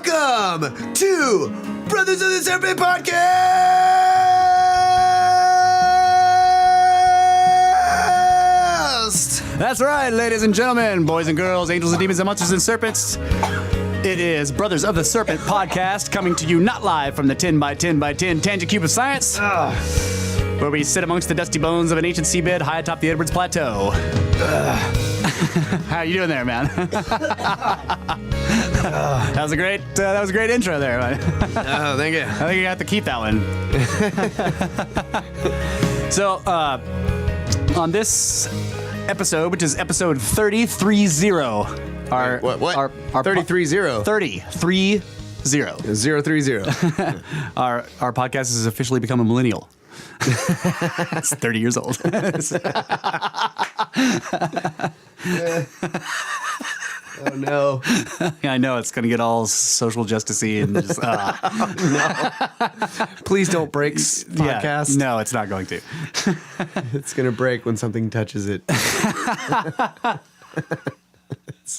Welcome to Brothers of the Serpent Podcast! That's right, ladies and gentlemen, boys and girls, angels and demons and monsters and serpents. It is Brothers of the Serpent Podcast coming to you not live from the 10 by 10 by 10 tangent cube of science, where we sit amongst the dusty bones of an ancient seabed high atop the Edwards Plateau. How you doing there, man? That was a great intro there. Oh, thank you. I think you have to keep that one. So, on this episode, which is episode 3030, our 3030? 3030. 030. Our podcast has officially become a millennial. It's 30 years old. Oh no! I know it's going to get all social justice-y and just. No! Please don't break podcast. Yeah, no, it's not going to. It's gonna break when something touches it. It's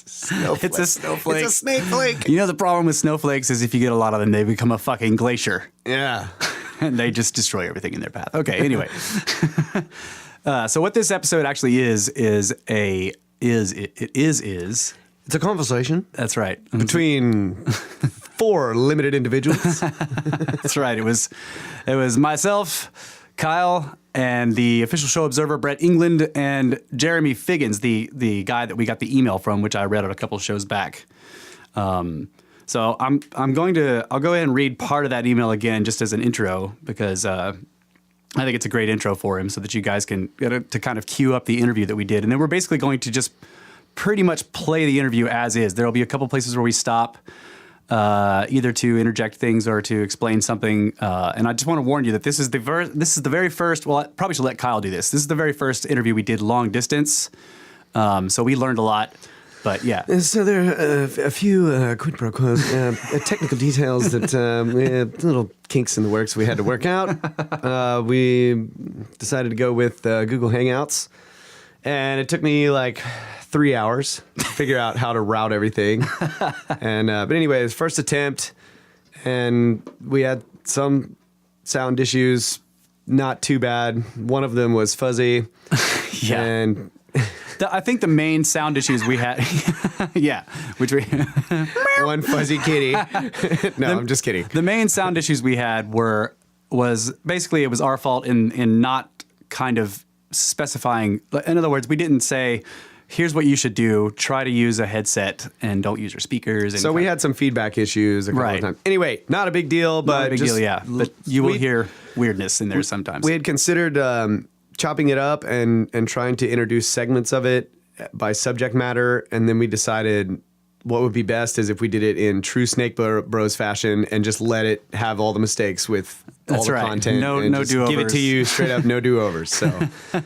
a snowflake. It's a snowflake. You know the problem with snowflakes is if you get a lot of them, they become a fucking glacier. Yeah. And they just destroy everything in their path. Okay, anyway. So what this episode actually is It's a conversation. That's right. Between four limited individuals. That's right. It was myself, Kyle, and the official show observer, Brett England, and Jeremy Figgins, the guy that we got the email from, which I read on a couple shows back. So I'll go ahead and read part of that email again just as an intro because I think it's a great intro for him so that you guys can get to kind of cue up the interview that we did. And then we're basically going to just pretty much play the interview as is. There'll be a couple places where we stop either to interject things or to explain something. And I just want to warn you that this is the very first, well, I probably should let Kyle do this. This is the very first interview we did long distance. So we learned a lot. But yeah. So there are a few quid pro quos, technical details that little kinks in the works we had to work out. We decided to go with Google Hangouts, and it took me like 3 hours to figure out how to route everything. And but anyways, first attempt, and we had some sound issues, not too bad. One of them was fuzzy. Yeah. And I think the main sound issues we had, yeah, which we one fuzzy kitty. No, I'm just kidding. The main sound issues we had was basically it was our fault in not kind of specifying. In other words, we didn't say, here's what you should do. Try to use a headset and don't use your speakers. And so we had some feedback issues a couple of times. Anyway, not a big deal, but not a big deal, yeah. But you will hear weirdness in there sometimes. We had considered chopping it up and trying to introduce segments of it by subject matter, and then we decided what would be best is if we did it in true Snakebros fashion and just let it have all the mistakes with all the content. No just do-overs. Give it to you straight up, no do-overs. So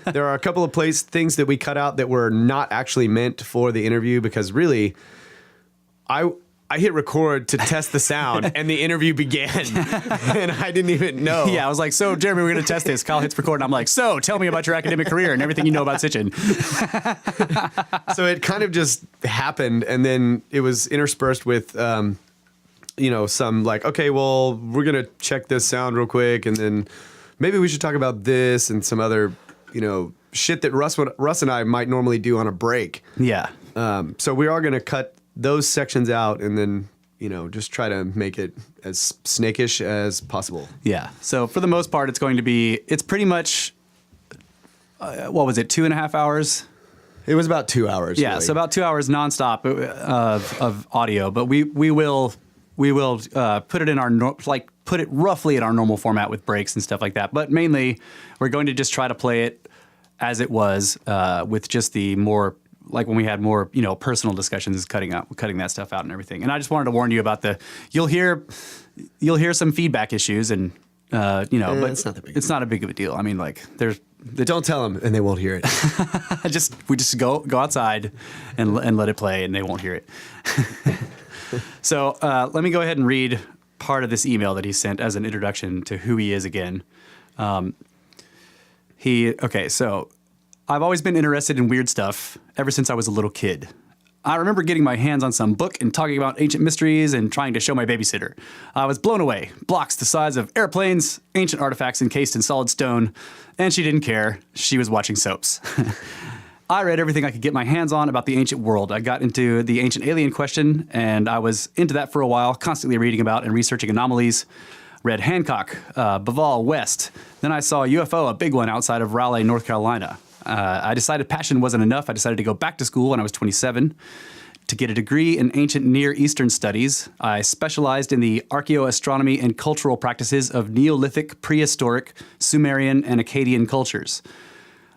there are a couple of things that we cut out that were not actually meant for the interview because really, I hit record to test the sound, and the interview began, and I didn't even know. Yeah, I was like, so, Jeremy, we're going to test this. Kyle hits record, and I'm like, so, tell me about your academic career and everything you know about Sitchin. So it kind of just happened, and then it was interspersed with, some like, okay, well, we're going to check this sound real quick, and then maybe we should talk about this and some other, shit that Russ and I might normally do on a break. Yeah. So we are going to cut those sections out and then, just try to make it as snakish as possible. Yeah. So for the most part, it's pretty much, what was it, 2.5 hours? It was about 2 hours. Yeah. Really. So about 2 hours nonstop of audio, but we will put it in put it roughly in our normal format with breaks and stuff like that. But mainly we're going to just try to play it as it was, with just the more, like when we had more, personal discussions, cutting that stuff out and everything. And I just wanted to warn you about you'll hear some feedback issues and, but it's not that big. It's not a big of a deal. I mean, like don't tell them and they won't hear it. we just go outside and let it play and they won't hear it. So let me go ahead and read part of this email that he sent as an introduction to who he is again. So I've always been interested in weird stuff ever since I was a little kid. I remember getting my hands on some book and talking about ancient mysteries and trying to show my babysitter. I was blown away. Blocks the size of airplanes, ancient artifacts encased in solid stone, and she didn't care. She was watching soaps. I read everything I could get my hands on about the ancient world. I got into the ancient alien question, and I was into that for a while, constantly reading about and researching anomalies. Read Hancock, Baval, West. Then I saw a UFO, a big one outside of Raleigh, North Carolina. I decided passion wasn't enough. I decided to go back to school when I was 27 to get a degree in ancient Near Eastern studies. I specialized in the archaeoastronomy and cultural practices of Neolithic, prehistoric, Sumerian, and Akkadian cultures.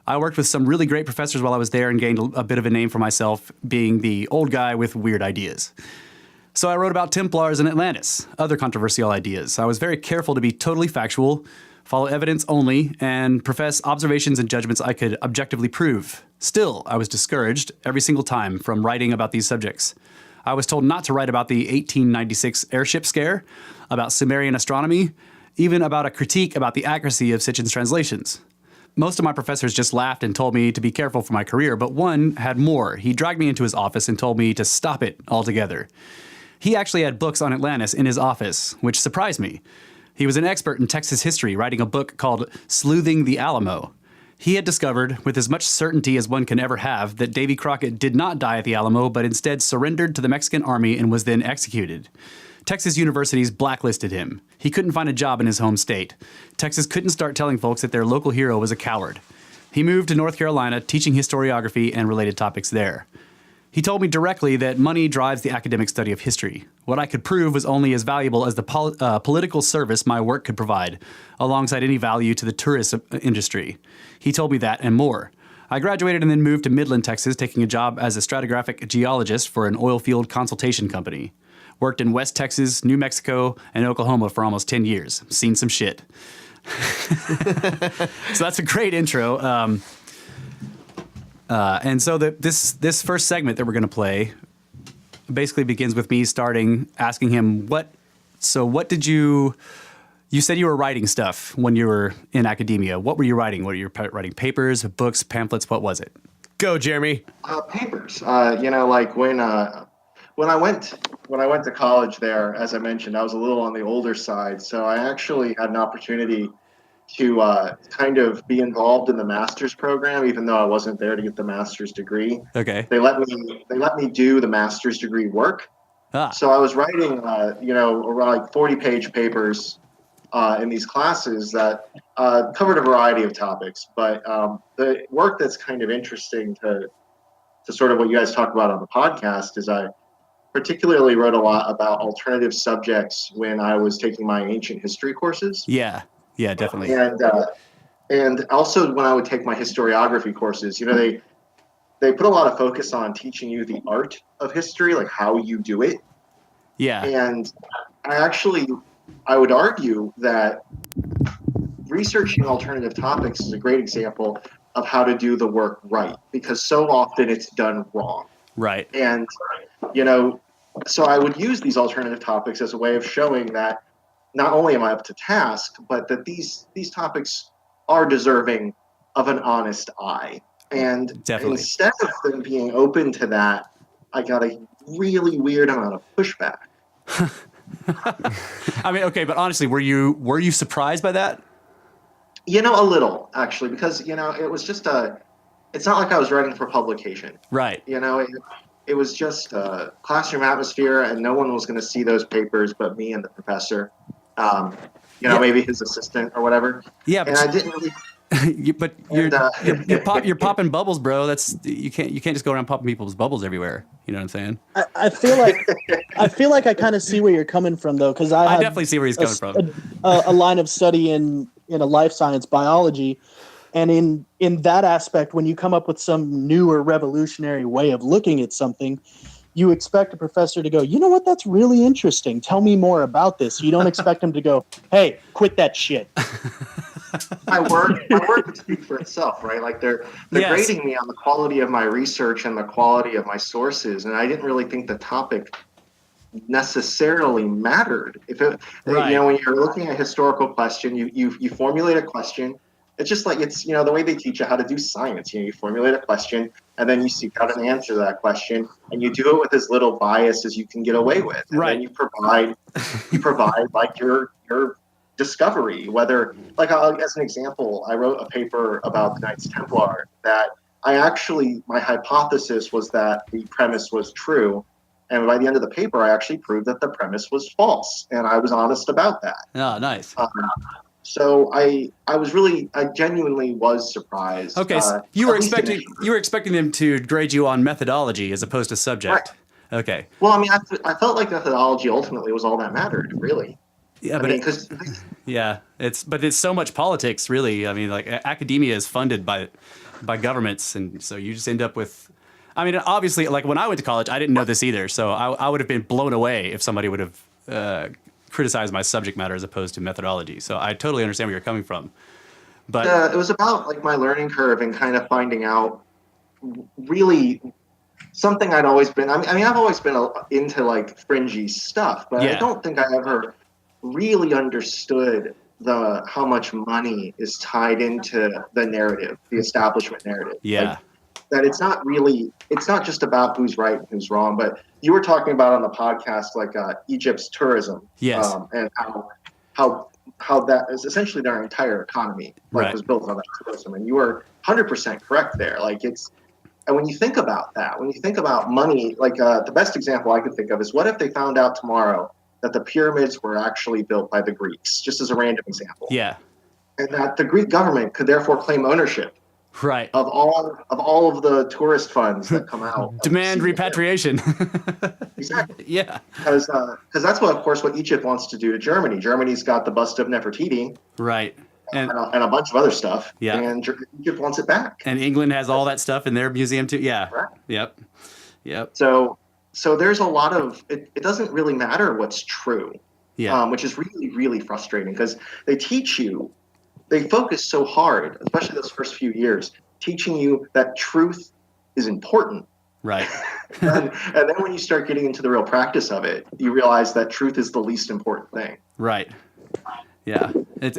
I worked with some really great professors while I was there and gained a bit of a name for myself, being the old guy with weird ideas. So I wrote about Templars and Atlantis, other controversial ideas. I was very careful to be totally factual, follow evidence only, and profess observations and judgments I could objectively prove. Still, I was discouraged every single time from writing about these subjects. I was told not to write about the 1896 airship scare, about Sumerian astronomy, even about a critique about the accuracy of Sitchin's translations. Most of my professors just laughed and told me to be careful for my career, but one had more. He dragged me into his office and told me to stop it altogether. He actually had books on Atlantis in his office, which surprised me. He was an expert in Texas history, writing a book called Sleuthing the Alamo. He had discovered, with as much certainty as one can ever have, that Davy Crockett did not die at the Alamo, but instead surrendered to the Mexican army and was then executed. Texas universities blacklisted him. He couldn't find a job in his home state. Texas couldn't start telling folks that their local hero was a coward. He moved to North Carolina, teaching historiography and related topics there. He told me directly that money drives the academic study of history. What I could prove was only as valuable as the political service my work could provide, alongside any value to the tourist industry. He told me that and more. I graduated and then moved to Midland, Texas, taking a job as a stratigraphic geologist for an oil field consultation company. Worked in West Texas, New Mexico, and Oklahoma for almost 10 years. Seen some shit. So that's a great intro. And so this first segment that we're going to play basically begins with me asking him what did you said you were writing stuff when you were in academia. What were you writing? Were you writing papers, books, pamphlets? What was it? Go, Jeremy. Papers. Like when I went to college there, as I mentioned, I was a little on the older side. So I actually had an opportunity to kind of be involved in the master's program, even though I wasn't there to get the master's degree. Okay. They let me do the master's degree work. So I was writing, around like 40-page papers in these classes that covered a variety of topics. But the work that's kind of interesting to sort of what you guys talk about on the podcast is I particularly wrote a lot about alternative subjects when I was taking my ancient history courses. Yeah, definitely. And also when I would take my historiography courses, they put a lot of focus on teaching you the art of history, like how you do it. Yeah. And I would argue that researching alternative topics is a great example of how to do the work right, because so often it's done wrong. Right. And, so I would use these alternative topics as a way of showing that not only am I up to task, but that these topics are deserving of an honest eye. And Definitely. Instead of them being open to that, I got a really weird amount of pushback. I mean, okay, but honestly, were you surprised by that? A little, actually, because, it was just it's not like I was writing for publication. Right. It was just a classroom atmosphere, and no one was going to see those papers but me and the professor. Maybe his assistant or whatever. Yeah, and I didn't really. You're popping bubbles, bro. That's you can't just go around popping people's bubbles everywhere. You know what I'm saying? I feel like I kind of see where you're coming from, though, because I definitely see where he's coming from. A line of study in a life science biology. And in that aspect, when you come up with some new or revolutionary way of looking at something, you expect a professor to go, you know what, that's really interesting. Tell me more about this. You don't expect him to go, hey, quit that shit. My work would speak for itself, right? Like they're grading me on the quality of my research and the quality of my sources. And I didn't really think the topic necessarily mattered. If it, when you're looking at a historical question, you formulate a question. It's just like, it's, the way they teach you how to do science. You formulate a question, and then you seek out an answer to that question, and you do it with as little bias as you can get away with. And then you provide like your discovery, whether, like, as an example, I wrote a paper about the Knights Templar that my hypothesis was that the premise was true. And by the end of the paper, I actually proved that the premise was false. And I was honest about that. Oh, nice. So I genuinely was surprised. Okay, so you were expecting them to grade you on methodology as opposed to subject. Right. Okay. Well, I mean, I felt like methodology ultimately was all that mattered, really. Yeah, but it's so much politics, really. I mean, like, academia is funded by governments, and so you just end up with. I mean, obviously, like, when I went to college, I didn't know this either, so I would have been blown away if somebody would have criticized my subject matter as opposed to methodology. So I totally understand where you're coming from. But it was about, like, my learning curve and kind of finding out really something I'd always been. I mean, I've always been into, like, fringy stuff, but I don't think I ever really understood how much money is tied into the narrative, the establishment narrative. Yeah. Like, that it's not just about who's right and who's wrong, but you were talking about on the podcast, like, Egypt's tourism. Yes. And how that is essentially their entire economy, like, was built on that tourism. And you were 100% correct there. Like, and when you think about that, when you think about money, like, the best example I could think of is, what if they found out tomorrow that the pyramids were actually built by the Greeks, just as a random example. Yeah. And that the Greek government could therefore claim ownership of all of the tourist funds that come out. Demand repatriation. Exactly. Yeah. Because that's what Egypt wants to do to Germany. Germany's got the bust of Nefertiti. Right. And a bunch of other stuff. Yeah. And Egypt wants it back. And England has all that stuff in their museum too. Yeah. Right. Yep. So there's a lot of it doesn't really matter what's true. Yeah. Which is really, really frustrating, because they focus so hard, especially those first few years, teaching you that truth is important. Right. and then when you start getting into the real practice of it, you realize that truth is the least important thing. Right. Yeah. But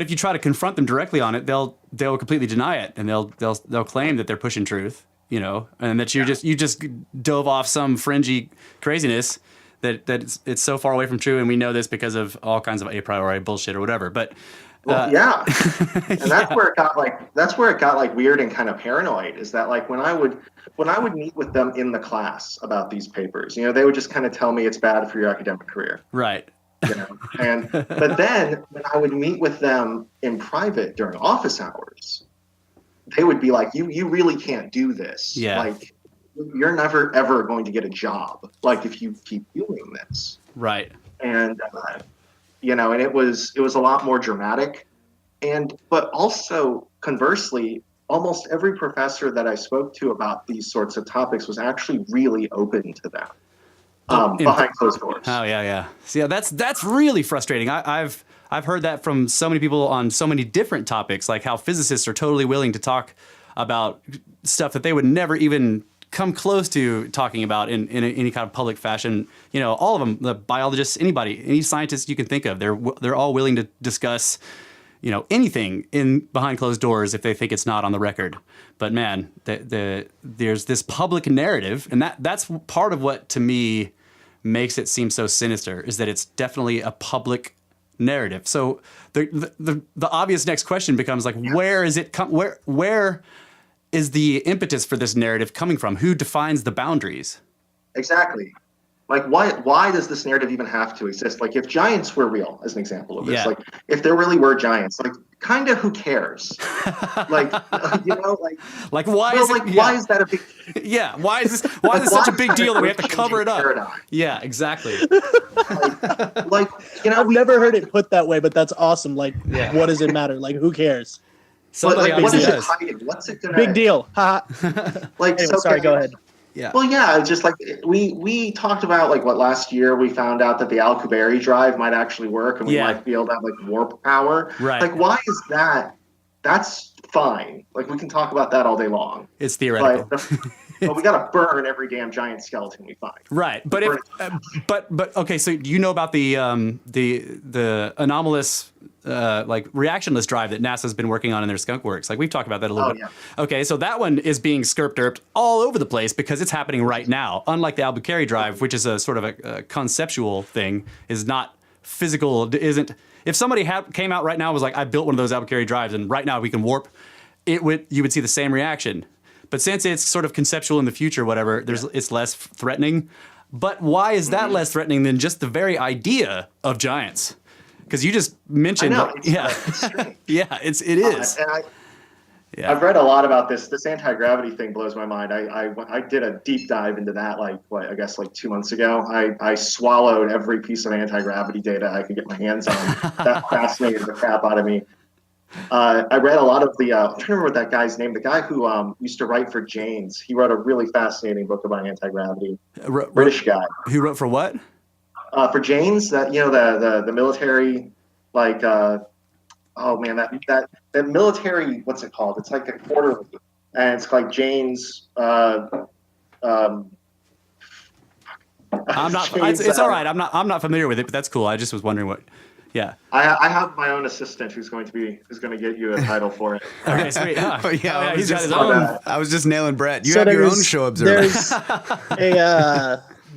if you try to confront them directly on it, they'll completely deny it, and they'll claim that they're pushing truth, and that you just dove off some fringy craziness that it's so far away from true, and we know this because of all kinds of a priori bullshit or whatever. But and that's where it got weird and kind of paranoid. Is that, like, when I would meet with them in the class about these papers, they would just kind of tell me it's bad for your academic career. Right. But then when I would meet with them in private during office hours, they would be like, you really can't do this. Yeah. Like, you're never ever going to get a job, like, if you keep doing this. Right. And and it was a lot more dramatic, but also conversely, almost every professor that I spoke to about these sorts of topics was actually really open to them. Behind closed doors. Oh yeah. See, that's really frustrating. I've heard that from so many people on so many different topics, like how physicists are totally willing to talk about stuff that they would never even come close to talking about in any kind of public fashion. All of them, the biologists, any scientist you can think of, they're all willing to discuss, anything in behind closed doors if they think it's not on the record. But man, there's this public narrative, and that's part of what to me makes it seem so sinister, is that it's definitely a public narrative. So the obvious next question becomes, like, where is it where is the impetus for this narrative coming from? Who defines the boundaries? Exactly. Like, why does this narrative even have to exist? Like, if giants were real, as an example of this, like, if there really were giants, like, kind of who cares? Like, like, why is that a big? Yeah, why is this such a big deal that we have to cover it up? Paradigm? Yeah, exactly. I've never heard it put that way, but that's awesome. Like, what does it matter? Like, who cares? What is it hiding? What's it gonna? Big deal. Like, anyway, sorry, go ahead. Yeah. Well, yeah, just like we talked about, like, last year we found out that the Alcubierre drive might actually work, and we might be able to have, like, warp power. Right. Like, why is that? That's fine. Like, we can talk about that all day long. It's theoretical. But we got to burn every damn giant skeleton we find. Right. But but okay, so do you know about the anomalous like reactionless drive that NASA's been working on in their skunk works? Like, we've talked about that a little bit. Yeah. Okay, so that one is being skirp-derped all over the place because it's happening right now. Unlike the Albuquerque drive, which is a sort of a conceptual thing, is not physical, isn't. If somebody came out right now and was like, I built one of those Albuquerque drives and right now we can warp, you would see the same reaction. But since it's sort of conceptual in the future, whatever, it's less threatening. But why is that less threatening than just the very idea of giants? Because you just mentioned, it's strange. Yeah, it is. I've read a lot about this. This anti-gravity thing blows my mind. I did a deep dive into that, like 2 months ago. I swallowed every piece of anti-gravity data I could get my hands on. That fascinated the crap out of me. I read a lot of the. I'm trying to remember what that guy's name. The guy who used to write for Jane's. He wrote a really fascinating book about anti-gravity. British guy. Who wrote for what? For Jane's, that the military, like oh man, that military. What's it called? It's like a quarterly, and it's like Jane's. I'm not. It's all right. I'm not familiar with it, but that's cool. I just was wondering what. Yeah, I have my own assistant who's going to get you a title for it. Okay, sweet. He's got his own. I was just nailing Brett. You have your own show observer.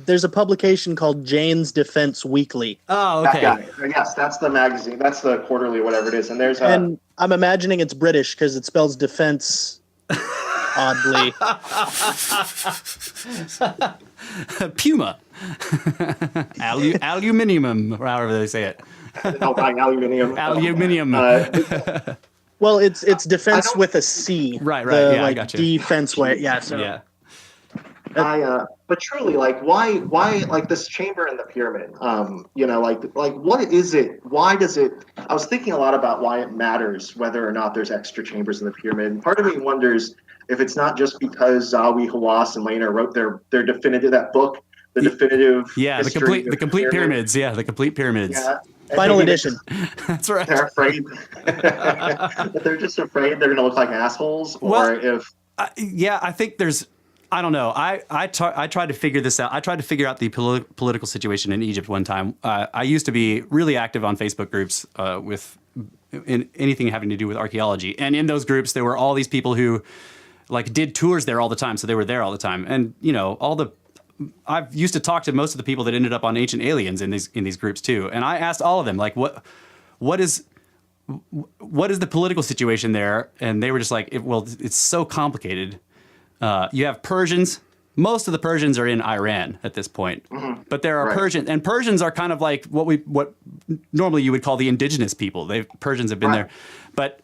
There's a publication called Jane's Defense Weekly. Oh, okay. That guy. Yes, that's the magazine. That's the quarterly, whatever it is. And and I'm imagining it's British because it spells defense oddly. Puma. Aluminium, or however they say it. Aluminium. Aluminium. Well, it's defense with a C. Right. I got you. Defense way. Yeah. So. Yeah. But truly, like, why, like this chamber in the pyramid? Like, what is it? Why does it? I was thinking a lot about why it matters whether or not there's extra chambers in the pyramid. And part of me wonders if it's not just because Zawi, Hawass, and Lehner wrote their definitive book, the definitive. Yeah, the complete pyramids. Yeah, the complete pyramids. Yeah. Final edition. That's right. They're afraid. But they're just afraid they're going to look like assholes, I think there's. I don't know. I tried to figure this out. I tried to figure out the political situation in Egypt one time. I used to be really active on Facebook groups in anything having to do with archaeology. And in those groups, there were all these people who like did tours there all the time. So they were there all the time. And, I've used to talk to most of the people that ended up on Ancient Aliens in these groups too. And I asked all of them, like, what is the political situation there? And they were just like, it's so complicated. You have Persians. Most of the Persians are in Iran at this point, but there are Persians, and Persians are kind of like what normally you would call the indigenous people. Persians have been there, but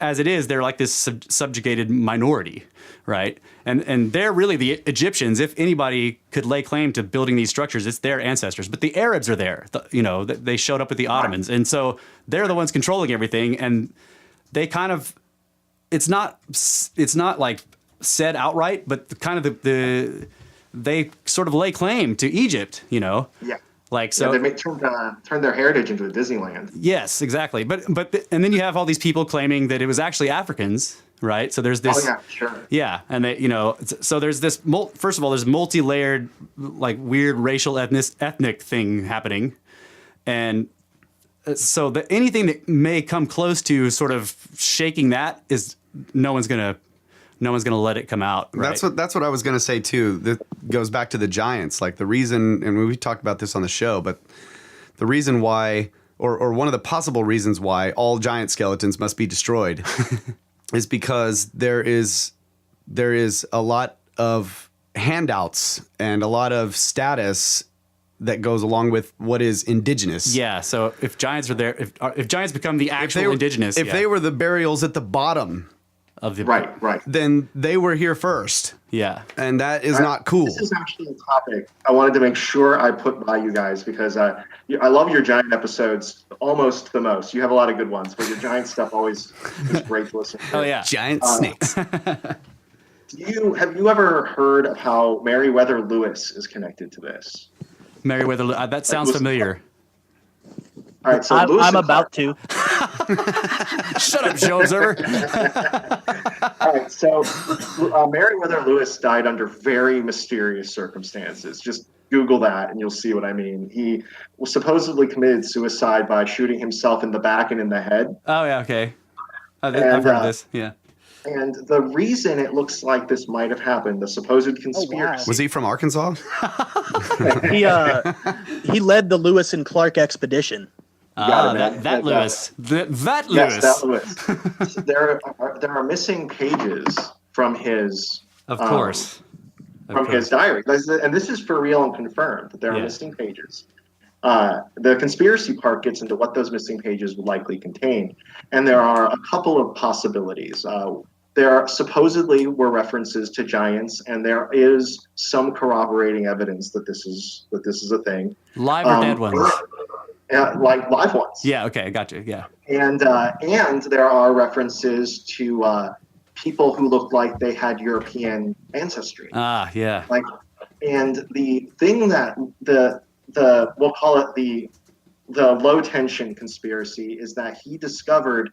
as it is, they're like this subjugated minority, right? And they're really the Egyptians. If anybody could lay claim to building these structures, it's their ancestors. But the Arabs are there. They showed up with the Ottomans, and so they're the ones controlling everything. And they kind of, it's not like said outright, but they sort of lay claim to Egypt, Yeah. Like, so they turn their heritage into a Disneyland. Yes, exactly. But and then you have all these people claiming that it was actually Africans, right? So there's this. Oh yeah, sure. Yeah, and so there's this. First of all, there's multi-layered, like weird racial ethnic thing happening, and so anything that may come close to sort of shaking that is no one's gonna let it come out. Right? That's what I was gonna say too. That goes back to the giants. Like the reason, and we talked about this on the show, but the reason why, or one of the possible reasons why all giant skeletons must be destroyed, is because there is a lot of handouts and a lot of status that goes along with what is indigenous. Yeah. So if giants are there, if giants become the actual indigenous, if they were the burials at the bottom. Of the right. Then they were here first. Yeah. And that is not cool. This is actually a topic I wanted to make sure I put by you guys because I love your giant episodes almost the most. You have a lot of good ones, but your giant stuff always is great to listen to. Oh yeah. Giant snakes. Have you ever heard of how Meriwether Lewis is connected to this? Meriwether Lewis, that sounds familiar. All right, so I'm about to. Shut up, show observer. All right, so Meriwether Lewis died under very mysterious circumstances. Just Google that and you'll see what I mean. He was supposedly committed suicide by shooting himself in the back and in the head. Oh, yeah, okay. I've heard of this, yeah. And the reason it looks like this might have happened, the supposed conspiracy. wow. Was he from Arkansas? He led the Lewis and Clark expedition. That Lewis. That Lewis. Yes, that Lewis. there are missing pages from his... Of course. His diary. And this is for real and confirmed that there are missing pages. The conspiracy part gets into what those missing pages would likely contain. And there are a couple of possibilities. There supposedly were references to giants, and there is some corroborating evidence that this is a thing. Live or dead ones? Like live ones. Yeah, okay, gotcha, yeah. And there are references to people who looked like they had European ancestry. Ah, yeah. And the thing that we'll call it the low tension conspiracy is that he discovered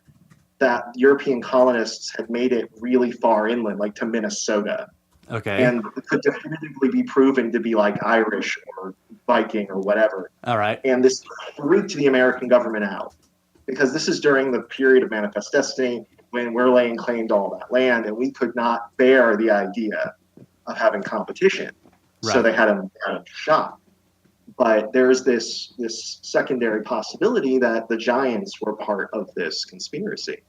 that European colonists had made it really far inland, like to Minnesota. Okay. And could definitively be proven to be like Irish or Viking or whatever. All right. And this freaked the American government out because this is during the period of Manifest Destiny when we're laying claim to all that land, and we could not bear the idea of having competition. Right. So they had him shot. But there's this secondary possibility that the giants were part of this conspiracy.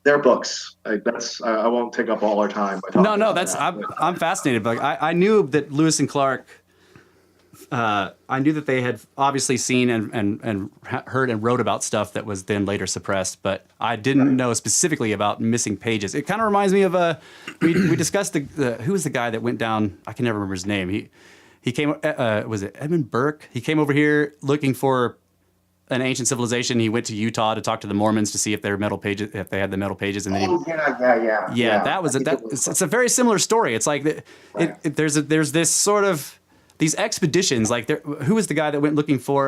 Their books. I won't take up all our time. No. I'm fascinated. But I knew that Lewis and Clark. I knew that they had obviously seen and heard and wrote about stuff that was then later suppressed, but I didn't know specifically about missing pages. It kind of reminds me of we discussed who was the guy that went down. I can never remember his name. He came. Was it Edmund Burke? He came over here looking for an ancient civilization. He went to Utah to talk to the Mormons to see if their metal pages, if they had the metal pages, and then that was it. It's a very similar story. It's like there's this sort of these expeditions. Like who was the guy that went looking for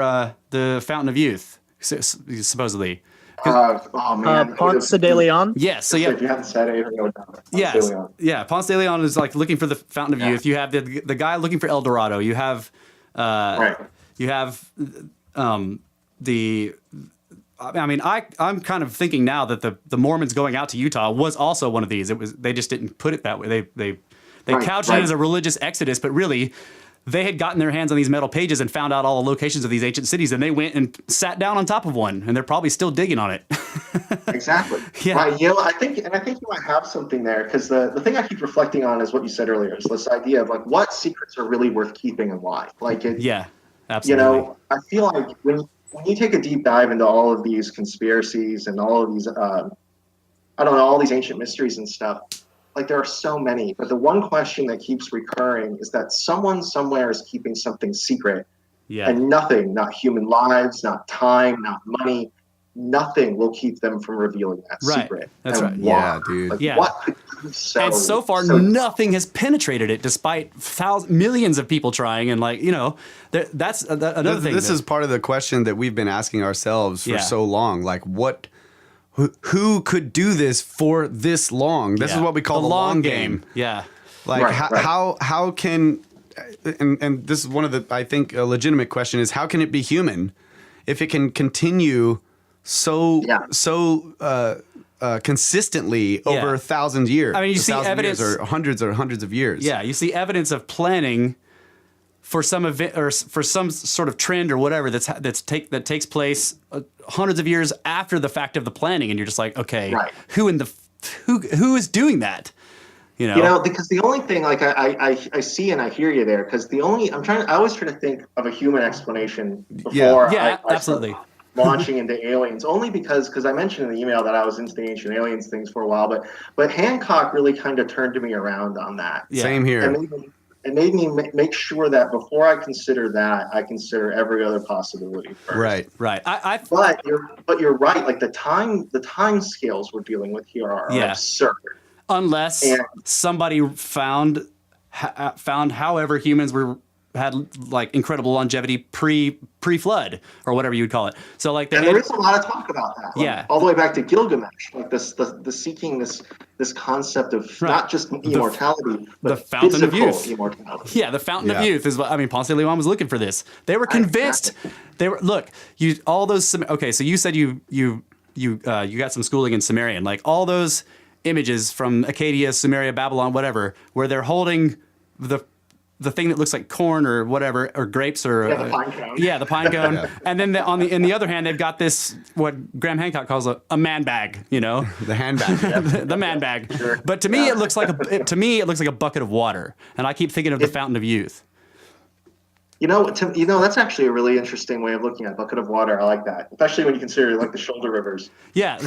the Fountain of Youth, supposedly? Ponce de Leon. Yes. So if you haven't said it, Ponce de Leon is like looking for the Fountain of Youth. You have the guy looking for El Dorado. You have you have I'm kind of thinking now that the Mormons going out to Utah was also one of these. They just didn't put it that way. They couched it as a religious exodus, but really they had gotten their hands on these metal pages and found out all the locations of these ancient cities, and they went and sat down on top of one, and they're probably still digging on it. Exactly. Yeah. Right. I think you might have something there, because the thing I keep reflecting on is what you said earlier, is this idea of like what secrets are really worth keeping and why. Yeah, absolutely. I feel like when you take a deep dive into all of these conspiracies and all of these, all these ancient mysteries and stuff, like there are so many, but the one question that keeps recurring is that someone somewhere is keeping something secret, and nothing, not human lives, not time, not money, nothing will keep them from revealing that secret. That's right. Why? Yeah, dude. What could be and so far, nothing has penetrated it, despite millions of people trying. And that's another thing. This is part of the question that we've been asking ourselves for so long. Like, who could do this for this long? This is what we call the long game. Yeah. Like how can, and this is one of the, I think a legitimate question is, how can it be human if it can continue so consistently over 1,000 years? I mean, you see evidence, or hundreds of years. Yeah, you see evidence of planning for some event or for some sort of trend or whatever that takes place hundreds of years after the fact of the planning, and you're just like, okay, who is doing that? Because the only thing, like I see and I hear you there, because I always try to think of a human explanation before I absolutely start launching into aliens, only because I mentioned in the email that I was into the ancient aliens things for a while, but Hancock really kind of turned me around on that. Yeah. Same here. It made me make sure that before I consider that, I consider every other possibility first. Right. But you're right. Like the time scales we're dealing with here are absurd. Unless somebody found however humans were had like incredible longevity pre-flood or whatever you would call it. So like there is a lot of talk about that. Yeah. All the way back to Gilgamesh, like the seeking this concept of not just immortality, but the fountain of youth. Immortality. Yeah, the fountain of youth is what I mean. Ponce de Leon was looking for this. They were convinced. They were all those. Okay, so you said you got some schooling in Sumerian, like all those images from Acadia, Sumeria, Babylon, whatever, where they're holding the thing that looks like corn or whatever, or grapes or the pine cone. Yeah, the pine cone. And then in the other hand, they've got this what Graham Hancock calls a man bag. You know, the handbag, the man bag. Sure. But to me, it looks like a bucket of water, and I keep thinking of the fountain of youth. That's actually a really interesting way of looking at a bucket of water. I like that, especially when you consider like the shoulder rivers. Yeah,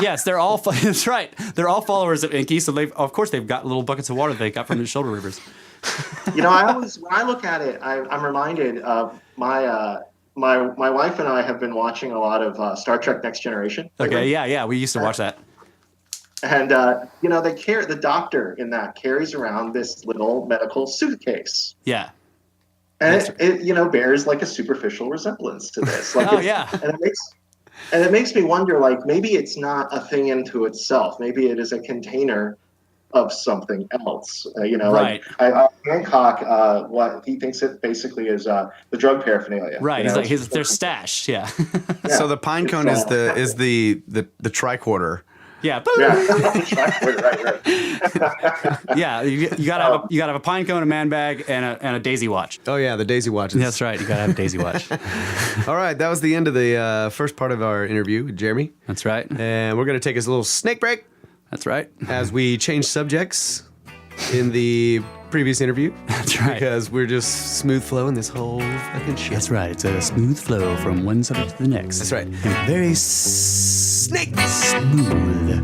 yes, they're all. That's right. They're all followers of Enki, so they've got little buckets of water they got from the shoulder rivers. When I look at it, I'm reminded of my wife and I have been watching a lot of Star Trek: Next Generation. Okay, yeah, we used to watch that. And the doctor in that carries around this little medical suitcase. Yeah. And it bears like a superficial resemblance to this. Like and it makes me wonder, like, maybe it's not a thing into itself. Maybe it is a container of something else. Right. Like Hancock, what he thinks it basically is the drug paraphernalia. Right. He's like their stash. Yeah. So the pine cone is the tricorder. Yeah. Right. Yeah, you gotta have a pine cone, a man bag, and a daisy watch. Oh yeah, the daisy watches. That's right. You gotta have a daisy watch. All right, that was the end of the first part of our interview with Jeremy. That's right. And we're gonna take us a little snake break. That's right. As we change subjects in the previous interview. That's right. Because we're just smooth flowing this whole fucking shit. That's right. It's a smooth flow from one subject to the next. That's right. Very snake smooth.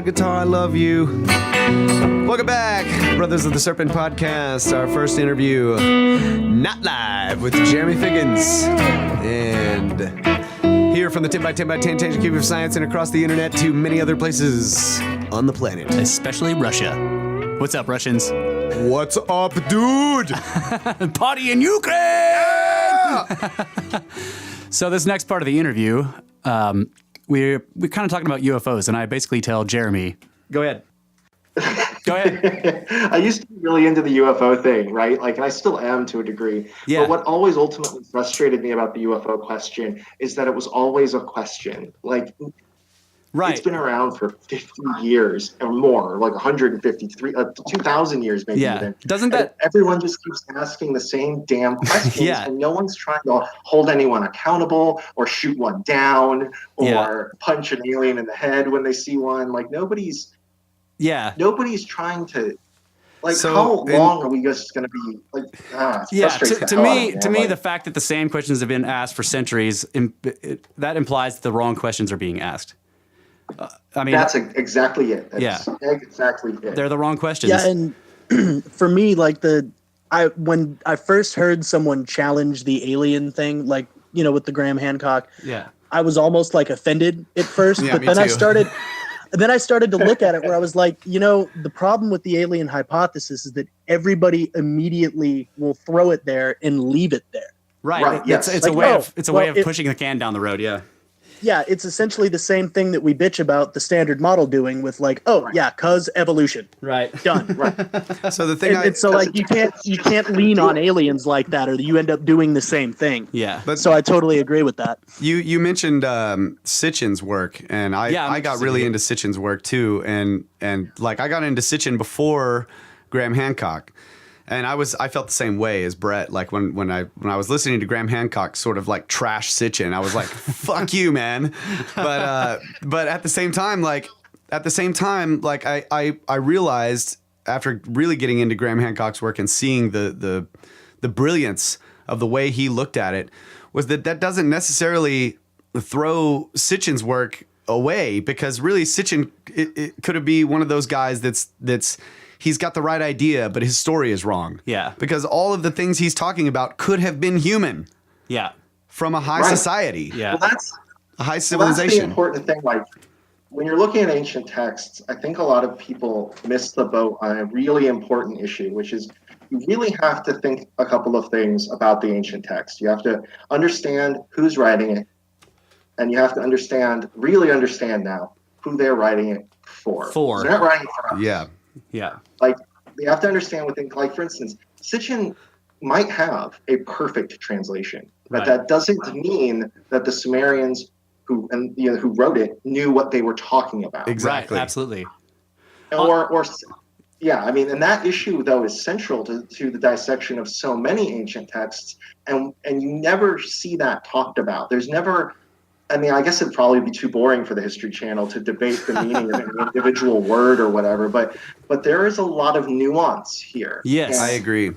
Guitar, I love you. Welcome back, Brothers of the Serpent podcast. Our first interview, not live, with Jeremy Figgins. And here from the 10x10x10 Tangent Cube of Science and across the internet to many other places on the planet. Especially Russia. What's up, Russians? What's up, dude? Party in Ukraine! Yeah! So this next part of the interview, we're kind of talking about UFOs, and I basically tell Jeremy, go ahead. Go ahead. I used to be really into the UFO thing, right? Like, and I still am to a degree. Yeah. But what always ultimately frustrated me about the UFO question is that it was always a question. Like, right. It's been around for 50 years or more, like 150, 2,000 years maybe. Yeah. Even. Doesn't that... And everyone just keeps asking the same damn questions, yeah. And no one's trying to hold anyone accountable or shoot one down or punch an alien in the head when they see one. Like, nobody's trying to... Like, so, how long are we just going to be like? To me, the fact that the same questions have been asked for centuries, that implies that the wrong questions are being asked. I mean, that's exactly it. That's exactly it. They're the wrong questions. Yeah, and for me, like when I first heard someone challenge the alien thing, like with the Graham Hancock, I was almost like offended at first, but then I started. Then I started to look at it where I was like, the problem with the alien hypothesis is that everybody immediately will throw it there and leave it there. Right. Yes. It's a way of pushing the can down the road. Yeah. Yeah, it's essentially the same thing that we bitch about the standard model doing with like, cause evolution. Right. Done. Right. So the thing you can't lean on aliens like that, or you end up doing the same thing. Yeah. But so I totally agree with that. You mentioned Sitchin's work, and I got really into Sitchin's work too, and like I got into Sitchin before Graham Hancock. And I felt the same way as Brett. Like when I was listening to Graham Hancock sort of like trash Sitchin, I was like, "Fuck you, man!" But at the same time, I realized after really getting into Graham Hancock's work and seeing the brilliance of the way he looked at it, was that doesn't necessarily throw Sitchin's work away, because really Sitchin it could be one of those guys that's he's got the right idea, but his story is wrong. Yeah. Because all of the things he's talking about could have been human. Yeah. From a high society. Yeah. Well, that's a high civilization. That's the important thing. Like, when you're looking at ancient texts, I think a lot of people miss the boat on a really important issue, which is you really have to think a couple of things about the ancient text. You have to understand who's writing it, and you have to really understand now who they're writing it for. For. They're not writing it for us. Yeah. Yeah. Like, you have to understand what things, like, for instance, Sitchin might have a perfect translation, but that doesn't mean that the Sumerians who wrote it knew what they were talking about. Exactly. Right, absolutely. And that issue though is central to the dissection of so many ancient texts, and you never see that talked about. There's never. I mean, I guess it'd probably be too boring for the History Channel to debate the meaning of an individual word or whatever, but there is a lot of nuance here. Yes, I agree.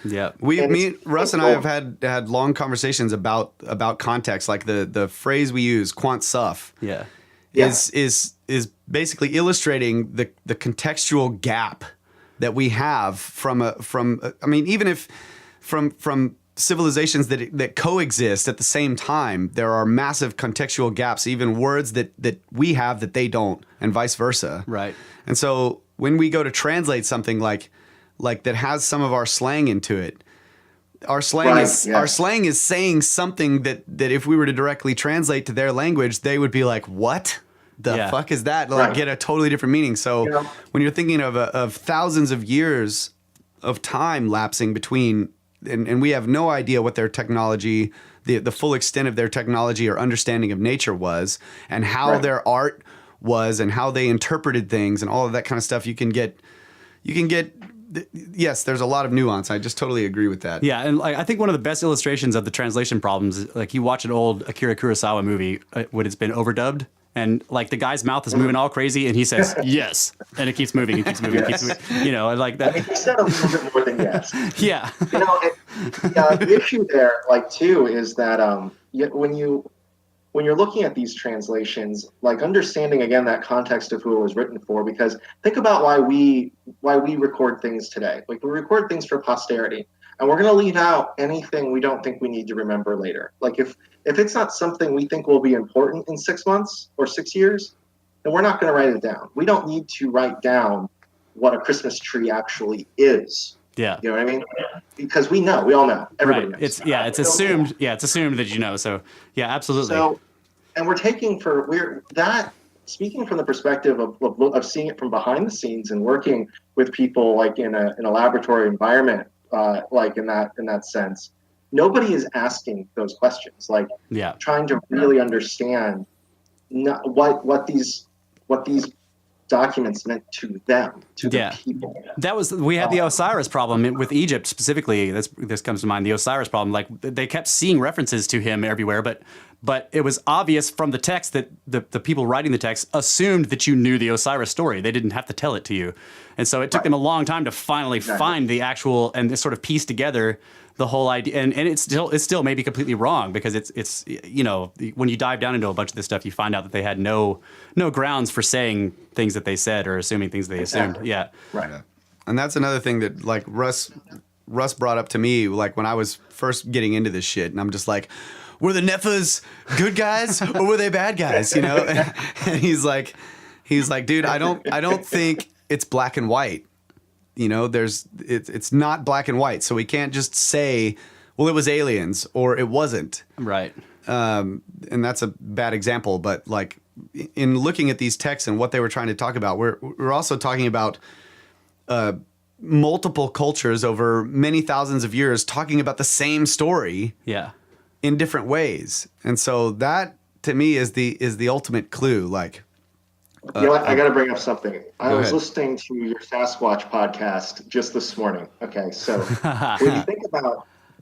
Yeah, Russ and I have had long conversations about context, like the phrase we use, quant suff. Yeah, is basically illustrating the contextual gap that we have from even if from civilizations that coexist at the same time, there are massive contextual gaps, even words that we have that they don't, and vice versa. Right. And so when we go to translate something like that has some of our slang into it, our slang is saying something that if we were to directly translate to their language, they would be like, "What the fuck is that?" Like, get a totally different meaning. So when you're thinking of thousands of years of time lapsing between, and we have no idea what their technology, the full extent of their technology or understanding of nature was, and how their art was, and how they interpreted things, and all of that kind of stuff, you can get. Yes, there's a lot of nuance. I just totally agree with that. Yeah, and I think one of the best illustrations of the translation problems is, like, you watch an old Akira Kurosawa movie when it's been overdubbed, and like the guy's mouth is moving all crazy, and he says yes, and it keeps moving, and keeps moving, keeps moving. You know, like that. I mean, he said a little bit more than yes. Yeah. The issue there, like, too, is that when you're looking at these translations, like, understanding again that context of who it was written for, because think about why we record things today. Like, we record things for posterity, and we're going to leave out anything we don't think we need to remember later. Like, if it's not something we think will be important in 6 months or 6 years, then we're not going to write it down. We don't need to write down what a Christmas tree actually is. Yeah. You know what I mean? Because we all know. Everybody knows. It's assumed that you know. So yeah, absolutely. So, and speaking from the perspective of seeing it from behind the scenes and working with people, like, in a laboratory environment, like in that sense, nobody is asking those questions. Like, trying to really understand what these documents meant to them, to the people. We had the Osiris problem with Egypt specifically. This comes to mind. The Osiris problem. Like, they kept seeing references to him everywhere, but it was obvious from the text that the people writing the text assumed that you knew the Osiris story. They didn't have to tell it to you, and so it took them a long time to finally find the actual and sort of piece together the whole idea. And it's still maybe completely wrong, because it's when you dive down into a bunch of this stuff, you find out that they had no grounds for saying things that they said or assuming things they assumed. Yeah. Right. And that's another thing that, like, Russ brought up to me, like, when I was first getting into this shit, and I'm just like, were the Nephas good guys or were they bad guys? You know? And he's like, dude, I don't think it's black and white. You know, it's not black and white, so we can't just say, well, it was aliens or it wasn't. Right. And that's a bad example, but, like, in looking at these texts and what they were trying to talk about, we're also talking about multiple cultures over many thousands of years talking about the same story. Yeah. In different ways. And so that, to me, is the ultimate clue. Like, you know what? I got to bring up something. I was listening to your Sasquatch podcast just this morning. Okay, so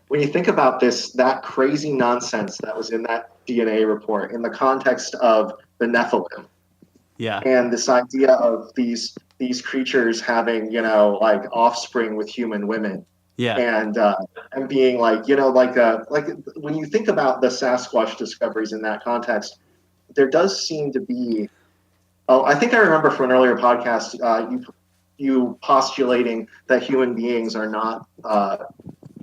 when you think about that crazy nonsense that was in that DNA report in the context of the Nephilim, Yeah. And this idea of these creatures having, like offspring with human women. Yeah. And being like, like when you think about the Sasquatch discoveries in that context, there does seem to be, I think I remember from an earlier podcast, you postulating that human beings are not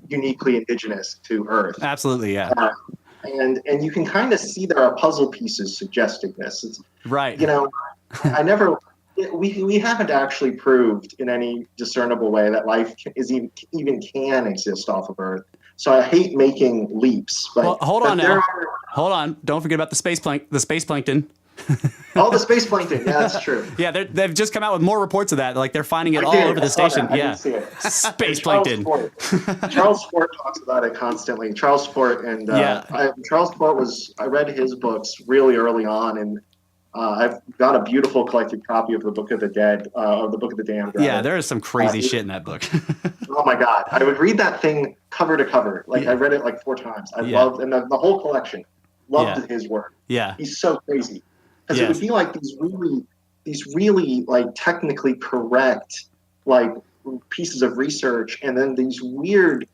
uniquely indigenous to Earth. Absolutely, yeah. And you can kind of see there are puzzle pieces suggesting this. It's, right. We haven't actually proved in any discernible way that life even can exist off of Earth. So I hate making leaps. But, well, hold on now. Hold on. Don't forget about the space plankton. Oh, the space plankton. Yeah, that's true. Yeah, they've just come out with more reports of that. Like they're finding it all over the station. I yeah, didn't see it. Space plankton. Charles Fort talks about it constantly. Charles Fort and Charles Fort I read his books really early on, and I've got a beautiful collected copy of the Book of the Dead, or the Book of the Damned. Yeah, there is some crazy shit in that book. Oh my God, I would read that thing cover to cover. Like I read it like 4 times. I loved, and the whole collection. Loved his work. Yeah, he's so crazy. Because it would be like these really like technically correct like pieces of research, and then these weird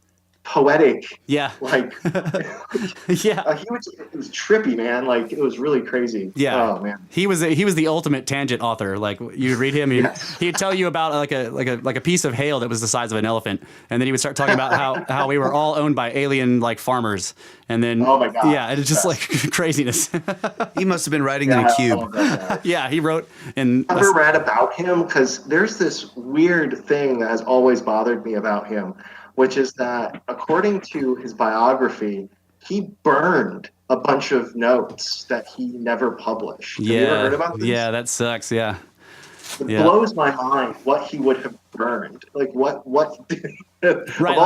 poetic like it was trippy, man. Like it was really crazy. Yeah. Oh man. He was the ultimate tangent author. Like you read him, he'd tell you about like a piece of hail that was the size of an elephant, and then he would start talking about how we were all owned by alien like farmers, and then oh my God, yeah, it's just like craziness. He must have been writing in a cube. Yeah, he wrote in. I've never read about him because there's this weird thing that has always bothered me about him, which is that according to his biography, he burned a bunch of notes that he never published. Have you ever heard about this? Yeah, that sucks. Yeah. It blows my mind what he would have burned. Like what of all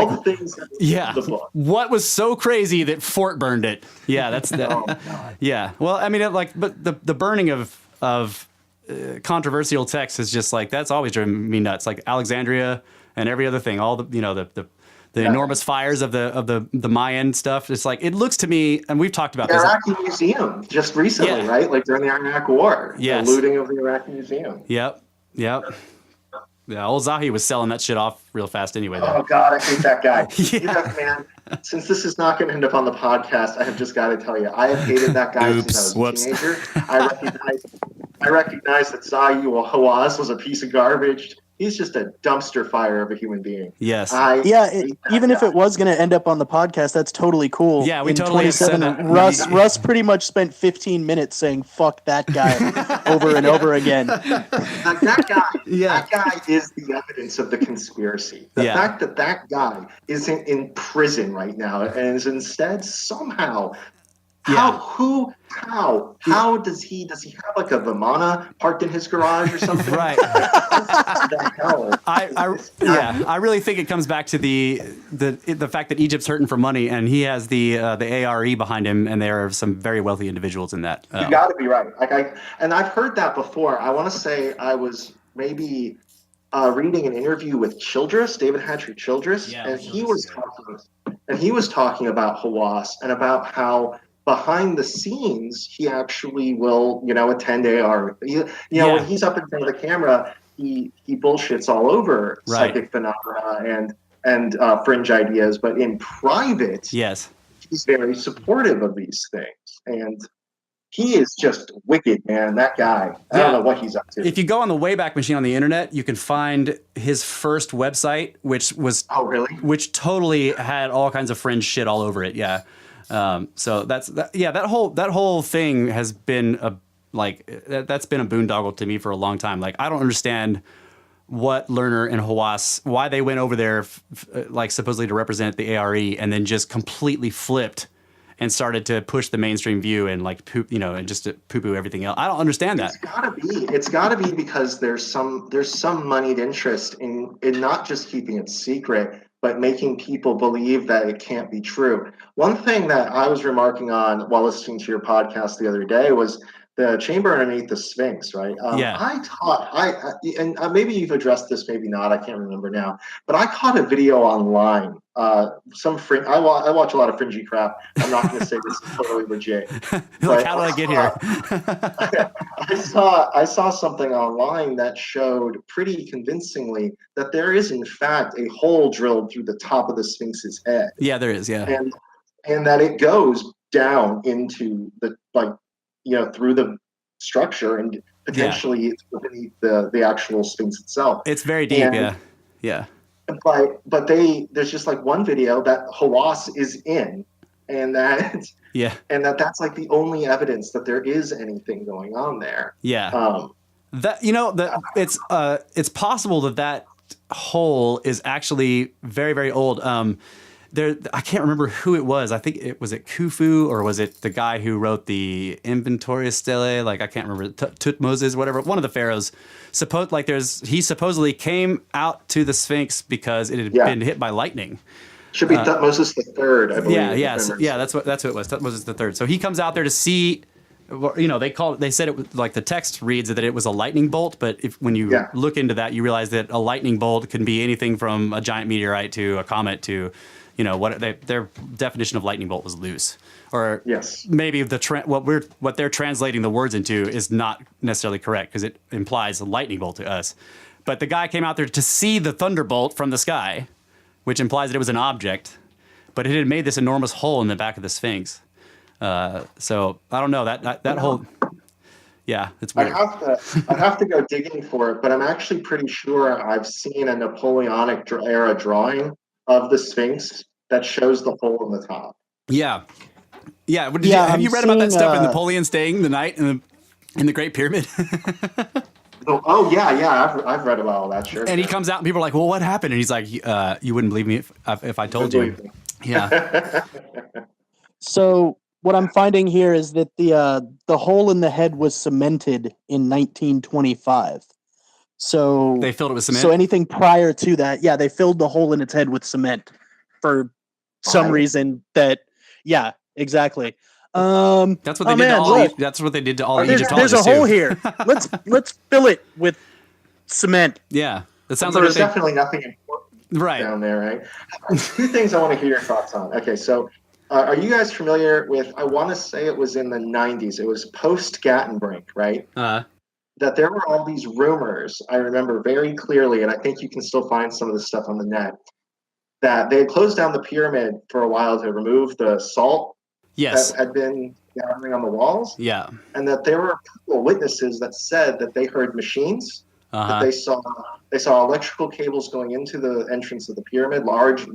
the things that the book. What was so crazy that Fort burned it? Yeah, that's that. Oh my God. Yeah. Well, I mean, but the burning of controversial texts is just like that's always driven me nuts. Like Alexandria and every other thing, all the enormous fires of the Mayan stuff. It's like it looks to me, and we've talked about the this. Iraqi Museum just recently, right? Like during the Iraq War, the looting of the Iraqi Museum. Yep. Yeah, old Zahi was selling that shit off real fast anyway. Oh God, I hate that guy. Man. Since this is not going to end up on the podcast, I have just got to tell you, I have hated that guy since I was a teenager. I recognize that Zahi Hawass was a piece of garbage. He's just a dumpster fire of a human being. Yes. Even if it was going to end up on the podcast, that's totally cool. Yeah, we totally said that. Russ pretty much spent 15 minutes saying "fuck that guy" over and over again. That guy is the evidence of the conspiracy. The fact that guy isn't in prison right now and is instead somehow. How does he have like a Vimana parked in his garage or something? Right. I really think it comes back to the fact that Egypt's hurting for money, and he has the ARE behind him, and there are some very wealthy individuals in that. You got to be right. I've heard that before. I want to say I was maybe reading an interview with Childress, David Hatchery Childress, and he was talking about Hawass and about how behind the scenes, he actually will, attend AR. When he's up in front of the camera, he bullshits all over psychic phenomena and fringe ideas. But in private, he's very supportive of these things. And he is just wicked, man. That guy. I don't know what he's up to. If you go on the Wayback Machine on the internet, you can find his first website, which totally had all kinds of fringe shit all over it. Yeah. So that whole thing has been that's been a boondoggle to me for a long time. Like I don't understand what Lerner and Hawass, why they went over there like supposedly to represent the ARE and then just completely flipped and started to push the mainstream view and like poop, and just to poo-poo everything else. I don't understand that. It's gotta be because there's some moneyed interest in not just keeping it secret, but making people believe that it can't be true. One thing that I was remarking on while listening to your podcast the other day was the chamber underneath the Sphinx, right? And maybe you've addressed this, maybe not, I can't remember now, but I caught a video online I watch a lot of fringy crap. I'm not going to say this is totally legit. Like, how did I get here? I saw something online that showed pretty convincingly that there is in fact a hole drilled through the top of the Sphinx's head. Yeah, there is. Yeah, and that it goes down into the through the structure and potentially it's beneath the actual Sphinx itself. It's very deep. Yeah. But there's just like one video that Hawass is in, and that's like the only evidence that there is anything going on there. Yeah. It's possible that hole is actually very, very old. I can't remember who it was. I think it was Khufu, or was it the guy who wrote the Inventory Stele? Like, I can't remember, Tutmosis, whatever. One of the pharaohs. He supposedly came out to the Sphinx because it had been hit by lightning. Should be Tutmosis III, I believe. That's what it was. Tutmosis III. So he comes out there to see. They said it was, like, the text reads that it was a lightning bolt, but when you look into that, you realize that a lightning bolt can be anything from a giant meteorite to a comet to, their definition of lightning bolt was loose, or maybe what they're translating the words into is not necessarily correct because it implies a lightning bolt to us. But the guy came out there to see the thunderbolt from the sky, which implies that it was an object, but it had made this enormous hole in the back of the Sphinx. So I don't know that whole. Yeah, it's weird. I'd have to go digging for it, but I'm actually pretty sure I've seen a Napoleonic era drawing of the Sphinx that shows the hole in the top. Yeah. Have you read about that stuff with Napoleon staying the night in the Great Pyramid? I've read about all that. Sure. And he comes out and people are like, "Well, what happened?" And he's like, "You wouldn't believe me if I told you." Yeah. So what I'm finding here is that the hole in the head was cemented in 1925. So they filled it with cement. So anything prior to that, they filled the hole in its head with cement for some reason. Exactly. That's what they did to all. That's what they did to all the Egyptologists. There's a hole here. Let's fill it with cement. Yeah, that sounds like there's definitely nothing important down there, right? Two things I want to hear your thoughts on. Okay, so are you guys familiar with? I want to say it was in the 90s. It was post Gattenbrink, right? That there were all these rumors, I remember very clearly, and I think you can still find some of this stuff on the net, that they had closed down the pyramid for a while to remove the salt that had been gathering on the walls. Yeah. And that there were a couple of witnesses that said that they heard machines, that they saw electrical cables going into the entrance of the pyramid, large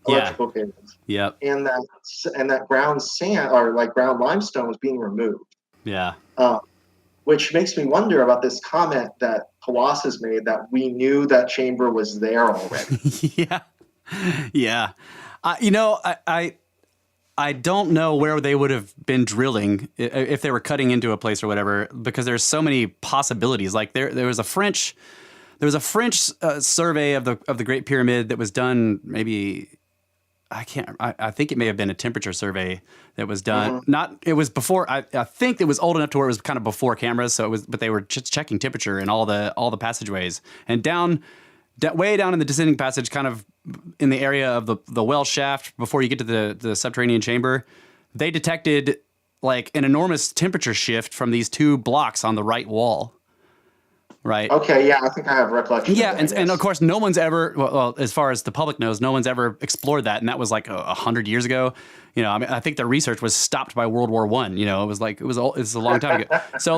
electrical cables. Yep. And that ground sand, or like ground limestone, was being removed. Yeah. Which makes me wonder about this comment that Hawass has made that we knew that chamber was there already. Yeah. I don't know where they would have been drilling if they were cutting into a place or whatever, because there's so many possibilities. Like there was a French survey of the Great Pyramid that was done maybe. I think it may have been a temperature survey that was done. It was before. I think it was old enough to where it was kind of before cameras. So it was, but they were just checking temperature in all the passageways, and way down in the descending passage, kind of in the area of the well shaft before you get to the subterranean chamber, they detected like an enormous temperature shift from these two blocks on the right wall. Right. Okay. Yeah, I think I have recollection. Yeah, and of course, no one's ever, well, as far as the public knows, no one's ever explored that, and that was like 100 years ago. I mean, I think the research was stopped by World War I. It's a long time ago. So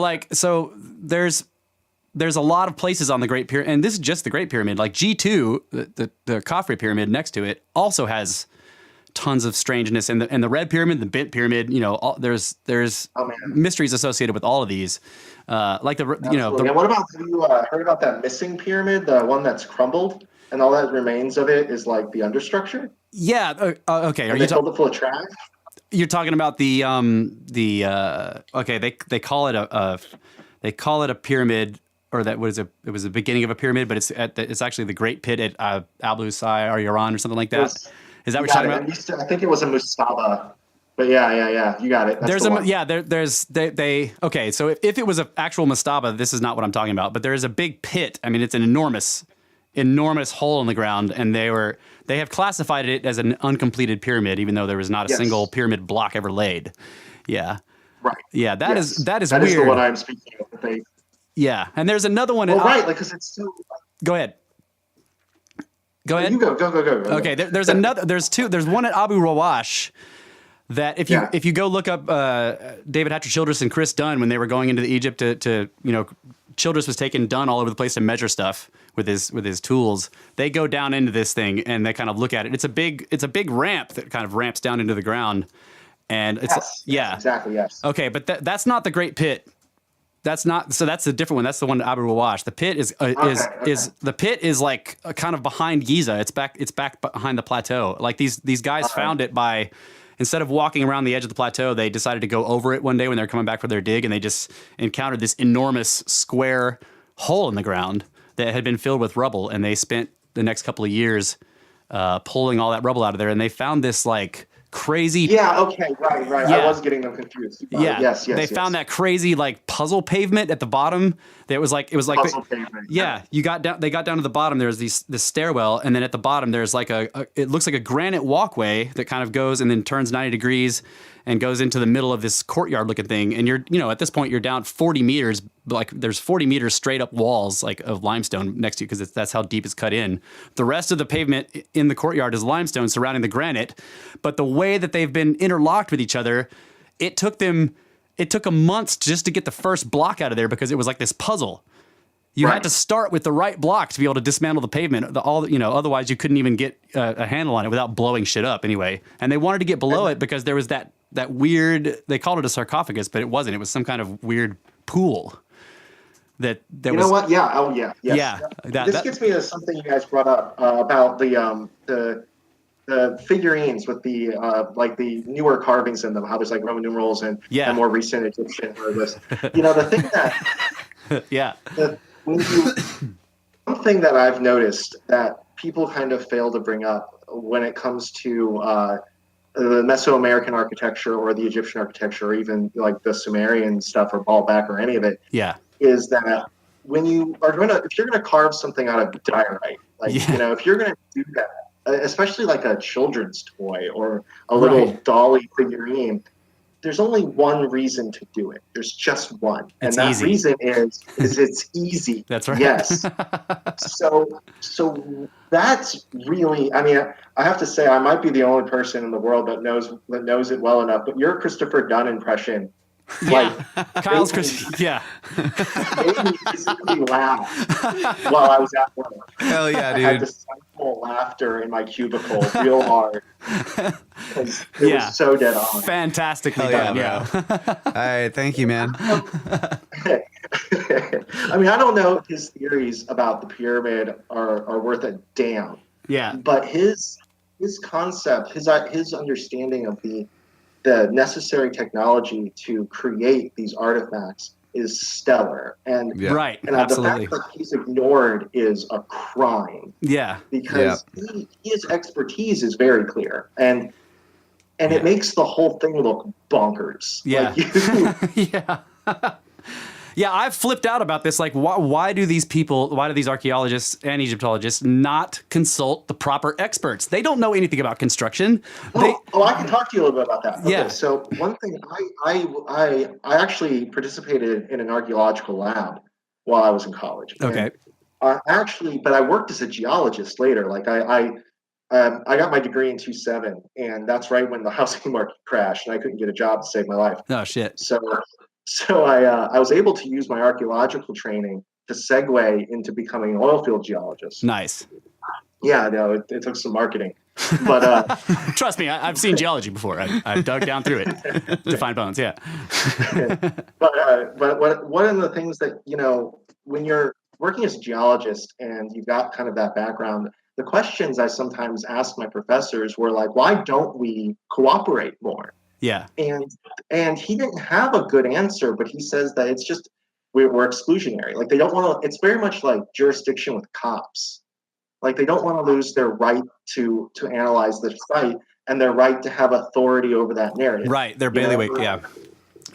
there's a lot of places on the Great Pyramid, and this is just the Great Pyramid. Like G2, the Khafre Pyramid next to it, also has tons of strangeness, and the Red Pyramid, the Bent Pyramid. There's mysteries associated with all of these. And what about, have you heard about that missing pyramid, the one that's crumbled, and all that remains of it is like the understructure? Yeah. Okay. Are you filled it full of trash? You're talking about the they call it a pyramid, or it was the beginning of a pyramid, but it's actually the Great Pit at Ablusai or Iran or something like that. Is that what you're talking about? I think it was a mastaba. But yeah, you got it. So if it was an actual mastaba, this is not what I'm talking about. But there is a big pit. I mean, it's an enormous enormous hole in the ground, and they have classified it as an uncompleted pyramid, even though there was not a single pyramid block ever laid. Yeah. Right. Yeah, that is that weird. Is the one I'm speaking of. Yeah, and there's another one. Right, like because it's so. Go ahead. Go ahead. You go. Okay, there's another. There's two. There's one at Abu Rawash that if you go look up David Hatcher Childress and Chris Dunn when they were going into Egypt to Childress was taking Dunn all over the place to measure stuff with his tools. They go down into this thing and they kind of look at it. It's a big ramp that kind of ramps down into the ground, and it's exactly. Okay, but that's not the Great Pit. That's not. So that's a different one. That's the one at Abu Rawash. The pit is the pit is like kind of behind Giza. It's back behind the plateau. Like these guys found it by, instead of walking around the edge of the plateau, they decided to go over it one day when they were coming back for their dig, and they just encountered this enormous square hole in the ground that had been filled with rubble. And they spent the next couple of years pulling all that rubble out of there, and they found this like crazy. Yeah. Okay. Right. Yeah. I was getting them confused. Yeah. Yes. They found that crazy like puzzle pavement at the bottom. That was like puzzle pavement. Yeah. You got down. They got down to the bottom. There's this stairwell, and then at the bottom there's like it looks like a granite walkway that kind of goes and then turns 90 degrees and goes into the middle of this courtyard looking thing. And you're at this point you're down 40 meters. Like there's 40 meters straight up walls like of limestone next to you because that's how deep it's cut in. The rest of the pavement in the courtyard is limestone surrounding the granite, but the way that they've been interlocked with each other, it took a month just to get the first block out of there because it was like this puzzle. You had to start with the right block to be able to dismantle the pavement. Otherwise you couldn't even get a handle on it without blowing shit up anyway. And they wanted to get below it because there was that weird. They called it a sarcophagus, but it wasn't. It was some kind of weird pool. That was. You know what? Yeah. Oh yeah. Yes. Yeah. This gets me to something you guys brought up about the figurines with the like the newer carvings in them. How there's like Roman numerals and more recent Egyptian hieroglyphs. The thing that one thing that I've noticed that people kind of fail to bring up when it comes to the Mesoamerican architecture or the Egyptian architecture, or even like the Sumerian stuff or Baalbek or any of it, is that when you are if you're gonna carve something out of diorite, like if you're gonna do that, especially like a children's toy or a little dolly figurine, there's only one reason to do it. There's just one. It's and that easy. Reason is it's easy. That's right. Yes. So that's really, I mean, I have to say I might be the only person in the world that knows it well enough, but your Christopher Dunn impression, Kyle's Made me physically laugh while I was at work. Hell yeah, dude. I had to stifle laughter in my cubicle real hard. Because it was so dead on. Fantastically done, yeah. All right, thank you, man. I mean, I don't know if his theories about the pyramid are worth a damn. Yeah. But his concept, his understanding of the necessary technology to create these artifacts is stellar. And the fact that he's ignored is a crime. Yeah. Because his expertise is very clear. And it makes the whole thing look bonkers. Yeah. Yeah, I've flipped out about this. Like, why do these archaeologists and Egyptologists not consult the proper experts? They don't know anything about construction. I can talk to you a little bit about that. Yeah. Okay, so one thing, I actually participated in an archaeological lab while I was in college. Okay. But I worked as a geologist later. Like I got my degree in 2007, and that's right when the housing market crashed, and I couldn't get a job to save my life. Oh shit. So I was able to use my archaeological training to segue into becoming an oil field geologist. Nice. Yeah, no, it took some marketing, but trust me, I've seen geology before. I've dug down through it to find bones. Yeah. but one of the things that when you're working as a geologist and you've got kind of that background, the questions I sometimes ask my professors were like, why don't we cooperate more? Yeah. And he didn't have a good answer, but he says that it's just we're exclusionary. Like they don't want to. It's very much like jurisdiction with cops. Like they don't want to lose their right to analyze the site and their right to have authority over that narrative. Right. Their bailiwick. Yeah.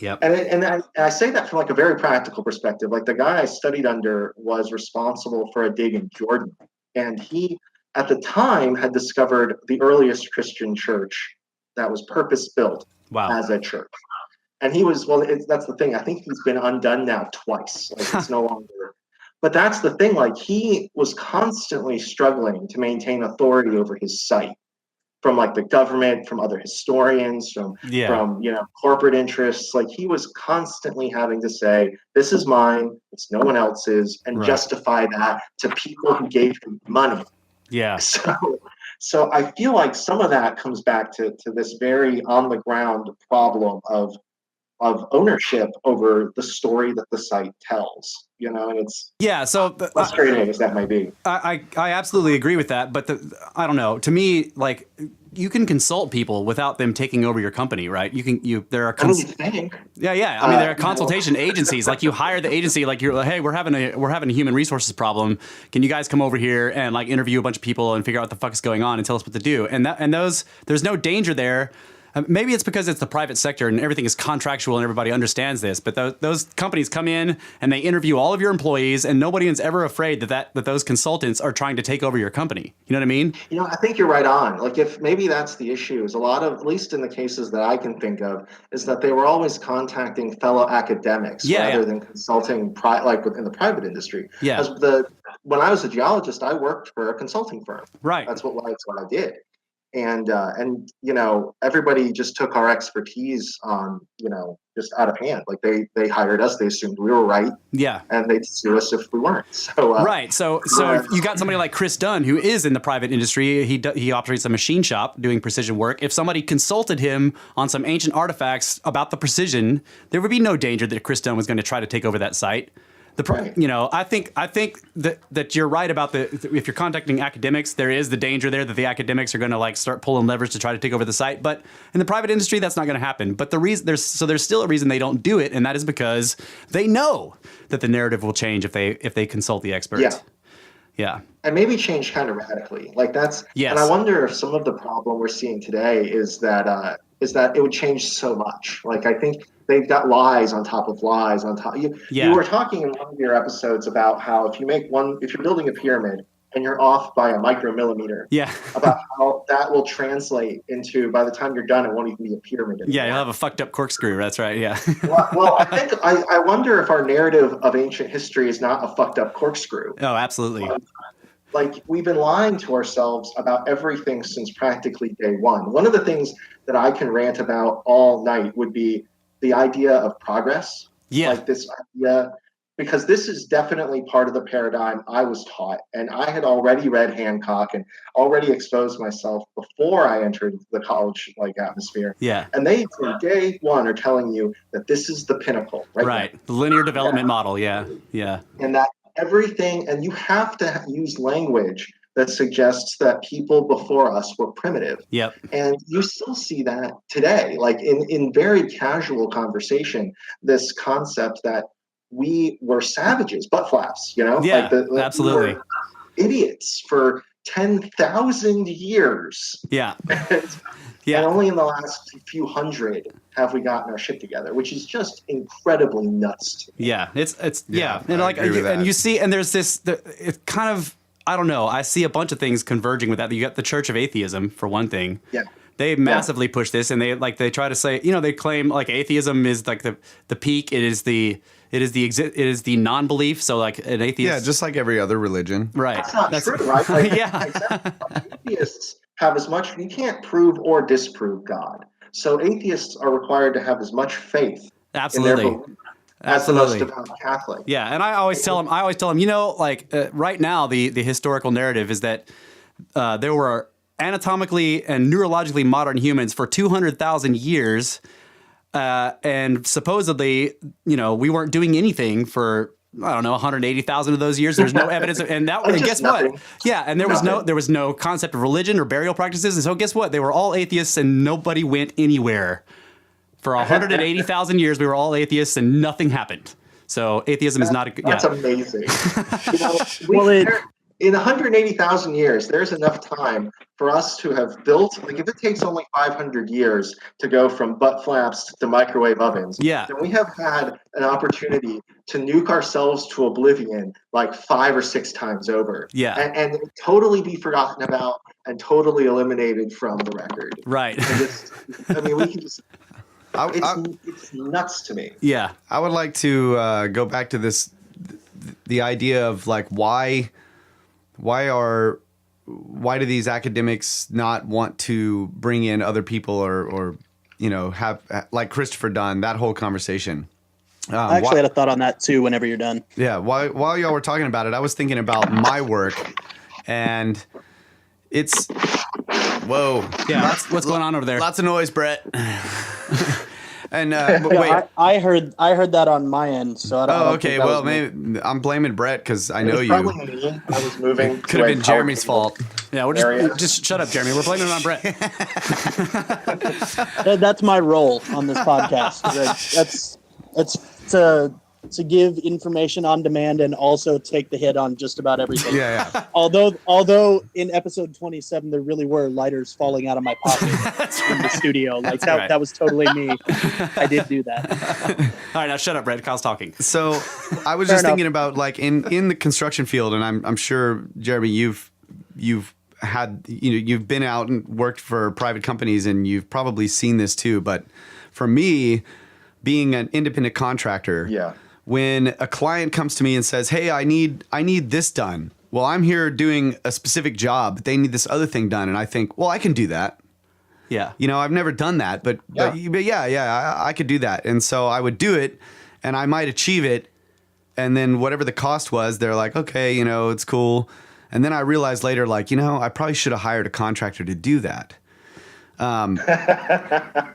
Yep. And I say that from like a very practical perspective. Like the guy I studied under was responsible for a dig in Jordan. And he, at the time, had discovered the earliest Christian church that was purpose-built as a church. And he was, that's the thing. I think he's been undone now twice. Like, it's no longer. But that's the thing. Like, he was constantly struggling to maintain authority over his site from like the government, from other historians, from corporate interests. Like, he was constantly having to say, "This is mine. It's no one else's," and justify that to people who gave him money. Yeah. So I feel like some of that comes back to this very on the ground problem of ownership over the story that the site tells, and it's frustrating as that may be. I absolutely agree with that, but I don't know. To me, like, you can consult people without them taking over your company, right? There are there are consultation agencies. Like, you hire the agency, like, you're like, hey, we're having a human resources problem. Can you guys come over here and like interview a bunch of people and figure out what the fuck is going on and tell us what to do? And there's no danger there. Maybe it's because it's the private sector and everything is contractual and everybody understands this. But those companies come in and they interview all of your employees, and nobody is ever afraid that those consultants are trying to take over your company. You know what I mean? I think you're right on. Like, if maybe that's the issue, is a lot of, at least in the cases that I can think of, is that they were always contacting fellow academics rather than consulting like within the private industry. Yeah. When I was a geologist, I worked for a consulting firm. Right. That's what I did. And everybody just took our expertise just out of hand. Like, they hired us, they assumed we were right. Yeah. And they'd sue us if we weren't. So right. So you got somebody like Chris Dunn, who is in the private industry. He operates a machine shop doing precision work. If somebody consulted him on some ancient artifacts about the precision, there would be no danger that Chris Dunn was going to try to take over that site. I think that you're right about if you're contacting academics, there is the danger there that the academics are going to like start pulling levers to try to take over the site. But in the private industry, that's not going to happen. But there's still a reason they don't do it, and that is because they know that the narrative will change if they consult the experts. Yeah. Yeah. And maybe change kind of radically. Like, that's. Yes. And I wonder if some of the problem we're seeing today is that it would change so much. Like, I think they've got lies on top of lies on top. You were talking in one of your episodes about how if you're building a pyramid and you're off by a micromillimeter, about how that will translate into, by the time you're done, it won't even be a pyramid anymore. Yeah, you'll have a fucked up corkscrew. That's right. Yeah. well, I wonder if our narrative of ancient history is not a fucked up corkscrew. Oh, absolutely. Like, we've been lying to ourselves about everything since practically day one. One of the things that I can rant about all night would be the idea of progress. Yeah. Like, this idea, because this is definitely part of the paradigm I was taught. And I had already read Hancock and already exposed myself before I entered the college atmosphere. Yeah. And they, from day one, are telling you that this is the pinnacle. Right. The linear development model. Yeah. Yeah. And that everything, and you have to use language that suggests that people before us were primitive. Yep. And you still see that today, like in very casual conversation, this concept that we were savages, butt flaps, Yeah, absolutely. We were idiots for 10,000 years. Yeah. And only in the last few hundred have we gotten our shit together, which is just incredibly nuts. Yeah, it's and you see, and there's this. It's kind of, I don't know. I see a bunch of things converging with that. You got the Church of Atheism for one thing. Yeah. They massively push this, and they try to say, they claim like atheism is like the peak. It is the non-belief. So like an atheist. Yeah, just like every other religion. Right. That's not true, right? Like, yeah. Atheists have as much. You can't prove or disprove God. So atheists are required to have as much faith. Absolutely. In their belief as the most devout Catholic. Yeah, and I always tell them, right now the historical narrative is that there were anatomically and neurologically modern humans for 200,000 years, and supposedly, we weren't doing anything for, I don't know, 180,000 of those years. There's no evidence and guess nothing. what? Yeah, and there was no concept of religion or burial practices, and so guess what? They were all atheists, and nobody went anywhere. For 180,000 years, we were all atheists, and nothing happened. So atheism is not a good. That's amazing. in 180,000 years, there's enough time for us to have built, like if it takes only 500 years to go from butt flaps to microwave ovens, then we have had an opportunity to nuke ourselves to oblivion like 5 or 6 times over. And totally be forgotten about and totally eliminated from the record. Right. I mean, we can just... It's nuts to me. Yeah. I would like to go back to the idea of like why do these academics not want to bring in other people or have like Christopher Dunn, that whole conversation. I actually had a thought on that too whenever you're done. Yeah, while y'all were talking about it, I was thinking about my work, and it's whoa. Yeah, what's going on over there? Lots of noise, Brett. And wait, I heard that on my end. So I don't. Oh, okay. Well, maybe I'm blaming Brett because I know you. Probably me. I was moving. Could have been Jeremy's fault. Yeah, we're just shut up, Jeremy. We're blaming it on Brett. That's my role on this podcast. That's to give information on demand and also take the hit on just about everything. Yeah. Although in episode 27 there really were lighters falling out of my pocket in the studio. Like that was totally me. I did do that. All right, now shut up, Brett. Kyle's talking. So I was just thinking about like in the construction field, and I'm sure, Jeremy, you've had you've been out and worked for private companies, and you've probably seen this too. But for me, being an independent contractor, when a client comes to me and says, "Hey, I need this done," well, I'm here doing a specific job, but they need this other thing done, and I think, well, I can do that. Yeah, I've never done that, but I could do that, and so I would do it, and I might achieve it, and then whatever the cost was, they're like, okay, it's cool, and then I realized later, like, I probably should have hired a contractor to do that.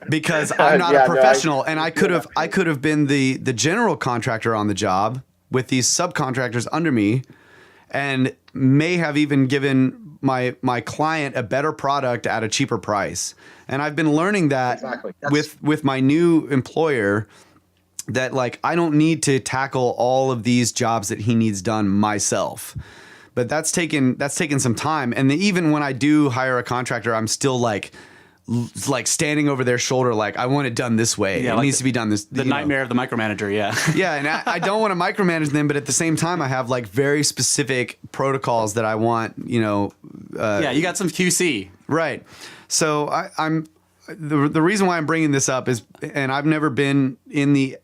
Because I'm not a professional, and I could have been the general contractor on the job with these subcontractors under me, and may have even given my client a better product at a cheaper price. And I've been learning that with my new employer, that like I don't need to tackle all of these jobs that he needs done myself. But that's taken some time, and even when I do hire a contractor, I'm still like standing over their shoulder, like I want it done this way. Yeah, it needs to be done this. The nightmare of the micromanager. Yeah. Yeah, and I don't want to micromanage them, but at the same time, I have like very specific protocols that I want. Yeah, you got some QC, right? So I'm the reason why I'm bringing this up is, and I've never been in the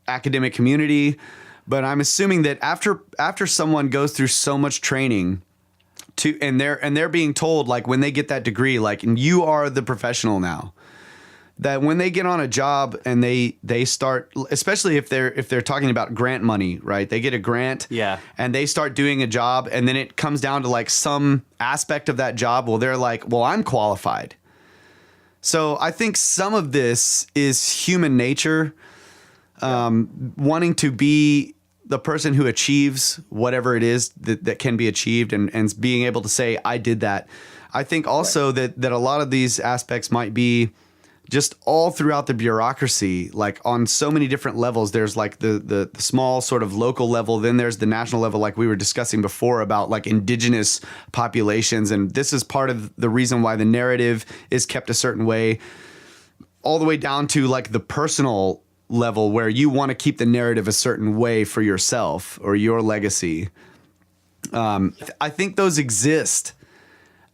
academic community, but I'm assuming that after someone goes through so much training. And they're being told, like, when they get that degree, like, and you are the professional now, that when they get on a job and they start, especially if they're talking about grant money, right? They get a grant, and they start doing a job, and then it comes down to like some aspect of that job. Well, they're like, well, I'm qualified. So I think some of this is human nature, wanting to be the person who achieves whatever it is that can be achieved, and being able to say, I did that. I think also that a lot of these aspects might be just all throughout the bureaucracy, like on so many different levels. There's like the small sort of local level, then there's the national level, like we were discussing before about like indigenous populations. And this is part of the reason why the narrative is kept a certain way, all the way down to like the personal level where you want to keep the narrative a certain way for yourself or your legacy. I think those exist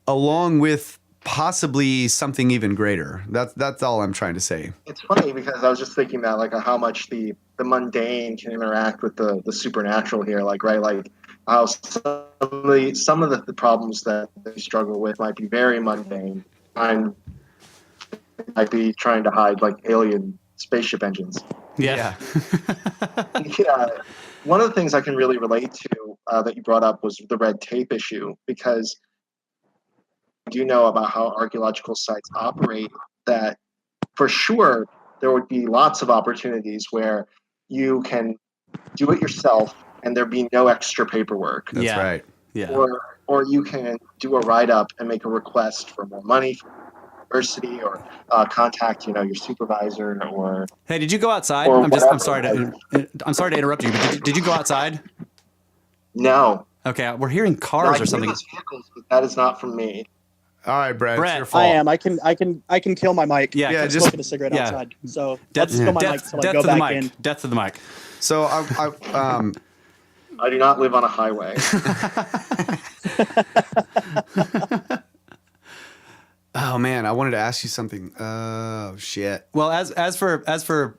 along with possibly something even greater. That's all I'm trying to say. It's funny because I was just thinking that like how much the mundane can interact with the supernatural here. Like, right, like how some of the problems that they struggle with might be very mundane. I might be trying to hide like alien spaceship engines. Yeah. Yeah. One of the things I can really relate to that you brought up was the red tape issue, because I do know about how archaeological sites operate, that for sure there would be lots of opportunities where you can do it yourself and there be no extra paperwork. That's right. Yeah. Or you can do a write-up and make a request for more money from university, or contact your supervisor, or hey, did you go outside? I'm sorry to interrupt you, but did you go outside? No. Okay, we're hearing No, cars I or can something. hear those vehicles, but that is not from me. All right, Brett, Brett. it's your fault. I am. I can kill my mic. Yeah, I'm just- smoking a cigarette yeah. outside. So I'll Death, just kill my mic until I go to the back mic. in. Death to the mic. So I do not live on a highway. oh man, I wanted to ask you something. Oh shit. Well, as for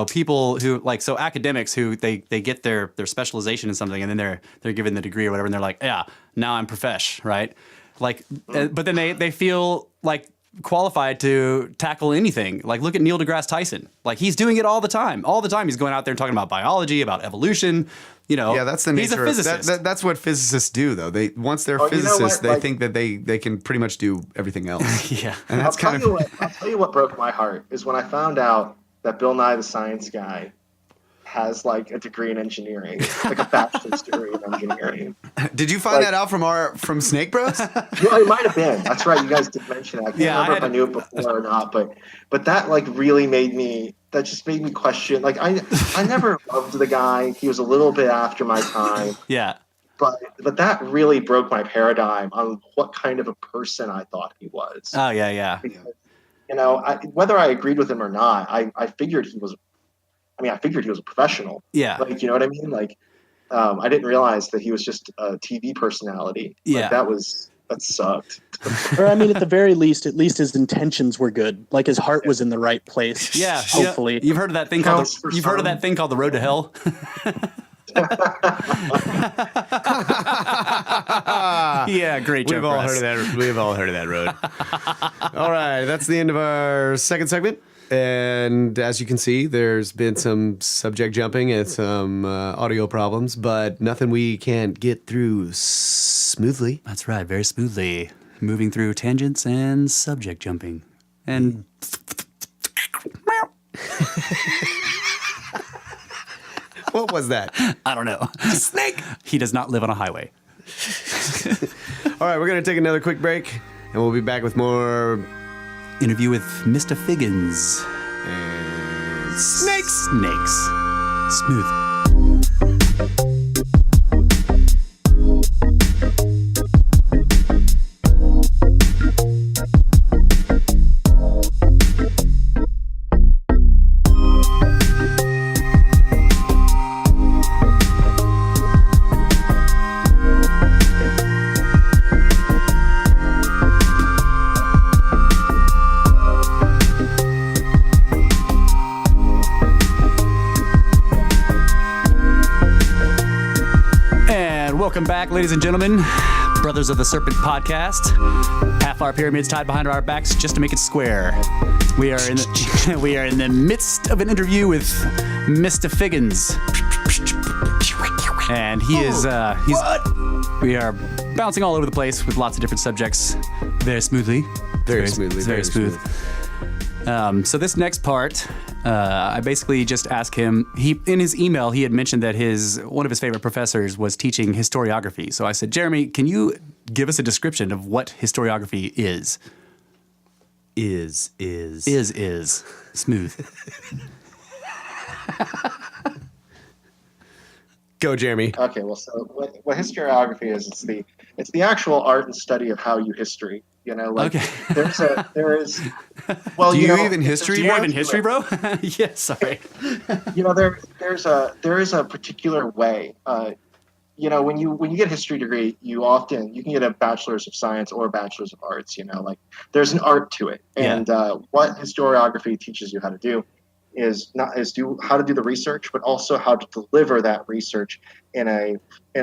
people who like academics who they get their specialization in something and then they're given the degree or whatever and they're like, yeah, now I'm profesh, right? Like, but then they feel like qualified to tackle anything. Like, look at Neil deGrasse Tyson. Like, he's doing it all the time. All the time, he's going out there and talking about biology, about evolution. Yeah, that's the nature. He's a physicist. That's what physicists do, though. Once they're Oh, you know physicists, what? they think that they can pretty much do everything else. Yeah. And that's I'll tell you what broke my heart is when I found out that Bill Nye the Science Guy has like a degree in engineering, like a bachelor's degree in engineering. Did you find that out from Snakebros? Well, it might have been. That's right. You guys did mention it. I can't remember if I knew it before or not, but that like really just made me question. Like I never loved the guy. He was a little bit after my time. Yeah. But that really broke my paradigm on what kind of a person I thought he was. Oh yeah, yeah. Because, whether I agreed with him or not, I figured he was. I figured he was a professional. Yeah. Like, you know what I mean? Like, I didn't realize that he was just a TV personality. Yeah. Like, that sucked. Or I mean, at the very least, his intentions were good. Like his heart was in the right place. Yeah. Hopefully. You've heard of that thing called the Road to Hell? Yeah, great joke. We've all heard of that. We've all heard of that road. All right, that's the end of our second segment. And as you can see, there's been some subject jumping and some audio problems, but nothing we can't get through smoothly. That's right, very smoothly. Moving through tangents and subject jumping. And What was that? I don't know. Snake! He does not live on a highway. All right, we're going to take another quick break, and we'll be back with more Interview with Mr. Figgins. snakes. Smooth. Welcome back, ladies and gentlemen, brothers of the Serpent podcast. Half our pyramids tied behind our backs just to make it square. We are in the midst of an interview with Mr. Figgins, and we are bouncing all over the place with lots of different subjects, very smoothly, Very smooth. So this next part, I basically just asked him. In his email, he had mentioned that one of his favorite professors was teaching historiography. So I said, Jeremy, can you give us a description of what historiography is? Is smooth. Go, Jeremy. Okay, well, so what historiography is? It's the actual art and study of how you history. Okay. there is. Well, Do you even history? Do you even history, bro? Yeah, sorry. There is a particular way. When you get a history degree, you can get a bachelor's of science or a bachelor's of arts. There's an art to it, and what historiography teaches you how to do is how to do the research, but also how to deliver that research in a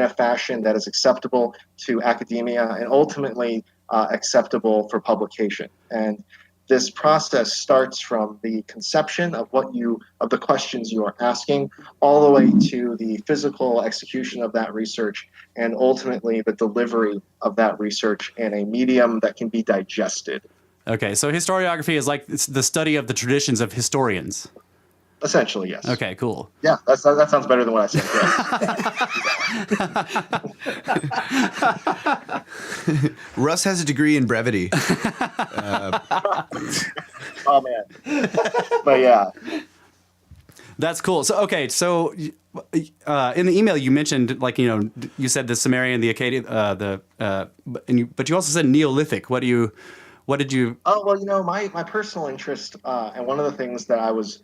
fashion that is acceptable to academia and ultimately acceptable for publication. And this process starts from the conception of the questions you are asking, all the way to the physical execution of that research, and ultimately the delivery of that research in a medium that can be digested. Okay, so historiography is like it's the study of the traditions of historians. Essentially, yes. Okay, cool. Yeah, that sounds better than what I said. Yeah. Russ has a degree in brevity. Oh man, but yeah. That's cool. So okay, so in the email you mentioned, like, you said the Sumerian, the Akkadian, but you also said Neolithic. What did you? Oh well, my personal interest, and one of the things that I was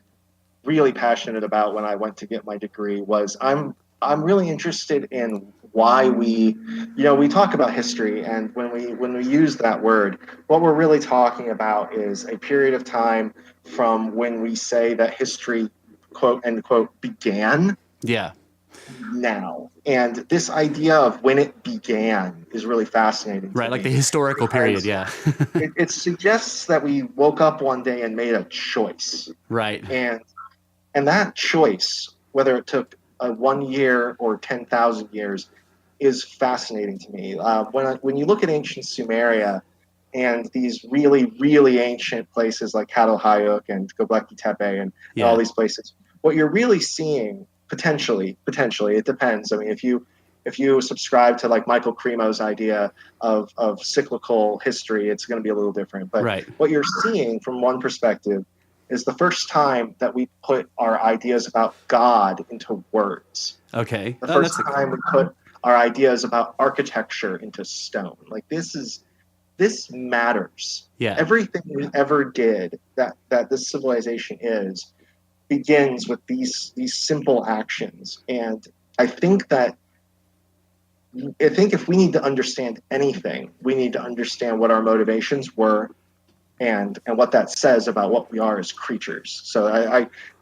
really passionate about when I went to get my degree was I'm really interested in why we talk about history, and when we use that word, what we're really talking about is a period of time from when we say that history, quote unquote, began. Yeah. Now, and this idea of when it began is really fascinating. Right, like the historical period. Yeah. it suggests that we woke up one day and made a choice. Right. And that choice, whether it took 1 year or 10,000 years, is fascinating to me. When you look at ancient Sumeria and these really, really ancient places like Catalhayuk and Göbekli Tepe and all these places, what you're really seeing potentially, it depends. I mean, if you subscribe to like Michael Cremo's idea of cyclical history, it's going to be a little different. But what you're seeing from one perspective is the first time that we put our ideas about God into words. Okay. The first time we put our ideas about architecture into stone. Like this matters. Yeah. Everything we ever did that this civilization begins with these simple actions. And I think if we need to understand anything, we need to understand what our motivations were and what that says about what we are as creatures. So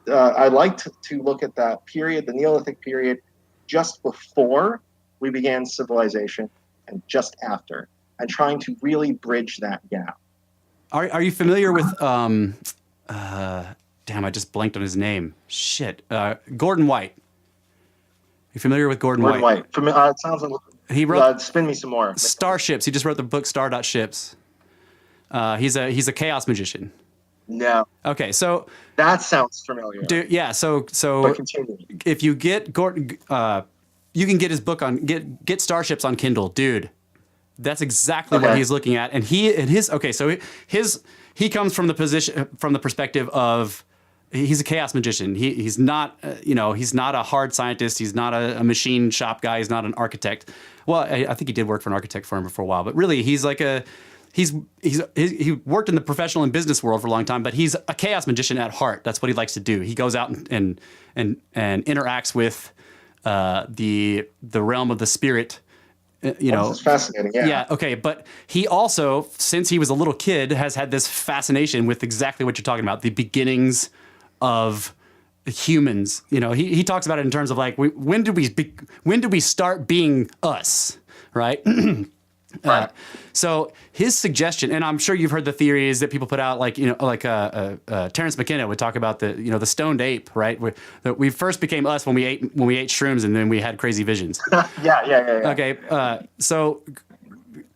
I like to look at that period, the Neolithic period, just before we began civilization and just after, and trying to really bridge that gap. Are you familiar with damn, I just blanked on his name. Shit. Gordon White. You familiar with Gordon White? It sounds like he wrote spin me some more. Starships. He just wrote the book Star.Ships. He's a chaos magician. No. Okay, so that sounds familiar. Dude, yeah, so but continue. If you get Gordon, you can get his book on get Starships on Kindle, dude. That's exactly what he's looking at, and he comes from the perspective of he's a chaos magician. He's not he's not a hard scientist. He's not a machine shop guy. He's not an architect. Well, I think he did work for an architect firm for a while, but really he's like he worked in the professional and business world for a long time, but he's a chaos magician at heart. That's what he likes to do. He goes out and interacts with the realm of the spirit. It's fascinating. Yeah. Yeah. Okay. But he also, since he was a little kid, has had this fascination with exactly what you're talking about, the beginnings of humans. He talks about it in terms of like, when did we start being us? Right. Right. So his suggestion, and I'm sure you've heard the theories that people put out, like Terrence McKenna would talk about the stoned ape, right? We first became us when we ate shrooms, and then we had crazy visions. Yeah. Okay, so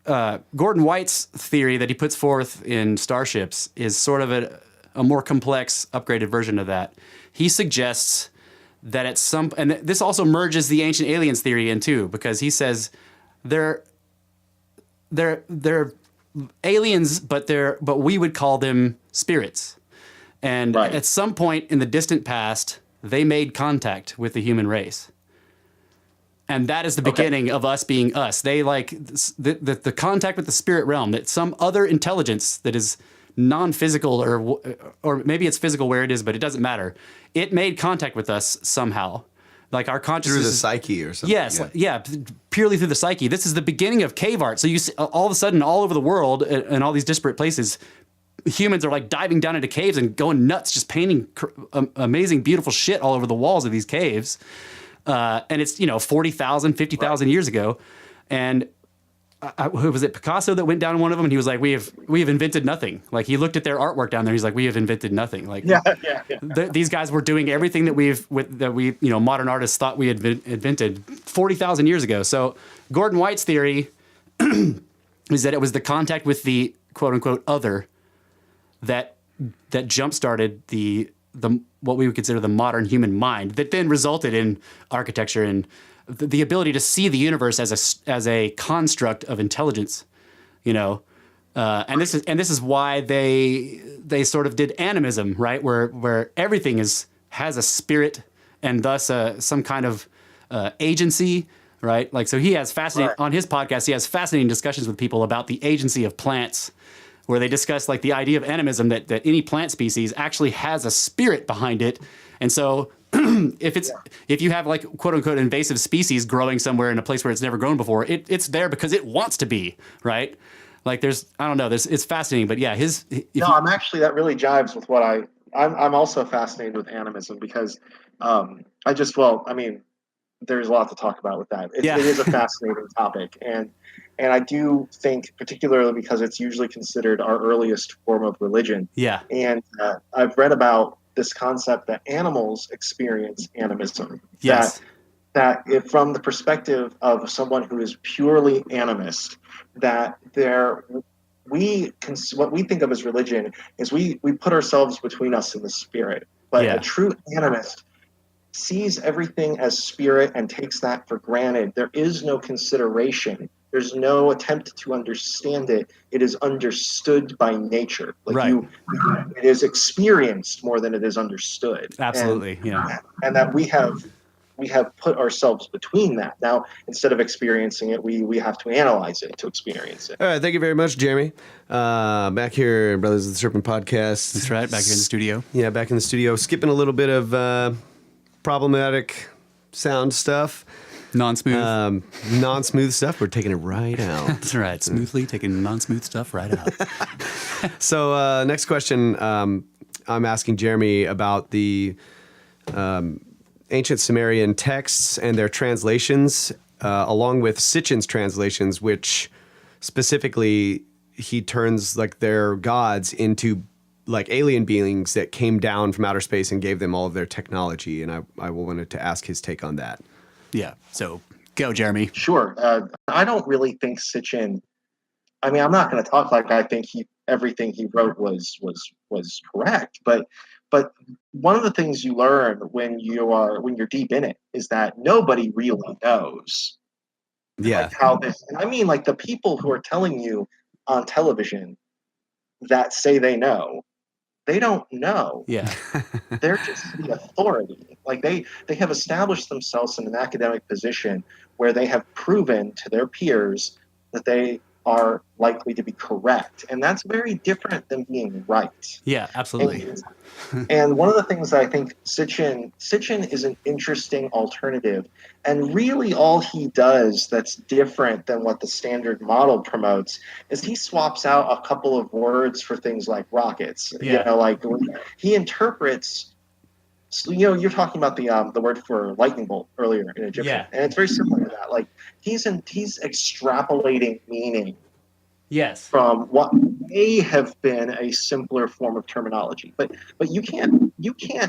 Gordon White's theory that he puts forth in Starships is sort of a more complex, upgraded version of that. He suggests that and this also merges the ancient aliens theory in too, because he says they're aliens, but we would call them spirits. And at some point in the distant past, they made contact with the human race. And that is the beginning of us being us. They like the contact with the spirit realm, that some other intelligence that is non-physical or maybe it's physical where it is, but it doesn't matter. It made contact with us somehow. Like our consciousness through the psyche or something. Yes, purely through the psyche. This is the beginning of cave art. So you see, all of a sudden, all over the world, in all these disparate places, humans are like diving down into caves and going nuts, just painting amazing, beautiful shit all over the walls of these caves. And it's 40,000, 50,000 years ago, and who was it? Picasso that went down in one of them, and he was like, "We have invented nothing." Like he looked at their artwork down there, he's like, "We have invented nothing." Like, these guys were doing everything that we modern artists thought we had invented 40,000 years ago. So Gordon White's theory is that it was the contact with the quote unquote other that jump started the what we would consider the modern human mind, that then resulted in architecture and the ability to see the universe as a construct of intelligence, and this is why they sort of did animism, right, where everything is has a spirit and thus some kind of agency, right? Like, so he has fascinating, on his podcast, he has fascinating discussions with people about the agency of plants, where they discuss like the idea of animism, that any plant species actually has a spirit behind it. And so if you have like quote unquote invasive species growing somewhere in a place where it's never grown before, it's there because it wants to be, right? Like I don't know, it's fascinating, but yeah, I'm actually, that really jives with what I'm also fascinated with animism because there's a lot to talk about with that. It is a fascinating topic. And I do think, particularly because it's usually considered our earliest form of religion. Yeah. And I've read about this concept that animals experience animism. Yes. That if, from the perspective of someone who is purely animist, that what we think of as religion is we put ourselves between us and the spirit. But a true animist sees everything as spirit and takes that for granted. There is no consideration. There's no attempt to understand it. It is understood by nature. It is experienced more than it is understood. Absolutely. And that we have put ourselves between that. Now, instead of experiencing it, we have to analyze it to experience it. All right, thank you very much, Jeremy. Back here, Brothers of the Serpent podcast. That's right, back here in the studio. Yeah, back in the studio. Skipping a little bit of problematic sound stuff. Non-smooth. Non-smooth stuff. We're taking it right out. That's right. Smoothly taking non-smooth stuff right out. So next question, I'm asking Jeremy about the ancient Sumerian texts and their translations, along with Sitchin's translations, which specifically he turns like their gods into like alien beings that came down from outer space and gave them all of their technology. And I wanted to ask his take on that. Yeah. So go, Jeremy. Sure. I don't really think Sitchin. I mean, I'm not going to talk like I think everything he wrote was correct, but one of the things you learn when you're deep in it is that nobody really knows. Yeah. Like how this. And I mean, like the people who are telling you on television that say they know, they don't know. Yeah. They're just the authority. Like they have established themselves in an academic position where they have proven to their peers that they are likely to be correct. And that's very different than being right. Yeah, absolutely. And one of the things that I think Sitchin is an interesting alternative. And really all he does that's different than what the standard model promotes is he swaps out a couple of words for things like rockets. Yeah. You know, like he interprets, you know, you're talking about the word for lightning bolt earlier in Egyptian. Yeah. And it's very similar to that. Like he's extrapolating meaning. Yes. From what may have been a simpler form of terminology, but you can't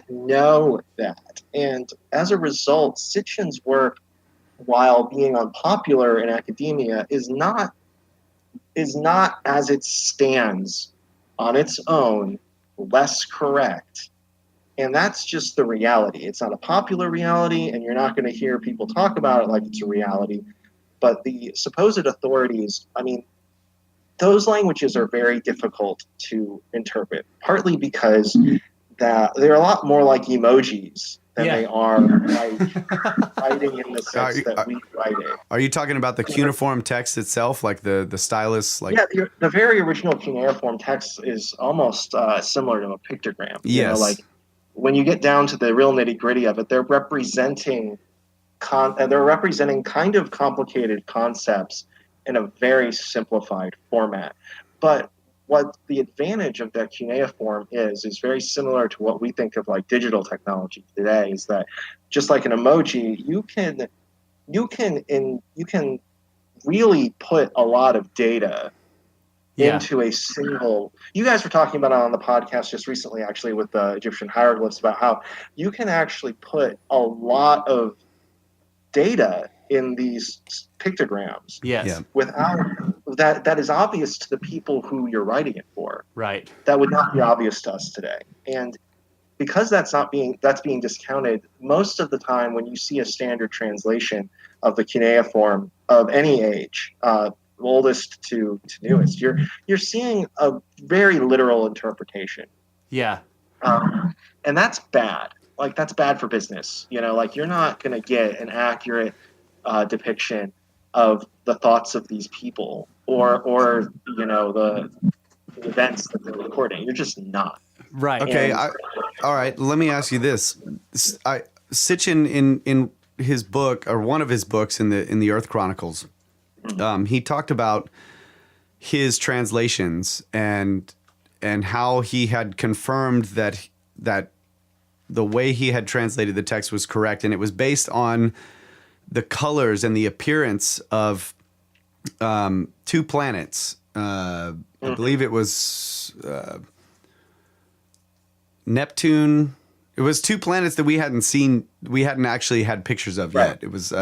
know that, and as a result, Sitchin's work, while being unpopular in academia, is not as it stands on its own less correct, and that's just the reality. It's not a popular reality, and you're not going to hear people talk about it like it's a reality, but the supposed authorities, I mean, those languages are very difficult to interpret, partly because that they're a lot more like emojis than they are like writing in the sense that we write it. Are you talking about the cuneiform text itself, like the stylus? Like the very original cuneiform text is almost similar to a pictogram. Yes. You know, like when you get down to the real nitty gritty of it, they're representing kind of complicated concepts in a very simplified format. But what the advantage of that cuneiform is very similar to what we think of like digital technology today, is that just like an emoji, you can really put a lot of data into a single. You guys were talking about it on the podcast just recently, actually, with the Egyptian hieroglyphs, about how you can actually put a lot of data in these pictograms. Yes. Yeah. Without that is obvious to the people who you're writing it for. Right. That would not be obvious to us today. And because that's being discounted, most of the time when you see a standard translation of the cuneiform of any age, oldest to newest, you're seeing a very literal interpretation. Yeah. And that's bad. like that's bad for business. You know, like you're not going to get an accurate depiction of the thoughts of these people or you know the events that they're recording. You're just not. Right. Okay. All right. Let me ask you this. Sitchin in his book, or one of his books in the Earth Chronicles, he talked about his translations and how he had confirmed that the way he had translated the text was correct, and it was based on the colors and the appearance of two planets. I believe it was Neptune. It was two planets that we hadn't seen. We hadn't actually had pictures of yet. It was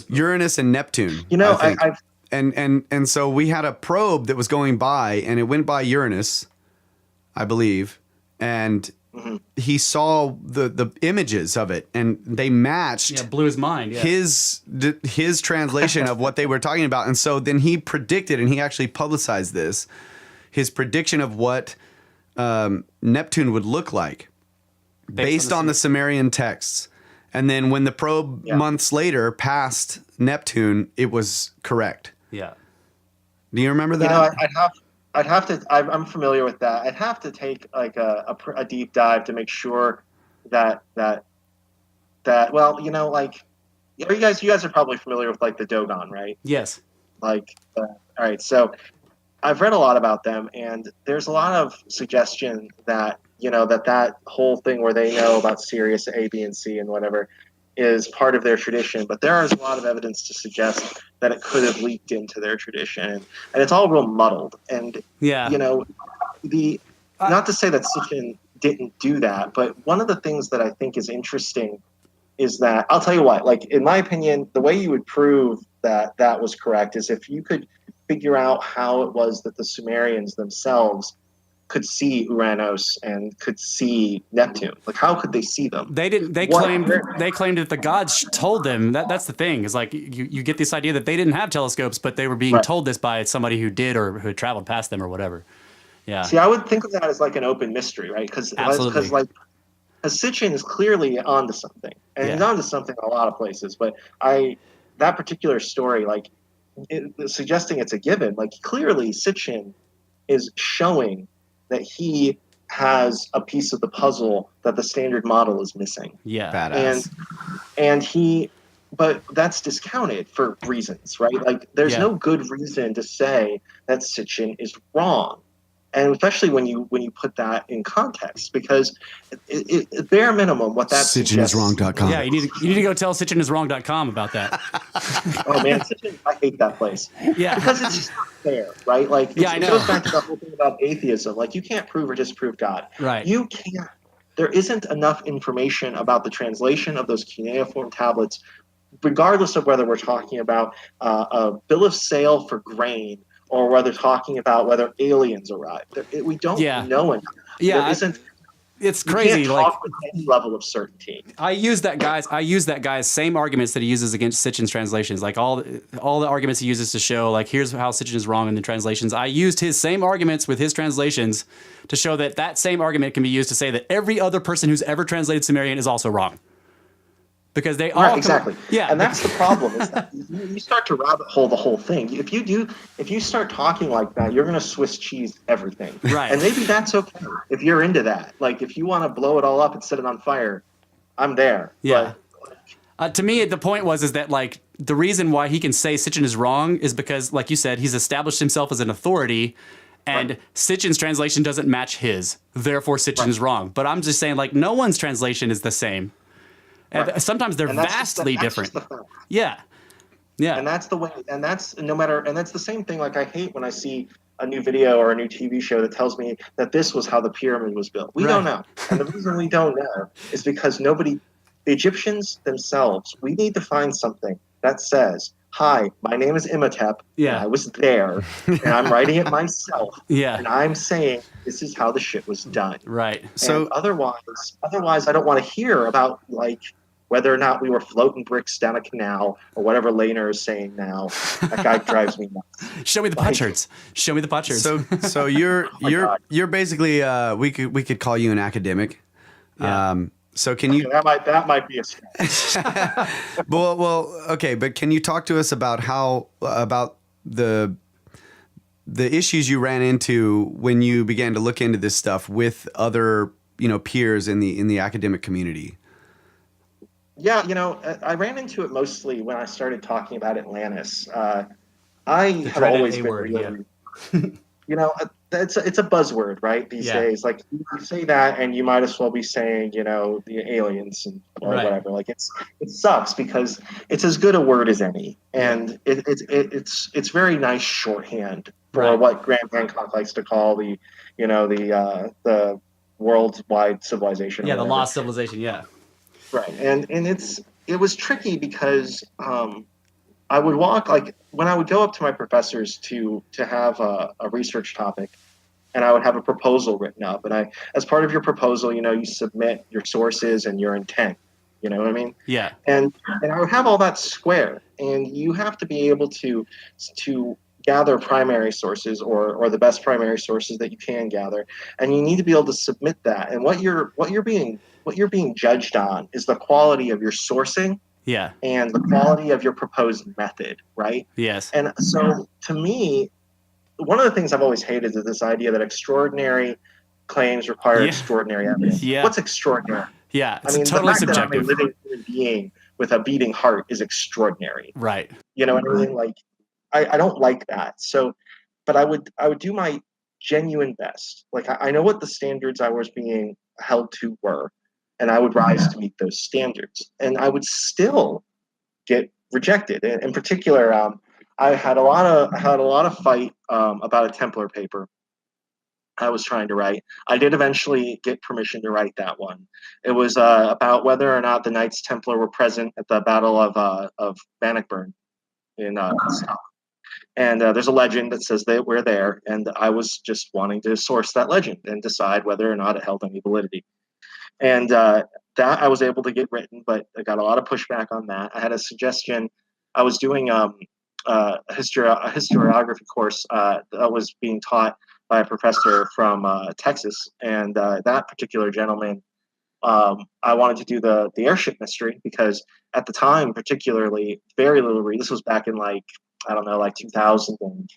Uranus and Neptune. You know, I think. And so we had a probe that was going by, and it went by Uranus, I believe, and he saw the images of it, and they matched. Yeah, blew his mind. Yeah. His translation of what they were talking about, and so then he predicted, and he actually publicized this, his prediction of what Neptune would look like based on the Sumerian texts. And then when the probe months later passed Neptune, it was correct. Yeah. Do you remember that? You know, I'd have to. I'm familiar with that. I'd have to take like a deep dive to make sure that. Well, you know, like, you guys are probably familiar with like the Dogon, right? Yes. Like, all right. So, I've read a lot about them, and there's a lot of suggestion that that whole thing where they know about Sirius A, B, and C and whatever is part of their tradition, but there is a lot of evidence to suggest that it could have leaked into their tradition, and it's all real muddled. And you know, not to say that Sitchin didn't do that, but one of the things that I think is interesting is that, I'll tell you what, like in my opinion, the way you would prove that that was correct is if you could figure out how it was that the Sumerians themselves could see Uranus and could see Neptune. Like, how could they see them? They didn't. They claimed that the gods told them. That's the thing. Is like you get this idea that they didn't have telescopes, but they were being told this by somebody who did or who had traveled past them or whatever. Yeah. See, I would think of that as like an open mystery, right? Because like Sitchin is clearly onto something, and he's onto something in a lot of places. But that particular story, like suggesting it's a given, like clearly Sitchin is showing that he has a piece of the puzzle that the standard model is missing. Yeah. Badass. But that's discounted for reasons, right? Like there's no good reason to say that Sitchin is wrong. And especially when you put that in context, because bare minimum, what that SitchinIsWrong.com. Yeah, you need to go tell SitchinIsWrong.com about that. Oh man, Sitchin, I hate that place. Yeah, because it's just not fair, right? Like I know. It goes back to the whole thing about atheism. Like you can't prove or disprove God. Right. You can't. There isn't enough information about the translation of those cuneiform tablets, regardless of whether we're talking about a bill of sale for grain, or whether talking about whether aliens arrived. We don't know enough. Yeah, there isn't. It's crazy. You can't talk with any level of certainty. I use that guy's same arguments that he uses against Sitchin's translations. Like all the arguments he uses to show, like, here's how Sitchin is wrong in the translations. I used his same arguments with his translations to show that same argument can be used to say that every other person who's ever translated Sumerian is also wrong. Because they all exactly. Yeah, and that's the problem is that you start to rabbit hole the whole thing. If you start talking like that, you're going to Swiss cheese everything. Right. And maybe that's okay if you're into that. Like if you want to blow it all up and set it on fire, I'm there. Yeah. To me, the point is that like the reason why he can say Sitchin is wrong is because, like you said, he's established himself as an authority. And Sitchin's translation doesn't match his. Therefore, Sitchin is wrong. But I'm just saying, like, no one's translation is the same. And sometimes they're vastly different. Yeah. And that's the way, and that's no matter, and that's the same thing. Like I hate when I see a new video or a new TV show that tells me that this was how the pyramid was built. We don't know. And the reason we don't know is because the Egyptians themselves, we need to find something that says, hi, my name is Imhotep. Yeah. I was there and I'm writing it myself. Yeah. And I'm saying this is how the shit was done. Right. So otherwise I don't want to hear about like whether or not we were floating bricks down a canal or whatever Lehner is saying now. That guy drives me nuts. Show me the potsherds. Show me the potsherds. So you're basically we could call you an academic. So can you? That might be a stretch. well, okay, but can you talk to us about about the issues you ran into when you began to look into this stuff with other peers in the academic community? Yeah, I ran into it mostly when I started talking about Atlantis. I have always been really, it's a buzzword, right? These days, like you say that, and you might as well be saying, the aliens or whatever. Like it sucks because it's as good a word as any, and it's very nice shorthand for what Graham Hancock likes to call the worldwide civilization. Yeah, the lost civilization. Yeah, right, and it was tricky because I would walk, like when I would go up to my professors to have a research topic, and I would have a proposal written up, and as part of your proposal, you submit your sources and your intent. You know what I mean? Yeah. And I would have all that square, and you have to be able to gather primary sources or the best primary sources that you can gather, and you need to be able to submit that. And what you're being judged on is the quality of your sourcing. Yeah. And the quality of your proposed method, right? Yes. And so to me, one of the things I've always hated is this idea that extraordinary claims require extraordinary evidence. Yeah. What's extraordinary? Yeah, it's totally the fact subjective. that I'm a living human being with a beating heart is extraordinary. Right. You know what I mean? Like, I don't like that. So, but I would do my genuine best. Like, I know what the standards I was being held to were, and I would rise to meet those standards, and I would still get rejected. In particular, I had a lot of fight about a Templar paper I was trying to write. I did eventually get permission to write that one. It was about whether or not the Knights Templar were present at the Battle of Bannockburn in Scotland. And there's a legend that says they were there, and I was just wanting to source that legend and decide whether or not it held any validity. And that I was able to get written, but I got a lot of pushback on that. I had a suggestion. I was doing a historiography course that was being taught by a professor from Texas, and that particular gentleman, I wanted to do the airship mystery because at the time, particularly, very little read. This was back in like 2000 and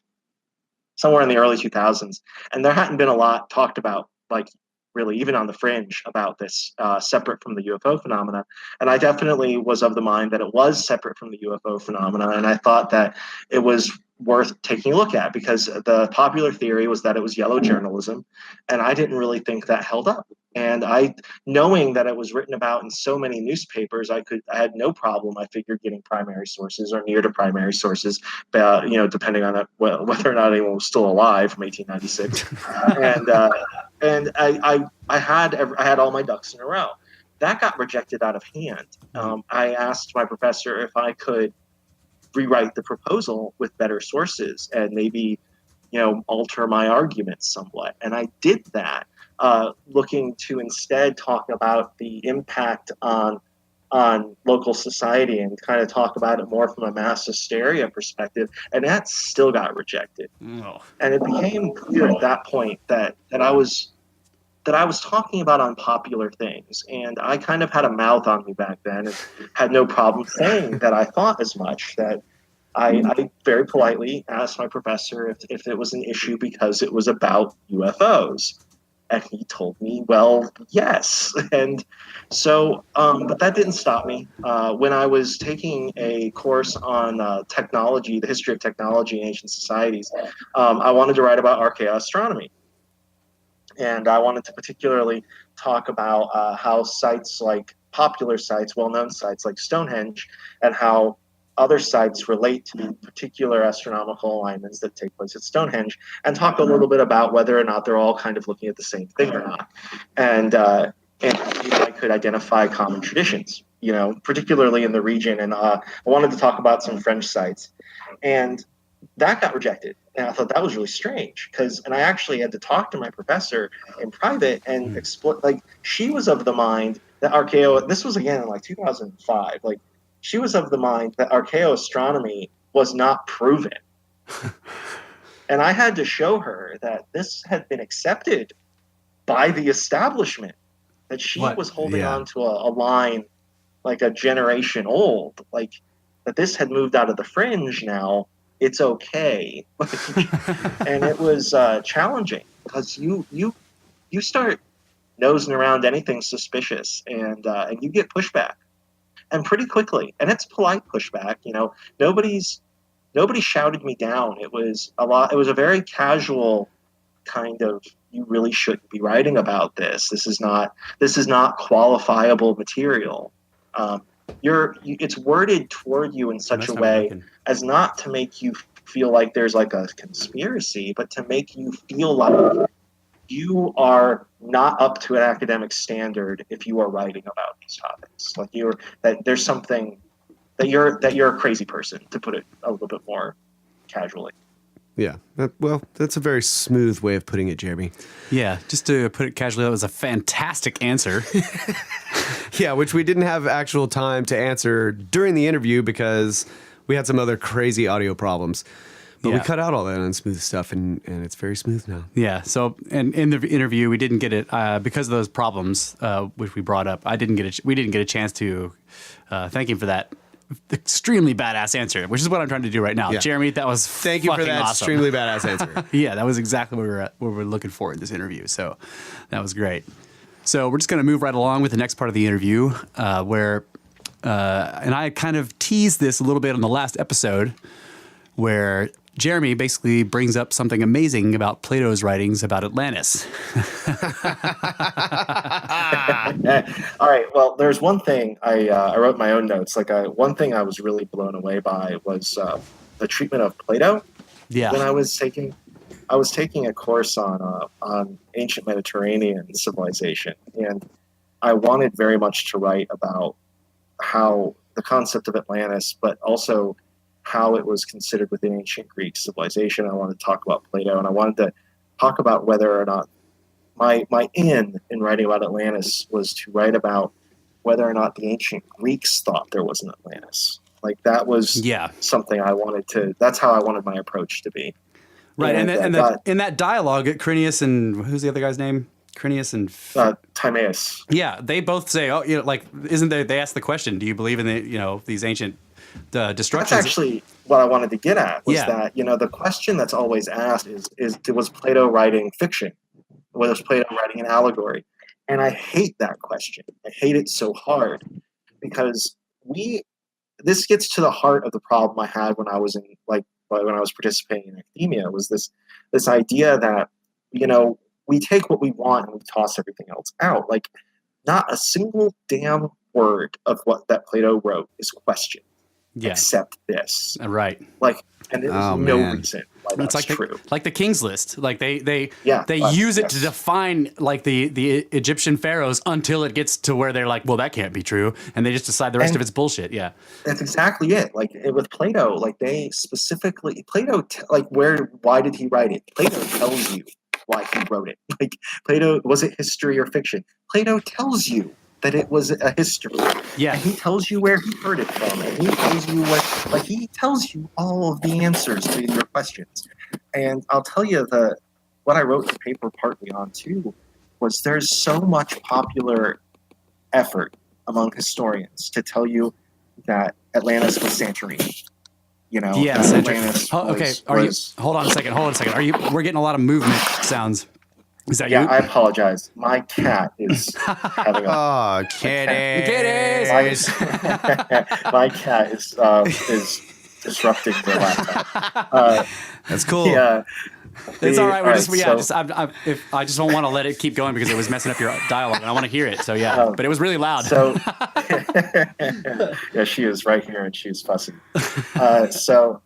somewhere in the early 2000s, and there hadn't been a lot talked about, like really even on the fringe, about this separate from the UFO phenomena. And I definitely was of the mind that it was separate from the UFO phenomena, and I thought that it was worth taking a look at because the popular theory was that it was yellow journalism, and I didn't really think that held up. And knowing that it was written about in so many newspapers, I had no problem, I figured, getting primary sources or near to primary sources, depending on whether or not anyone was still alive from 1896. And I had all my ducks in a row. That got rejected out of hand. I asked my professor if I could rewrite the proposal with better sources and maybe, alter my arguments somewhat. And I did that, looking to instead talk about the impact on local society and kind of talk about it more from a mass hysteria perspective. And that still got rejected. Oh. And it became clear at that point that I was talking about unpopular things, and I kind of had a mouth on me back then and had no problem saying that I thought as much. That I very politely asked my professor if it was an issue because it was about UFOs, and he told me, well, yes. And so, but that didn't stop me. When I was taking a course on technology, the history of technology in ancient societies, I wanted to write about archaeoastronomy. And I wanted to particularly talk about how sites like popular sites, well-known sites like Stonehenge, and how other sites relate to the particular astronomical alignments that take place at Stonehenge, and talk a little bit about whether or not they're all kind of looking at the same thing or not. And if I could identify common traditions, particularly in the region. And I wanted to talk about some French sites. And that got rejected. And I thought that was really strange and I actually had to talk to my professor in private and explain, like, she was of the mind that this was again in like 2005, like she was of the mind that archaeoastronomy was not proven. And I had to show her that this had been accepted by the establishment that she What? was holding Yeah. on to a line like a generation old, like that this had moved out of the fringe now. It's okay. And it was challenging because you start nosing around anything suspicious, and you get pushback, and pretty quickly, and it's polite pushback. Nobody shouted me down. It was a very casual kind of, you really shouldn't be writing about this. This is not qualifiable material. It's worded toward you in such a way as not to make you feel like there's like a conspiracy, but to make you feel like you are not up to an academic standard if you are writing about these topics. Like there's something that you're a crazy person, to put it a little bit more casually. Yeah. Well, that's a very smooth way of putting it, Jeremy. Yeah, just to put it casually, that was a fantastic answer. Yeah, which we didn't have actual time to answer during the interview because we had some other crazy audio problems. But we cut out all that unsmooth stuff, and it's very smooth now. Yeah. So, and in the interview, we didn't get it because of those problems, which we brought up. We didn't get a chance to thank him for that extremely badass answer, which is what I'm trying to do right now. Yeah. Jeremy, that was Thank you for that awesome. extremely badass answer. Yeah, that was exactly what we're looking for in this interview. So that was great. So we're just going to move right along with the next part of the interview, where and I kind of teased this a little bit on the last episode, where Jeremy basically brings up something amazing about Plato's writings about Atlantis. All right. Well, there's one thing I wrote in my own notes. One thing I was really blown away by was the treatment of Plato. Yeah. When I was taking a course on ancient Mediterranean civilization, and I wanted very much to write about how the concept of Atlantis, but also how it was considered within ancient Greek civilization. I wanted to talk about Plato, and I wanted to talk about whether or not my in writing about Atlantis was to write about whether or not the ancient Greeks thought there was an Atlantis. Like that was something I wanted to. That's how I wanted my approach to be. Right, and in that dialogue, Crinius and who's the other guy's name? Crinius and Timaeus. Yeah, they both say, "Oh, isn't there?" They ask the question, "Do you believe in these ancient destructions?" That's actually what I wanted to get at. Was that the question that's always asked is was Plato writing fiction? Was Plato writing an allegory? And I hate that question. I hate it so hard because this gets to the heart of the problem I had when I was when I was participating in academia, was this idea that we take what we want and we toss everything else out. Like, not a single damn word of what that Plato wrote is questioned, except this. Right. And there's no reason why that's true. Like the King's List. Like they use it to define like the Egyptian pharaohs until it gets to where they're like, well, that can't be true, and they just decide the rest of it's bullshit. Yeah, that's exactly it. With Plato, they specifically why did he write it? Plato tells you why he wrote it. Plato, was it history or fiction? Plato tells you that it was a history. Yeah. And he tells you where he heard it from. And he tells you he tells you all of the answers to your questions. And I'll tell you what I wrote the paper partly on too was there's so much popular effort among historians to tell you that Atlantis was Santorini. Yes. Atlantis hold on a second. We're getting a lot of movement sounds. Is that you? Yeah, I apologize. My cat is having a... kitties! My cat is disrupting the laptop. That's cool. Yeah. It's all right. I just don't want to let it keep going because it was messing up your dialogue, and I want to hear it. So but it was really loud. So yeah, she is right here, and she's fussing. So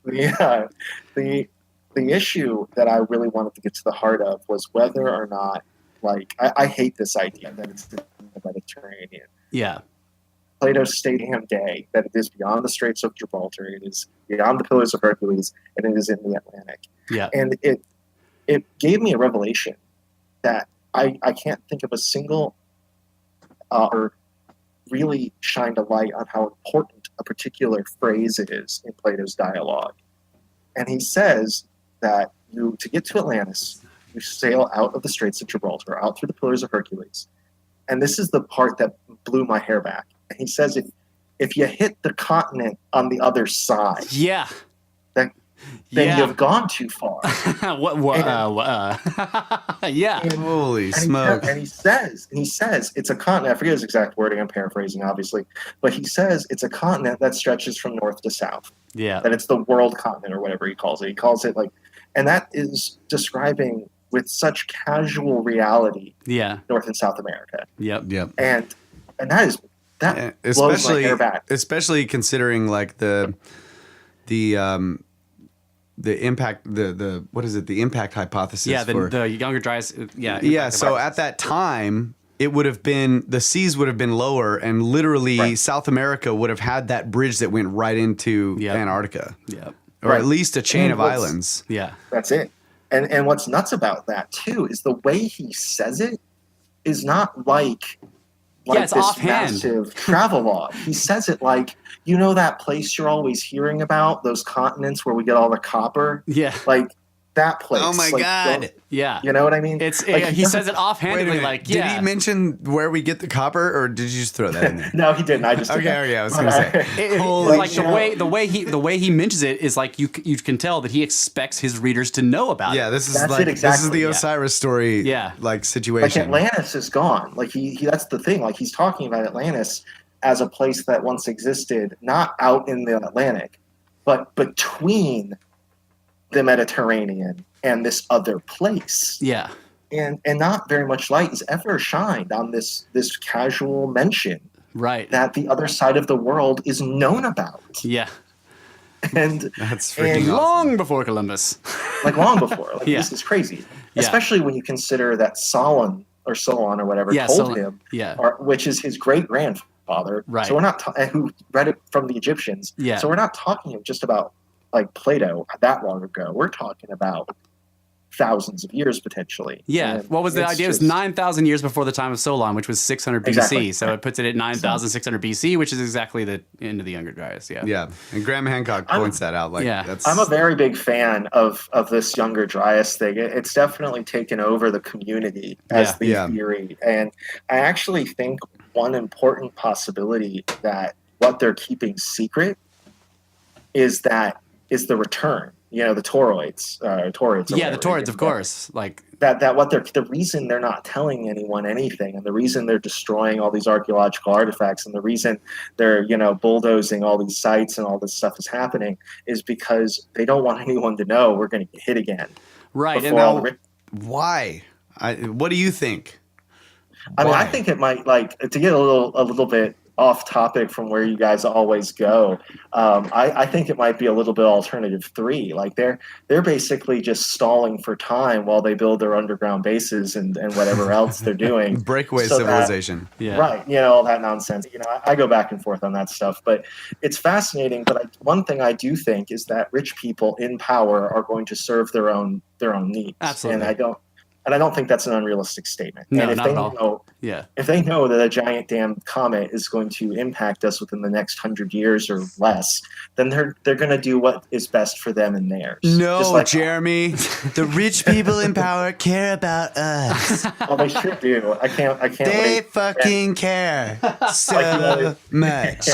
the issue that I really wanted to get to the heart of was whether or not, I hate this idea that it's in the Mediterranean. Yeah. Plato's Stadium Day, that it is beyond the Straits of Gibraltar, it is beyond the Pillars of Hercules, and it is in the Atlantic. Yeah. And it gave me a revelation that I can't think of a single or really shined a light on how important a particular phrase it is in Plato's dialogue. And he says that to get to Atlantis, you sail out of the Straits of Gibraltar, out through the Pillars of Hercules, and this is the part that blew my hair back. And he says, if you hit the continent on the other side, then you've gone too far. Yeah. Holy smoke. And he says it's a continent. I forget his exact wording. I'm paraphrasing, obviously. But he says it's a continent that stretches from north to south. Yeah. That it's the world continent or whatever he calls it. He calls it like, and that is describing with such casual reality North and South America. Yep. And that blows my hair back. Especially considering like the impact, the what is it? The impact hypothesis. Yeah, the younger dryas. Yeah. So at that time, it would have been, the seas would have been lower, and literally South America would have had that bridge that went right into Antarctica. Yeah. Or at least a chain of islands. Yeah. That's it. And what's nuts about that too is the way he says it is not like it's this offhand. massive travelogue. He says it like, you know that place you're always hearing about, those continents where we get all the copper? Yeah. Like that place. Oh my God. Yeah. You know what I mean? It's like, he says it offhandedly, like, Did he mention where we get the copper, or did you just throw that in there? No, he didn't. I just Okay, I was gonna say. The way he mentions it is like you can tell that he expects his readers to know about it. Yeah, this is That's this is the Osiris story. Yeah. Like situation. Like Atlantis is gone. Like he that's the thing. Like he's talking about Atlantis as a place that once existed, not out in the Atlantic, but between the Mediterranean and this other place. Yeah. And not very much light is ever shined on this casual mention. Right. That the other side of the world is known about. Yeah. And that's freaking awesome. Long before Columbus. Like long before. Like this is crazy. Yeah. Especially when you consider that Solon or whatever told him, which is his great grandfather. Right. So we're not who read it from the Egyptians. Yeah. So we're not talking just about like Plato that long ago. We're talking about thousands of years potentially. Yeah. And what was the idea? It was 9,000 years before the time of Solon, which was 600 BC. Exactly. So it puts it at 9,600 BC, which is exactly the end of the Younger Dryas. Yeah. Yeah. And Graham Hancock points that out. Like, I'm a very big fan of this Younger Dryas thing. It's definitely taken over the community as the theory. And I actually think one important possibility that what they're keeping secret is the return. You know, the toroids. Yeah, the toroids, of course. Like that. What the reason they're not telling anyone anything, and the reason they're destroying all these archaeological artifacts, and the reason they're bulldozing all these sites and all this stuff is happening, is because they don't want anyone to know we're going to get hit again. Right. And now, why? What do you think? I mean, I think it might, like, to get a little bit off topic from where you guys always go. I think it might be a little bit alternative 3. Like they're basically just stalling for time while they build their underground bases and whatever else they're doing. Breakaway civilization. Right. All that nonsense. I go back and forth on that stuff, but it's fascinating. But one thing I do think is that rich people in power are going to serve their own needs. Absolutely. And I don't think that's an unrealistic statement. No, and if not they at all. If they know that a giant damn comet is going to impact us within the next 100 years or less, then they're going to do what is best for them and theirs. No, Jeremy, the rich people in power care about us. Well, they sure do. I can't. They fucking care so much.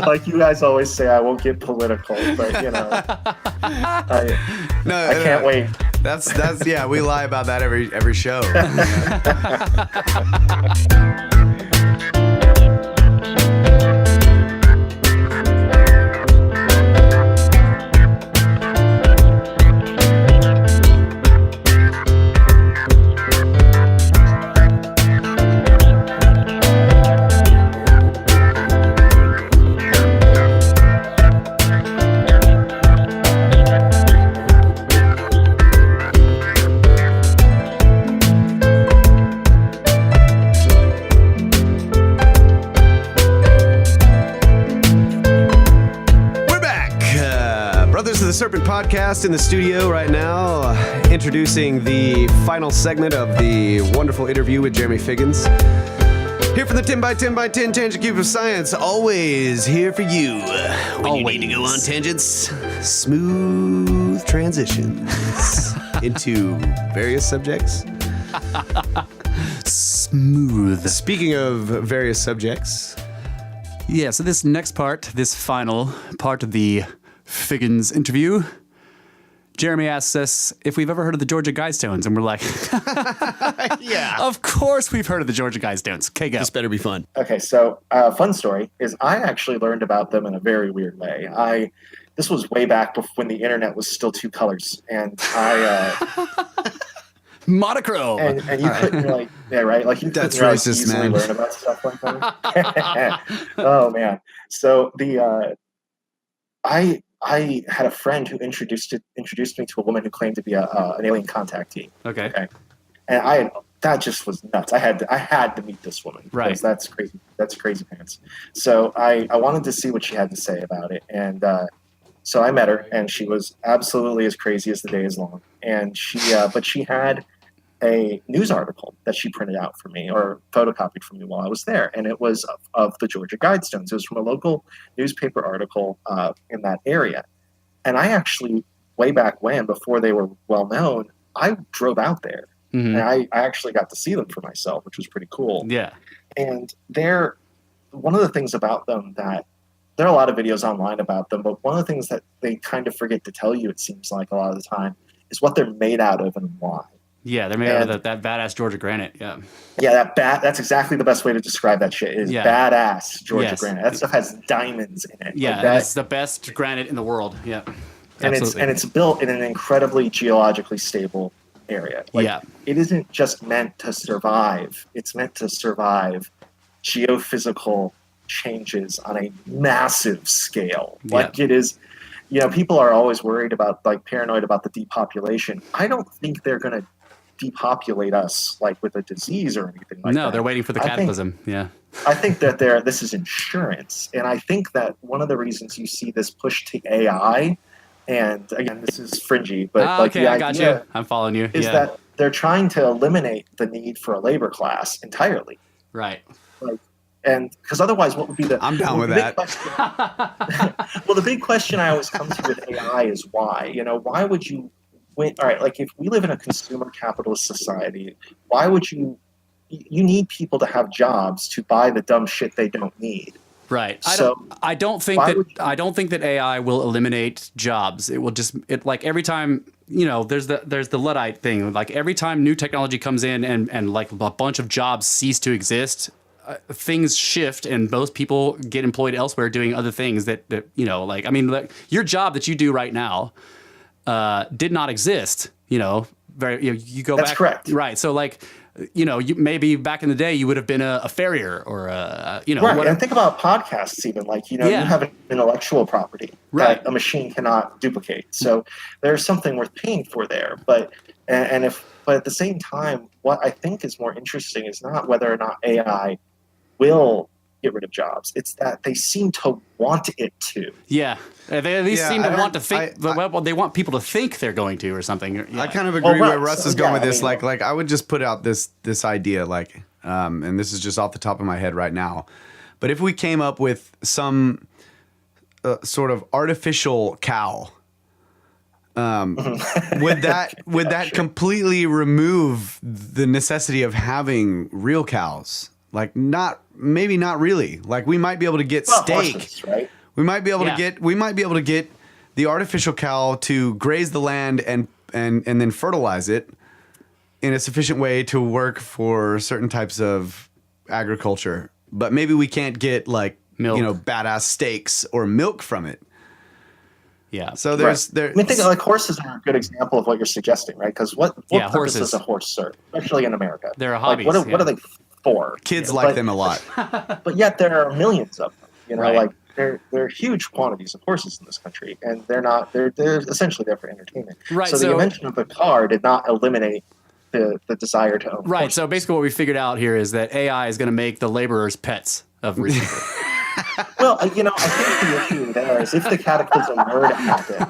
Like you guys always say, I won't get political, but I can't wait. That's we lie about that every show. Serpent podcast in the studio right now, introducing the final segment of the wonderful interview with Jeremy Figgins. Here from the 10x10x10 Tangent Cube of Science, always here for you when you need to go on tangents. Smooth transitions into various subjects. smooth. Speaking of various subjects, Yeah, so this next part, this final part of the Figgins interview, Jeremy asks us if we've ever heard of the Georgia Guidestones, and we're like, yeah, of course we've heard of the Georgia Guidestones. Okay, go. this better be fun. Okay, so fun story is I actually learned about them in a very weird way. This was way back when the internet was still two colors, and Monochrome. and you couldn't like like you That's couldn't racist, easily man. learn about stuff like that. Oh man, so I had a friend who introduced me to a woman who claimed to be an alien contactee. Okay. And that just was nuts. I had to meet this woman. Right. Because that's crazy. That's crazy pants. So I wanted to see what she had to say about it. And so I met her, and she was absolutely as crazy as the day is long. And but she had a news article that she printed out for me or photocopied for me while I was there. And it was of the Georgia Guidestones. It was from a local newspaper article in that area. And I actually, way back when, before they were well known, I drove out there. Mm-hmm. And I actually got to see them for myself, which was pretty cool. Yeah. And one of the things about them that there are a lot of videos online about them, but one of the things that they kind of forget to tell you, it seems like a lot of the time, is what they're made out of and why. Yeah, they're made out of that badass Georgia granite. Yeah. Yeah, that's exactly the best way to describe that shit is badass Georgia granite. That stuff has diamonds in it. Yeah, like that's the best granite in the world. Yeah. And it's built in an incredibly geologically stable area. It isn't just meant to survive. It's meant to survive geophysical changes on a massive scale. It is, people are always worried about, paranoid about the depopulation. I don't think they're going to depopulate us with a disease or anything like that. No, they're waiting for the cataclysm. I think that this is insurance. And I think that one of the reasons you see this push to AI, and again, this is fringy, but okay, I got you. I'm following you. Is that they're trying to eliminate the need for a labor class entirely. Right. And because otherwise, what would be I'm down with that. Well, the big question I always come to with AI is why? Why would you win? All right, if we live in a consumer capitalist society, why would you need people to have jobs to buy the dumb shit they don't need? Right. So I don't think that AI will eliminate jobs. It will just every time, there's the Luddite thing. Every time new technology comes in and a bunch of jobs cease to exist, things shift and most people get employed elsewhere doing other things that your job that you do right now did not exist, you go That's back. That's correct. Right. So you maybe back in the day you would have been a farrier or right. whatever. And think about podcasts even you have an intellectual property that a machine cannot duplicate. So there's something worth paying for there. But at the same time, what I think is more interesting is not whether or not AI will get rid of jobs. It's that they seem to want it to. Yeah. They at least seem to want to think. They want people to think they're going to or something. Yeah. I kind of agree where Russ is going with this. I would just put out this idea, and this is just off the top of my head right now. But if we came up with some sort of artificial cow, would that completely remove the necessity of having real cows? Maybe not really. We might be able to get steak. Horses, right? We might be able to get the artificial cow to graze the land and then fertilize it in a sufficient way to work for certain types of agriculture. But maybe we can't get milk. Badass steaks or milk from it. Yeah. So I think horses are a good example of what you're suggesting, right? Because what purpose does a horse serve, especially in America? They're a hobby. What are they for? Kids like them a lot. But yet there are millions of them. Right. There are huge quantities of horses in this country, and they're essentially there for entertainment. Right. So the invention of the car did not eliminate the desire to own horses. So basically what we figured out here is that AI is going to make the laborers pets of rich people. Well, I think the issue there is if the cataclysm were to happen.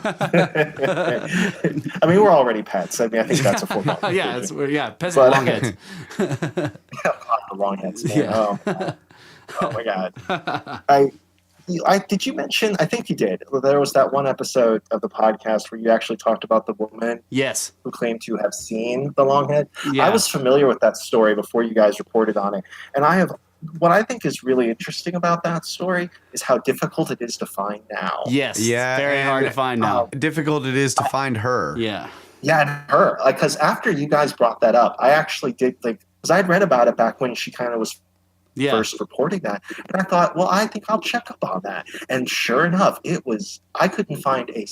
I mean, we're already pets. I think that's a foregone conclusion. Pets with long heads. The long heads, man. Yeah. Oh my god. Did you mention? I think you did. There was that one episode of the podcast where you actually talked about the woman. Yes. Who claimed to have seen the longhead. Yeah. I was familiar with that story before you guys reported on it, and I have. What I think is really interesting about that story is how difficult it is to find now. Yes. Yeah, Very hard to find now. Difficult it is to find her. Yeah. Yeah, and her. Like, because after you guys brought that up, I actually did think, because I'd read about it back when she kind of was first reporting that, and I thought, well, I think I'll check up on that. And sure enough, I couldn't find it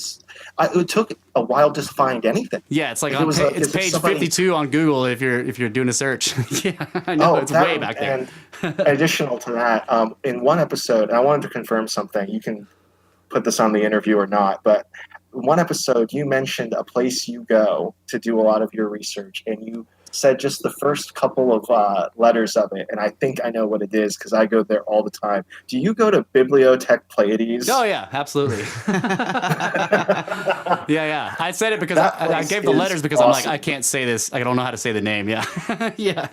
took a while to find anything. Yeah, it's like it's page 52 on Google if you're doing a search. Yeah, I know it's way back there. And additional to that, in one episode, and I wanted to confirm something. You can put this on the interview or not, but one episode you mentioned a place you go to do a lot of your research, and you said just the first couple of letters of it, and I think I know what it is because I go there all the time. Do you go to Bibliotech Pleiades? Oh yeah, absolutely. yeah. I said it because I gave the letters because awesome. I'm like, I can't say this. I don't know how to say the name. Yeah, yeah.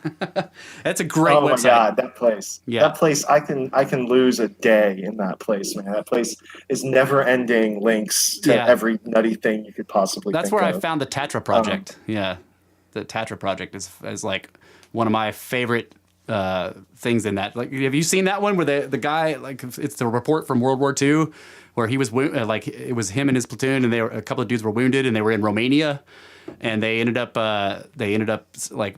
That's a great website. Oh my god, that place. Yeah. That place. I can lose a day in that place, man. That place is never-ending links to every nutty thing you could possibly. That's think where of. I found the Tatra project. Yeah. The Tatra project is like one of my favorite things in that. Like, have you seen that one where the guy, like, it's the report from World War II where he was like, it was him and his platoon, and a couple of dudes were wounded, and they were in Romania, and they ended up like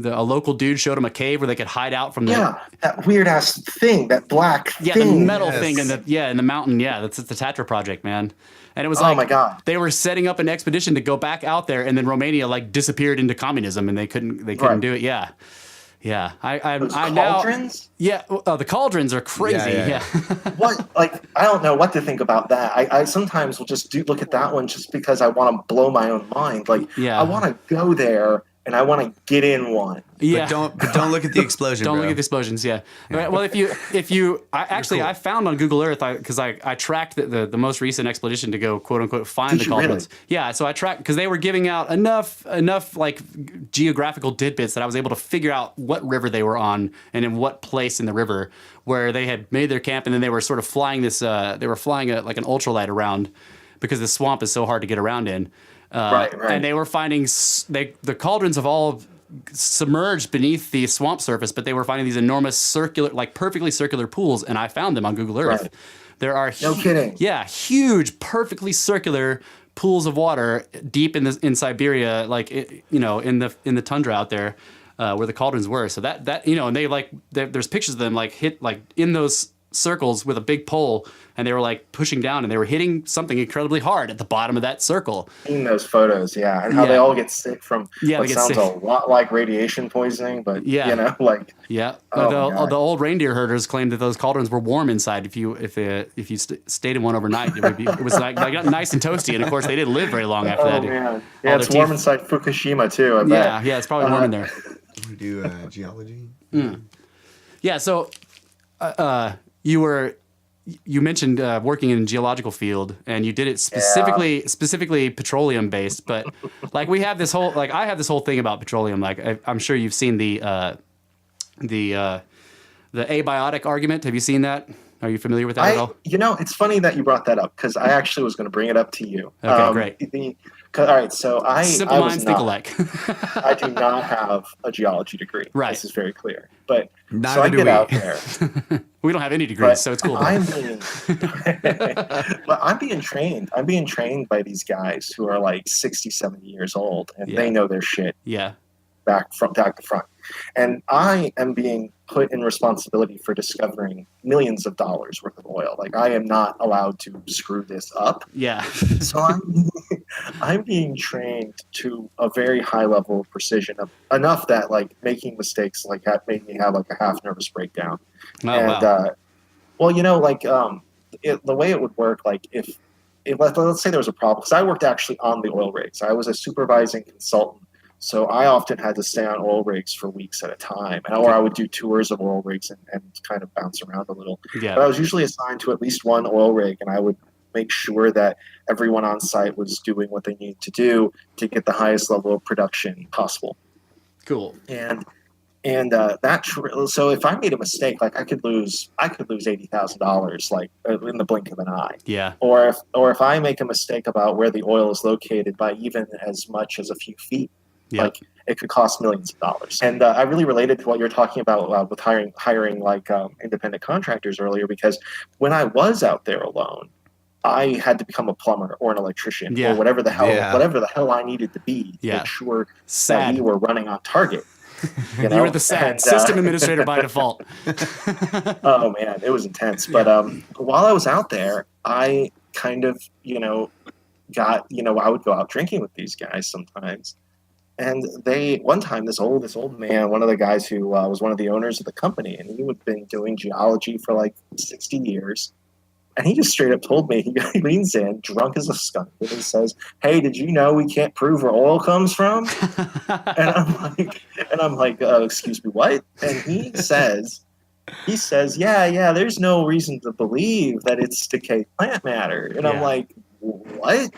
a local dude showed them a cave where they could hide out from that weird ass thing, that black thing. the metal thing in the mountain. Yeah, that's the Tatra project, man. And it was like, oh my god, they were setting up an expedition to go back out there, and then Romania like disappeared into communism, and they couldn't do it. Yeah. Those cauldrons? The cauldrons are crazy. Yeah. What? Like, I don't know what to think about that. I sometimes will just look at that one just because I want to blow my own mind. Like, I want to go there and I want to get in one. Yeah. But don't look at the explosion. Don't look at the explosions. Yeah. Well, I found on Google Earth because I tracked the most recent expedition to go quote unquote find the cauldrons. Really? Yeah. So I tracked because they were giving out enough like geographical tidbits that I was able to figure out what river they were on and in what place in the river where they had made their camp, and then they were sort of flying this. They were flying like an ultralight around because the swamp is so hard to get around in. Right. And they were finding the cauldrons have all submerged beneath the swamp surface, but they were finding these enormous circular, like perfectly circular pools, and I found them on Google Earth. Right. There are no kidding. Yeah, huge, perfectly circular pools of water deep in Siberia, like in the tundra out there where the cauldrons were. So that and they there's pictures of them like hit like in those circles with a big pole, and they were like pushing down, and they were hitting something incredibly hard at the bottom of that circle. Seeing those photos, and how they all get sick from what sounds a lot like radiation poisoning, but the old reindeer herders claimed that those cauldrons were warm inside. If you stayed in one overnight, it was like nice and toasty, and of course they didn't live very long after that. Man. Yeah, it's warm inside Fukushima too. I bet. Yeah, it's probably warm in there. We do geology. Yeah, so. You mentioned working in a geological field, and you did it specifically petroleum based. But like I have this whole thing about petroleum. Like I'm sure you've seen the abiotic argument. Have you seen that? Are you familiar with that at all? It's funny that you brought that up because I actually was going to bring it up to you. Okay, great. All right, so simple minds think alike. I do not have a geology degree. Right, this is very clear. But neither so I do get we. Out there. We don't have any degrees, so it's cool. I'm being trained. I'm being trained by these guys who are like 60, 70 years old, and they know their shit. Yeah. Back to front. And I am being put in responsibility for discovering millions of dollars worth of oil. Like, I am not allowed to screw this up. Yeah. So I'm being trained to a very high level of precision, enough that like making mistakes like that made me have like a half nervous breakdown. Oh, wow. The way it would work, like if let's say there was a problem, because I worked actually on the oil rigs. I was a supervising consultant. So I often had to stay on oil rigs for weeks at a time, or I would do tours of oil rigs and kind of bounce around a little. Yeah. But I was usually assigned to at least one oil rig, and I would make sure that everyone on site was doing what they needed to do to get the highest level of production possible. Cool. And And so if I made a mistake, like I could lose $80,000 like in the blink of an eye. Yeah. Or if I make a mistake about where the oil is located by even as much as a few feet, like it could cost millions of dollars. And I really related to what you're talking about with hiring like independent contractors earlier, because when I was out there alone, I had to become a plumber or an electrician or whatever the hell I needed to be to make sure that we were running on target. You were the SAD, system administrator by default. Oh man, it was intense. But while I was out there, I kind of, I would go out drinking with these guys sometimes. And one time, this old man, one of the guys who was one of the owners of the company, and he had been doing geology for like 60 years. And he just straight up told me, he leans in, drunk as a skunk, and he says, "Hey, did you know we can't prove where oil comes from?" and I'm like, excuse me, what? And he says, yeah, there's no reason to believe that it's decayed plant matter. And I'm like, what?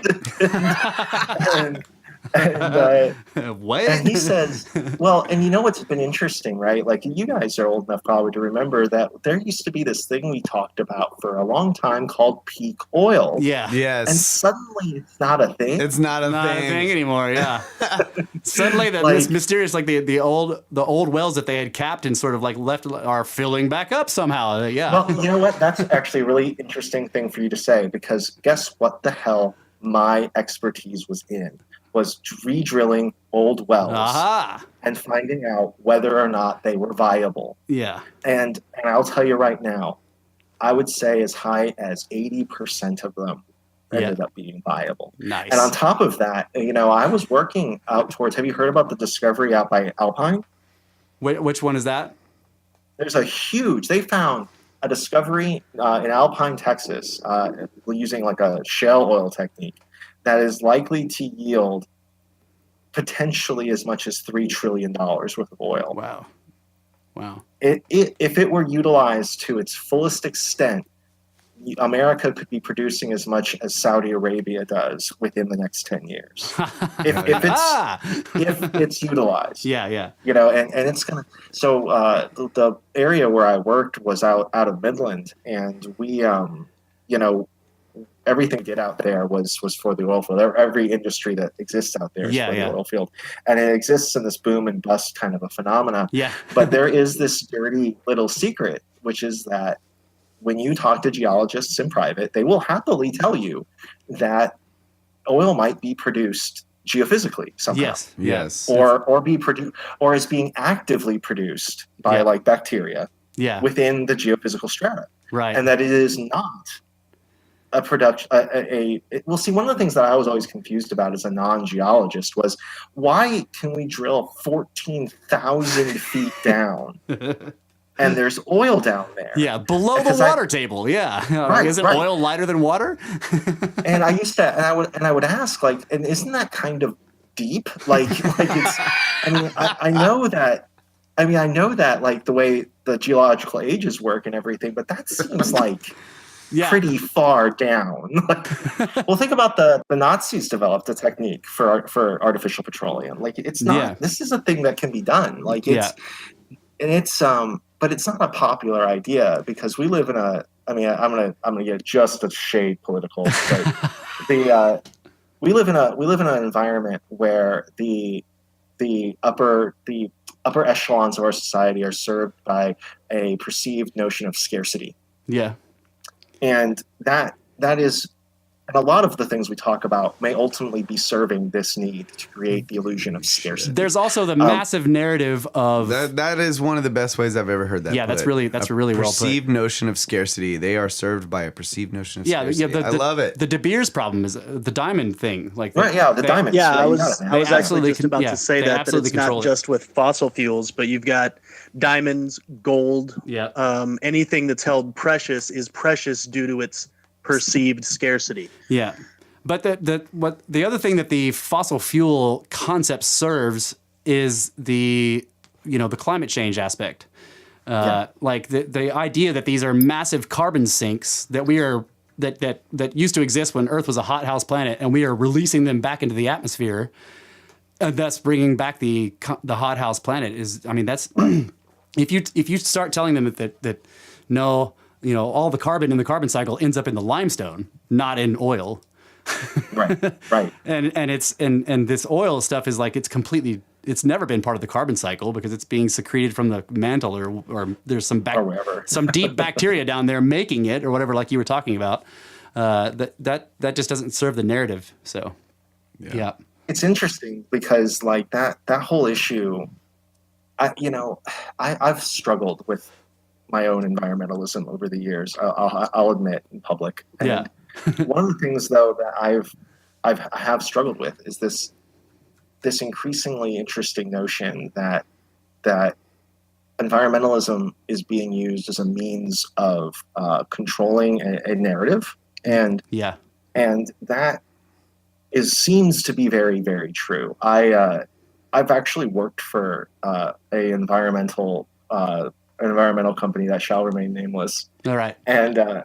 What? And he says, well, and you know what's been interesting, right? Like you guys are old enough probably to remember that there used to be this thing we talked about for a long time called peak oil. Yeah. Yes. And suddenly it's not a thing. It's not a thing anymore. Yeah. Suddenly this mysterious, like the old wells that they had capped and sort of like left are filling back up somehow. Yeah. Well, you know what? That's actually a really interesting thing for you to say, because guess what the hell my expertise was in? Was re-drilling old wells and finding out whether or not they were viable. Yeah. And I'll tell you right now, I would say as high as 80% of them ended up being viable. Nice. And on top of that, I was working out towards, have you heard about the discovery out by Alpine? Which one is that? There's they found a discovery in Alpine, Texas, using like a shale oil technique that is likely to yield potentially as much as $3 trillion worth of oil. Wow. If it were utilized to its fullest extent, America could be producing as much as Saudi Arabia does within the next 10 years. if it's utilized. Yeah. And it's going to... So the area where I worked was out of Midland, and we, everything get out there was for the oil field. Every industry that exists out there is for the oil field. And it exists in this boom and bust kind of a phenomena. Yeah. But there is this dirty little secret, which is that when you talk to geologists in private, they will happily tell you that oil might be produced geophysically somehow. Yes. Or be produced, or is being actively produced by like bacteria within the geophysical strata. Right. And that it is not a production, well, see, one of the things that I was always confused about as a non-geologist was, why can we drill 14,000 feet down and there's oil down there? Yeah, below the water table. Yeah. Right, is it oil lighter than water? And I used to, and I would ask, like, and isn't that kind of deep? Like it's, I know that like the way the geological ages work and everything, but that seems like pretty far down. Well, think about the Nazis developed a technique for artificial petroleum. Like it's not. This is a thing that can be done. Like it's, and it's but it's not a popular idea because we live in a. I mean, I'm gonna get just a shade political, but we live in an environment where the upper echelons of our society are served by a perceived notion of scarcity. Yeah. And that is, and a lot of the things we talk about may ultimately be serving this need to create the illusion of scarcity. There's also the massive narrative of that is one of the best ways I've ever heard that. Yeah, that's really well put. Perceived notion of scarcity. They are served by a perceived notion of scarcity. I love it. The De Beers problem is the diamond thing. Like the diamonds. Yeah, I was actually just about to say that it's not just with fossil fuels, but you've got diamonds, gold. Yeah. Anything that's held precious is precious due to its perceived scarcity. Yeah. But the other thing that the fossil fuel concept serves is the climate change aspect. Like the idea that these are massive carbon sinks that that used to exist when Earth was a hothouse planet, and we are releasing them back into the atmosphere. thus bringing back the hothouse planet is, I mean, that's if you start telling them that no, you know, all the carbon in the carbon cycle ends up in the limestone, not in oil. Right. And this oil stuff is like it's never been part of the carbon cycle because it's being secreted from the mantle or there's some some deep bacteria down there making it or whatever, like you were talking about. That just doesn't serve the narrative. So yeah. It's interesting because like that whole issue, I've struggled with my own environmentalism over the years. I'll admit in public. And yeah. One of the things though that I have struggled with is this increasingly interesting notion that environmentalism is being used as a means of controlling a narrative, and that seems to be very, very true. I've actually worked for an environmental company that shall remain nameless. All right. And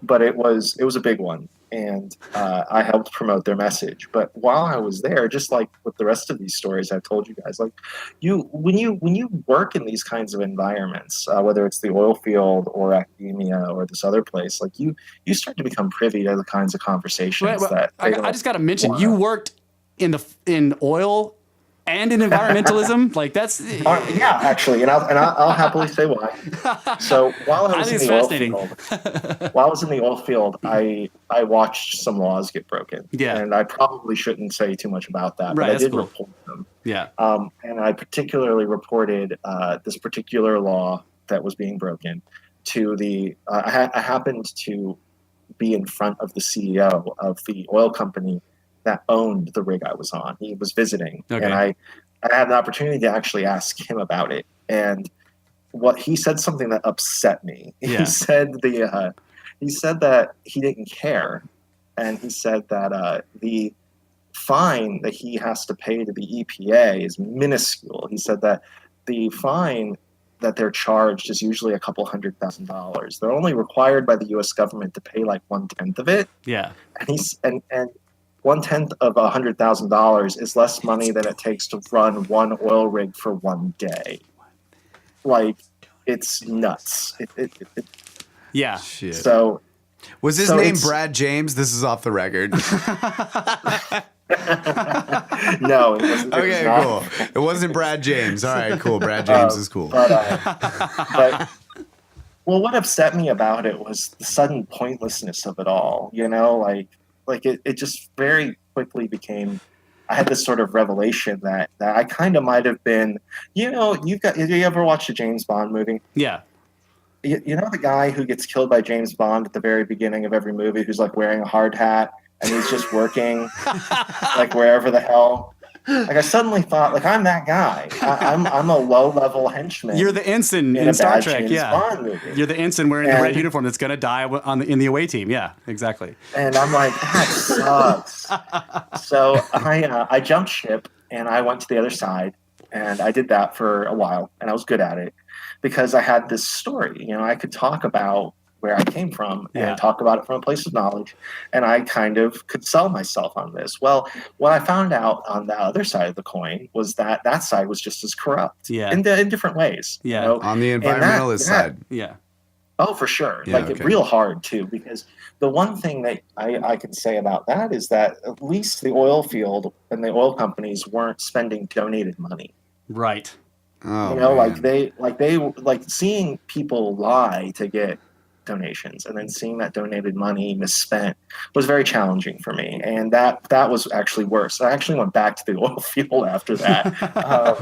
but it was a big one, and I helped promote their message. But while I was there, just like with the rest of these stories I've told you guys, like when you work in these kinds of environments, whether it's the oil field or academia or this other place, like you start to become privy to the kinds of conversations that I just got to mention, you worked in oil and in environmentalism. Like that's yeah, actually, and I'll happily say why. So while I was in the oil field, I watched some laws get broken. Yeah, and I probably shouldn't say too much about that. Right, but I did cool. report them. Yeah, and I particularly reported this particular law that was being broken to the. I happened to be in front of the CEO of the oil company that owned the rig I was on. He was visiting, and I had an opportunity to actually ask him about it. And what he said, something that upset me. Yeah. He said that he didn't care, and he said that the fine that he has to pay to the EPA is minuscule. He said that the fine that they're charged is usually a couple $100,000. They're only required by the U.S. government to pay like 1/10 of it. Yeah, and 1/10 of $100,000 is less money than it takes to run one oil rig for one day. Like, it's nuts. yeah. Shit. So, was his name Brad James? This is off the record. No, it wasn't. Okay, cool. It wasn't Brad James. All right, cool. Brad James is cool. But well, what upset me about it was the sudden pointlessness of it all. You know, like it just very quickly became. I had this sort of revelation that I kind of might have been. You know, you ever watched a James Bond movie? Yeah. You know the guy who gets killed by James Bond at the very beginning of every movie, who's like wearing a hard hat and he's just working like wherever the hell. Like I suddenly thought, like I'm that guy. I'm a low-level henchman. You're the ensign in Star Trek. James Bond movie. You're the ensign wearing the red uniform that's going to die in the away team. Yeah, exactly. And I'm like, that sucks. So I jumped ship and I went to the other side, and I did that for a while, and I was good at it because I had this story. You know, I could talk about where I came from and talk about it from a place of knowledge, and I kind of could sell myself on this. Well, what I found out on the other side of the coin was that side was just as corrupt in different ways. Yeah, you know? On the environmentalist side. Yeah. Oh, for sure. Yeah, real hard too, because the one thing that I can say about that is that at least the oil field and the oil companies weren't spending donated money. Right. Oh, you know, man. like seeing people lie to get donations and then seeing that donated money misspent was very challenging for me, and that was actually worse. I actually went back to the oil field after that.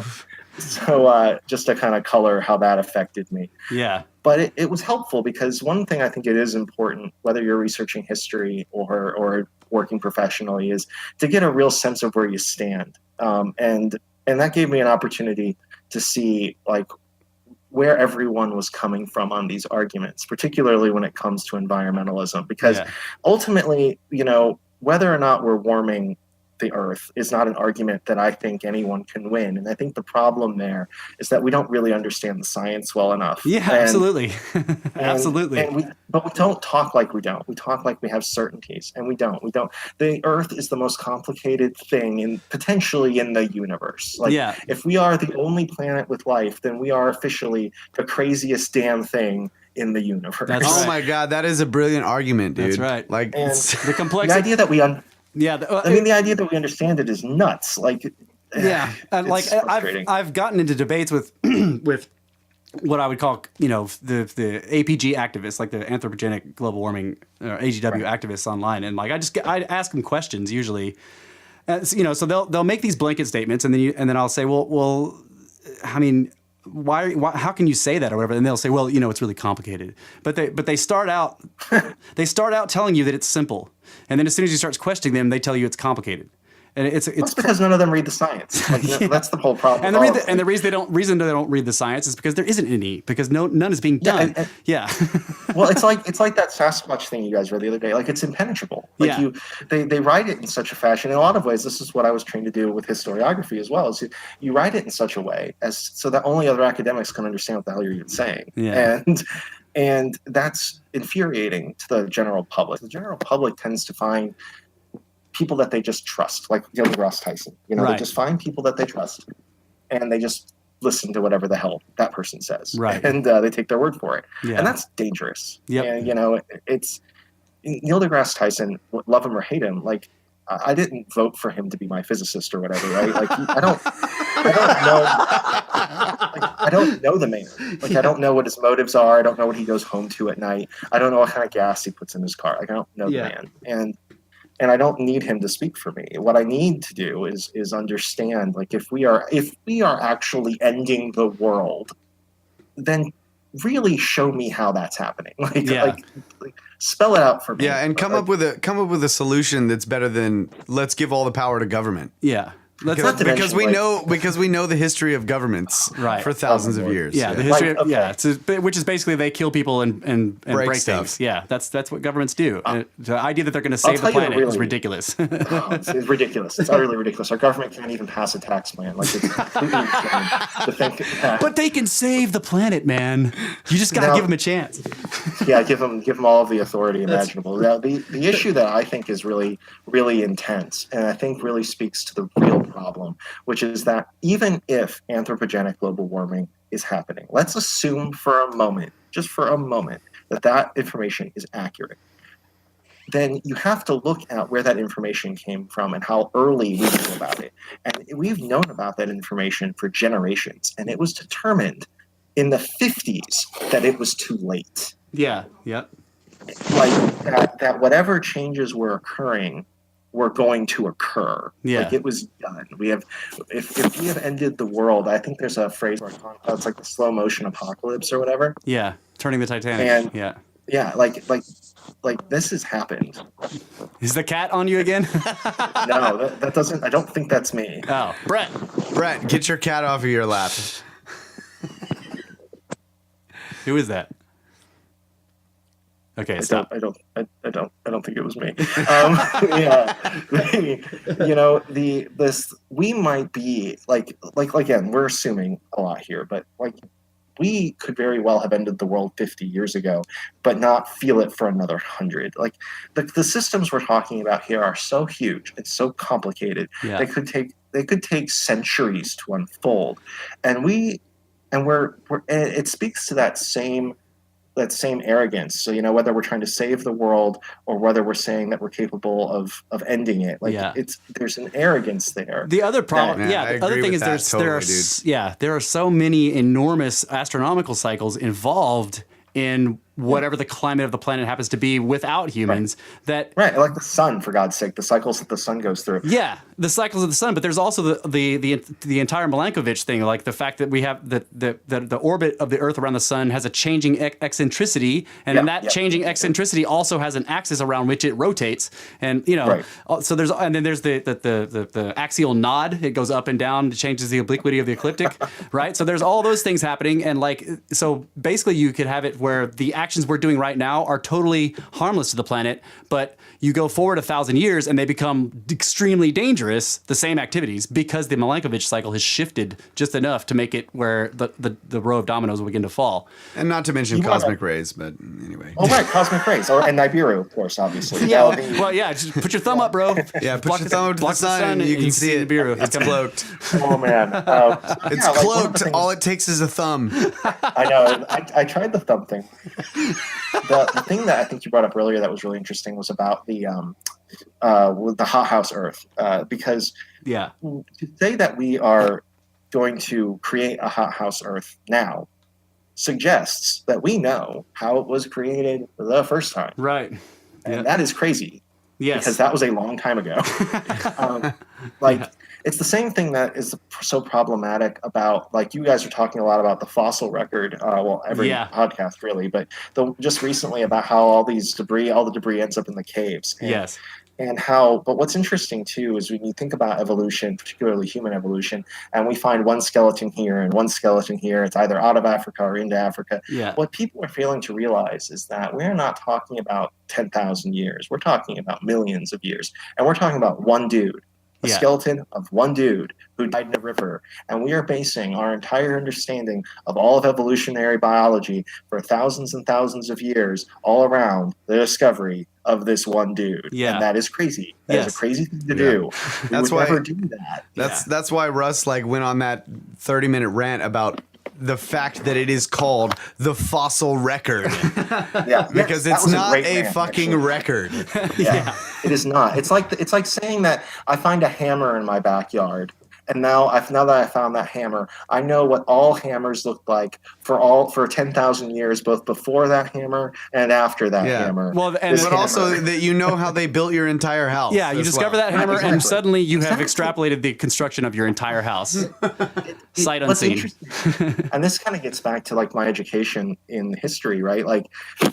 So just to kind of color how that affected me. Yeah. But it was helpful because one thing I think it is important, whether you're researching history or working professionally, is to get a real sense of where you stand. And that gave me an opportunity to see like where everyone was coming from on these arguments, particularly when it comes to environmentalism, because ultimately, you know, whether or not we're warming the Earth is not an argument that I think anyone can win. And I think the problem there is that we don't really understand the science well enough. Yeah, absolutely. Absolutely. But we don't talk like we don't. We talk like we have certainties, and we don't. The Earth is the most complicated thing potentially in the universe. Like, if we are the only planet with life, then we are officially the craziest damn thing in the universe. Oh my God, that is a brilliant argument, dude. That's right. Like, the complexity. The idea that we the idea that we understand it is nuts. Like, like I've gotten into debates with with what I would call, the APG activists, like the anthropogenic global warming AGW activists online, and like I ask them questions usually, so they'll make these blanket statements, and then I'll say, well, I mean, why how can you say that or whatever? And they'll say, well, it's really complicated. But they start out telling you that it's simple, and then as soon as you start questioning them, they tell you it's complicated. And it's because none of them read the science. Like, that's the whole problem. And the reason they don't read the science is because there isn't any, because none is being done. Well, it's like that Sasquatch thing you guys read the other day. Like, it's impenetrable. Like they write it in such a fashion. In a lot of ways, this is what I was trained to do with historiography as well. Is you write it in such a way as so that only other academics can understand what the hell you're even saying. Yeah. And that's infuriating to the general public. The general public tends to find people that they just trust, like Neil deGrasse Tyson. They just find people that they trust, and they just listen to whatever the hell that person says, and they take their word for it, and that's dangerous. And it's Neil deGrasse Tyson. Love him or hate him, like I didn't vote for him to be my physicist or whatever, right? Like I don't know the man. Like I don't know what his motives are. I don't know what he goes home to at night. I don't know what kind of gas he puts in his car. Like I don't know the man, and I don't need him to speak for me. What I need to do is understand, like, if we are actually ending the world, then really show me how that's happening. Like spell it out for me. Yeah, and come up with a solution that's better than let's give all the power to government. Yeah. Because we know the history of governments for thousands of years. Yeah, the history which is basically they kill people and break things. Yeah, that's what governments do. The idea that they're going to save the planet is ridiculous. It's ridiculous. It's utterly ridiculous. Our government can't even pass a tax plan. Like, it's completely insane to think that. But they can save the planet, man. You just got to give them a chance. Yeah, give them all of the authority imaginable. Now, the issue that I think is really, really intense, and I think really speaks to the real problem, which is that even if anthropogenic global warming is happening, let's assume for a moment, that information is accurate. Then you have to look at where that information came from and how early we knew about it. And we've known about that information for generations, and it was determined in the 50s that it was too late. Yeah, yep. Like that whatever changes were occurring were going to occur. Yeah. Like, it was done. If we have ended the world, I think there's a phrase where it's like the slow motion apocalypse or whatever. Yeah. Turning the Titanic. And yeah, like this has happened. Is the cat on you again? No, that doesn't. I don't think that's me. Oh, Brett, get your cat off of your lap. Who is that? Okay, stop. I don't think it was me. We might be like again, we're assuming a lot here, but like we could very well have ended the world 50 years ago, but not feel it for another 100. Like the systems we're talking about here are so huge and so complicated. Yeah. They could take centuries to unfold, and it speaks to that same arrogance. So, whether we're trying to save the world or whether we're saying that we're capable of ending it, there's an arrogance there. The other problem, the other thing is there are so many enormous astronomical cycles involved in whatever the climate of the planet happens to be without humans. Like the sun, for God's sake, the cycles that the sun goes through. Yeah, the cycles of the sun, but there's also the entire Milankovitch thing, like the fact that we have the orbit of the Earth around the sun has a changing eccentricity, and then that changing eccentricity also has an axis around which it rotates, and so there's the axial nod, it goes up and down, it changes the obliquity of the ecliptic, right? So there's all those things happening, and so basically you could have it where the actions we're doing right now are totally harmless to the planet, but you go forward 1,000 years and they become extremely dangerous, the same activities, because the Milankovitch cycle has shifted just enough to make it where the row of dominoes will begin to fall. And not to mention cosmic rays, but anyway. Oh, right, cosmic rays. And Nibiru, of course, obviously. Yeah, well, yeah, just put your thumb up, bro. Yeah, put your thumb up to the sun and you can see it. Nibiru. It's cloaked. Oh, man. It's cloaked. All it takes is a thumb. I know. I tried the thumb thing. The thing that I think you brought up earlier that was really interesting was about the hothouse Earth, because to say that we are going to create a hothouse Earth now suggests that we know how it was created the first time. Right. And that is crazy. Yes. Because that was a long time ago. It's the same thing that is so problematic about, like, you guys are talking a lot about the fossil record, every podcast really, but just recently about how all the debris ends up in the caves. But what's interesting too is when you think about evolution, particularly human evolution, and we find one skeleton here and one skeleton here, it's either out of Africa or into Africa. Yeah. What people are failing to realize is that we're not talking about 10,000 years. We're talking about millions of years. And we're talking about one dude. A skeleton of one dude who died in a river. And we are basing our entire understanding of all of evolutionary biology for thousands and thousands of years all around the discovery of this one dude. Yeah. And that is crazy. That is a crazy thing to do. That's why never do that. That's why Russ went on that 30-minute rant about the fact that it is called the fossil record. Because it's not a fucking record. It is not. It's like saying that I find a hammer in my backyard, and now that I found that hammer, I know what all hammers look like for 10,000 years, both before that hammer and after that hammer. Well, but also that you know how they built your entire house. Yeah, you discover that hammer, and suddenly you have extrapolated the construction of your entire house, sight unseen. And this kind of gets back to like my education in history, right? Like they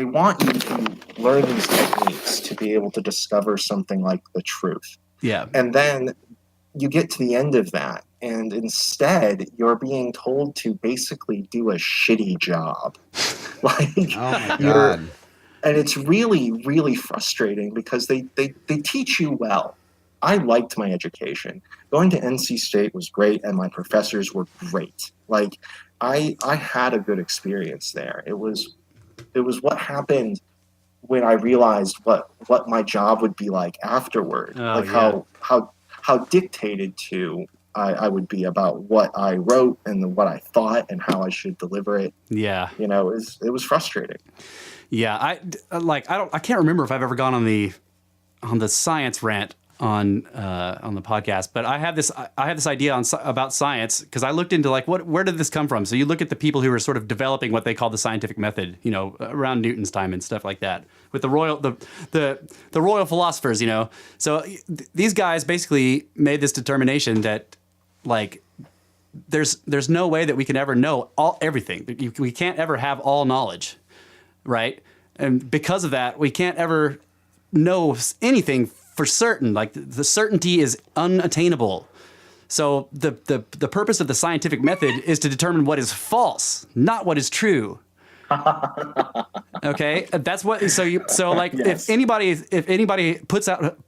want you to learn these techniques to be able to discover something like the truth. Yeah, and then you get to the end of that, and instead you're being told to basically do a shitty job. Oh my God. And it's really, really frustrating because they teach you well. I liked my education. Going to NC State was great, and my professors were great. Like, I had a good experience there. It was what happened when I realized what my job would be like afterward. How dictated to I would be about what I wrote and what I thought and how I should deliver it. Yeah. It was frustrating. Yeah. I can't remember if I've ever gone on the science rant on the podcast, but I have this idea about science because I looked into where did this come from? So you look at the people who are sort of developing what they call the scientific method, around Newton's time and stuff like that, with the royal philosophers, So these guys basically made this determination that there's no way that we can ever know everything. We can't ever have all knowledge, right? And because of that, we can't ever know anything for certain. Like, the certainty is unattainable. So the purpose of the scientific method is to determine what is false, not what is true. Okay, that's what. If anybody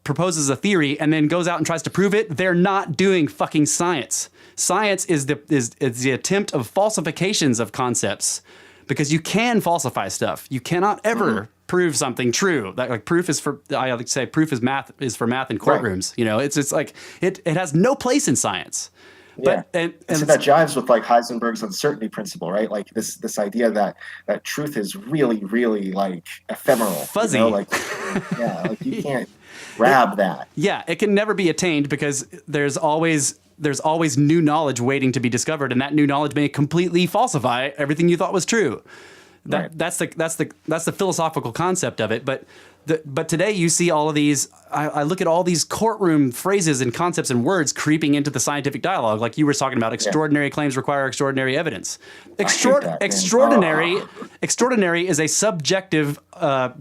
proposes a theory and then goes out and tries to prove it, they're not doing fucking science. Science is the attempt of falsifications of concepts, because you can falsify stuff. You cannot ever prove something true. Proof is for math for math in courtrooms. Right. It's like it has no place in science. Yeah. And so that jives with Heisenberg's uncertainty principle, right? Like this idea that truth is really, really ephemeral, fuzzy. You can't grab that. Yeah, it can never be attained because there's always new knowledge waiting to be discovered, and that new knowledge may completely falsify everything you thought was true. That's the philosophical concept of it. But today you see all of these. I look at all these courtroom phrases and concepts and words creeping into the scientific dialogue, like you were talking about. Extraordinary claims require extraordinary evidence. Extraordinary is a subjective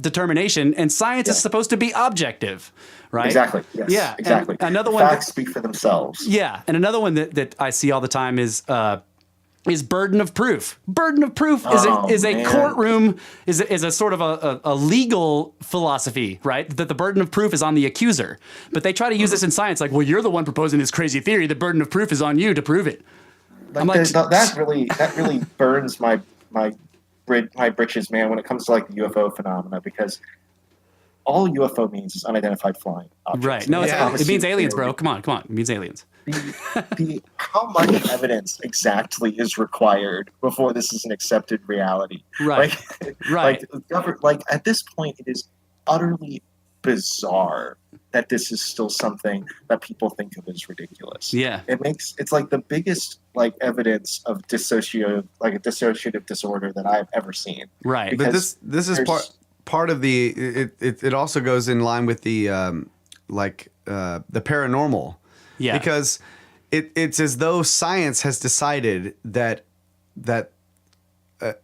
determination, and science is supposed to be objective, right? Exactly. Yes. Yeah. Exactly. And another one. Facts speak for themselves. Yeah, and another one that I see all the time is is burden of proof. Burden of proof is a courtroom, is a sort of a legal philosophy, right? That the burden of proof is on the accuser. But they try to use this in science, like, well, you're the one proposing this crazy theory. The burden of proof is on you to prove it. I'm like, that really burns my britches, man, when it comes to like the UFO phenomena, because all UFO means is unidentified flying objects. Right. No, it means aliens, bro. Come on. It means aliens. How much evidence exactly is required before this is an accepted reality? Right. Right. Like at this point, it is utterly bizarre that this is still something that people think of as ridiculous. Yeah. It's like the biggest like evidence of a dissociative disorder that I've ever seen. Right. But this is part of the it also goes in line with the the paranormal. Yeah. Because it's as though science has decided that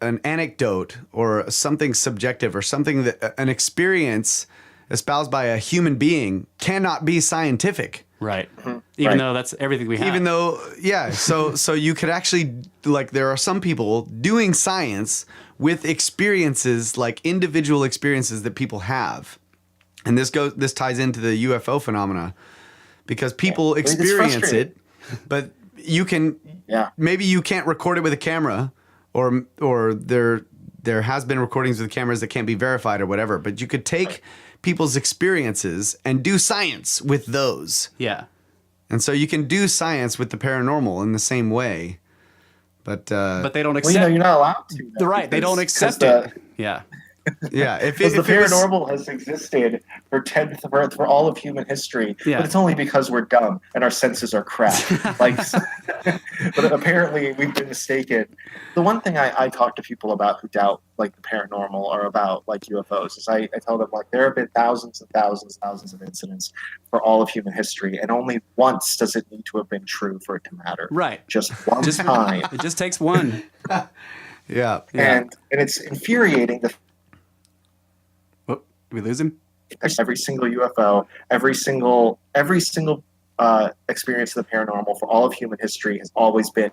an anecdote or something subjective or something that an experience espoused by a human being cannot be scientific. Right. Even though that's everything we have. Even though, yeah. So you could actually, like, there are some people doing science with experiences, like individual experiences that people have. And this ties into the UFO phenomena because people experience it, but you can, maybe you can't record it with a camera or there has been recordings with cameras that can't be verified or whatever, but you could take people's experiences and do science with those. Yeah. And so you can do science with the paranormal in the same way. But they don't accept you're not allowed to. Though, right. They don't accept it. Yeah. Yeah, if the paranormal has existed for all of human history, but it's only because we're dumb and our senses are crap. But apparently we've been mistaken. The one thing I talk to people about who doubt like the paranormal or about like UFOs is I tell them like there have been thousands and thousands and thousands of incidents for all of human history, and only once does it need to have been true for it to matter. Right. Just one time. It just takes one. Yeah. And it's infuriating. We lose him? Every single UFO, every single experience of the paranormal for all of human history has always been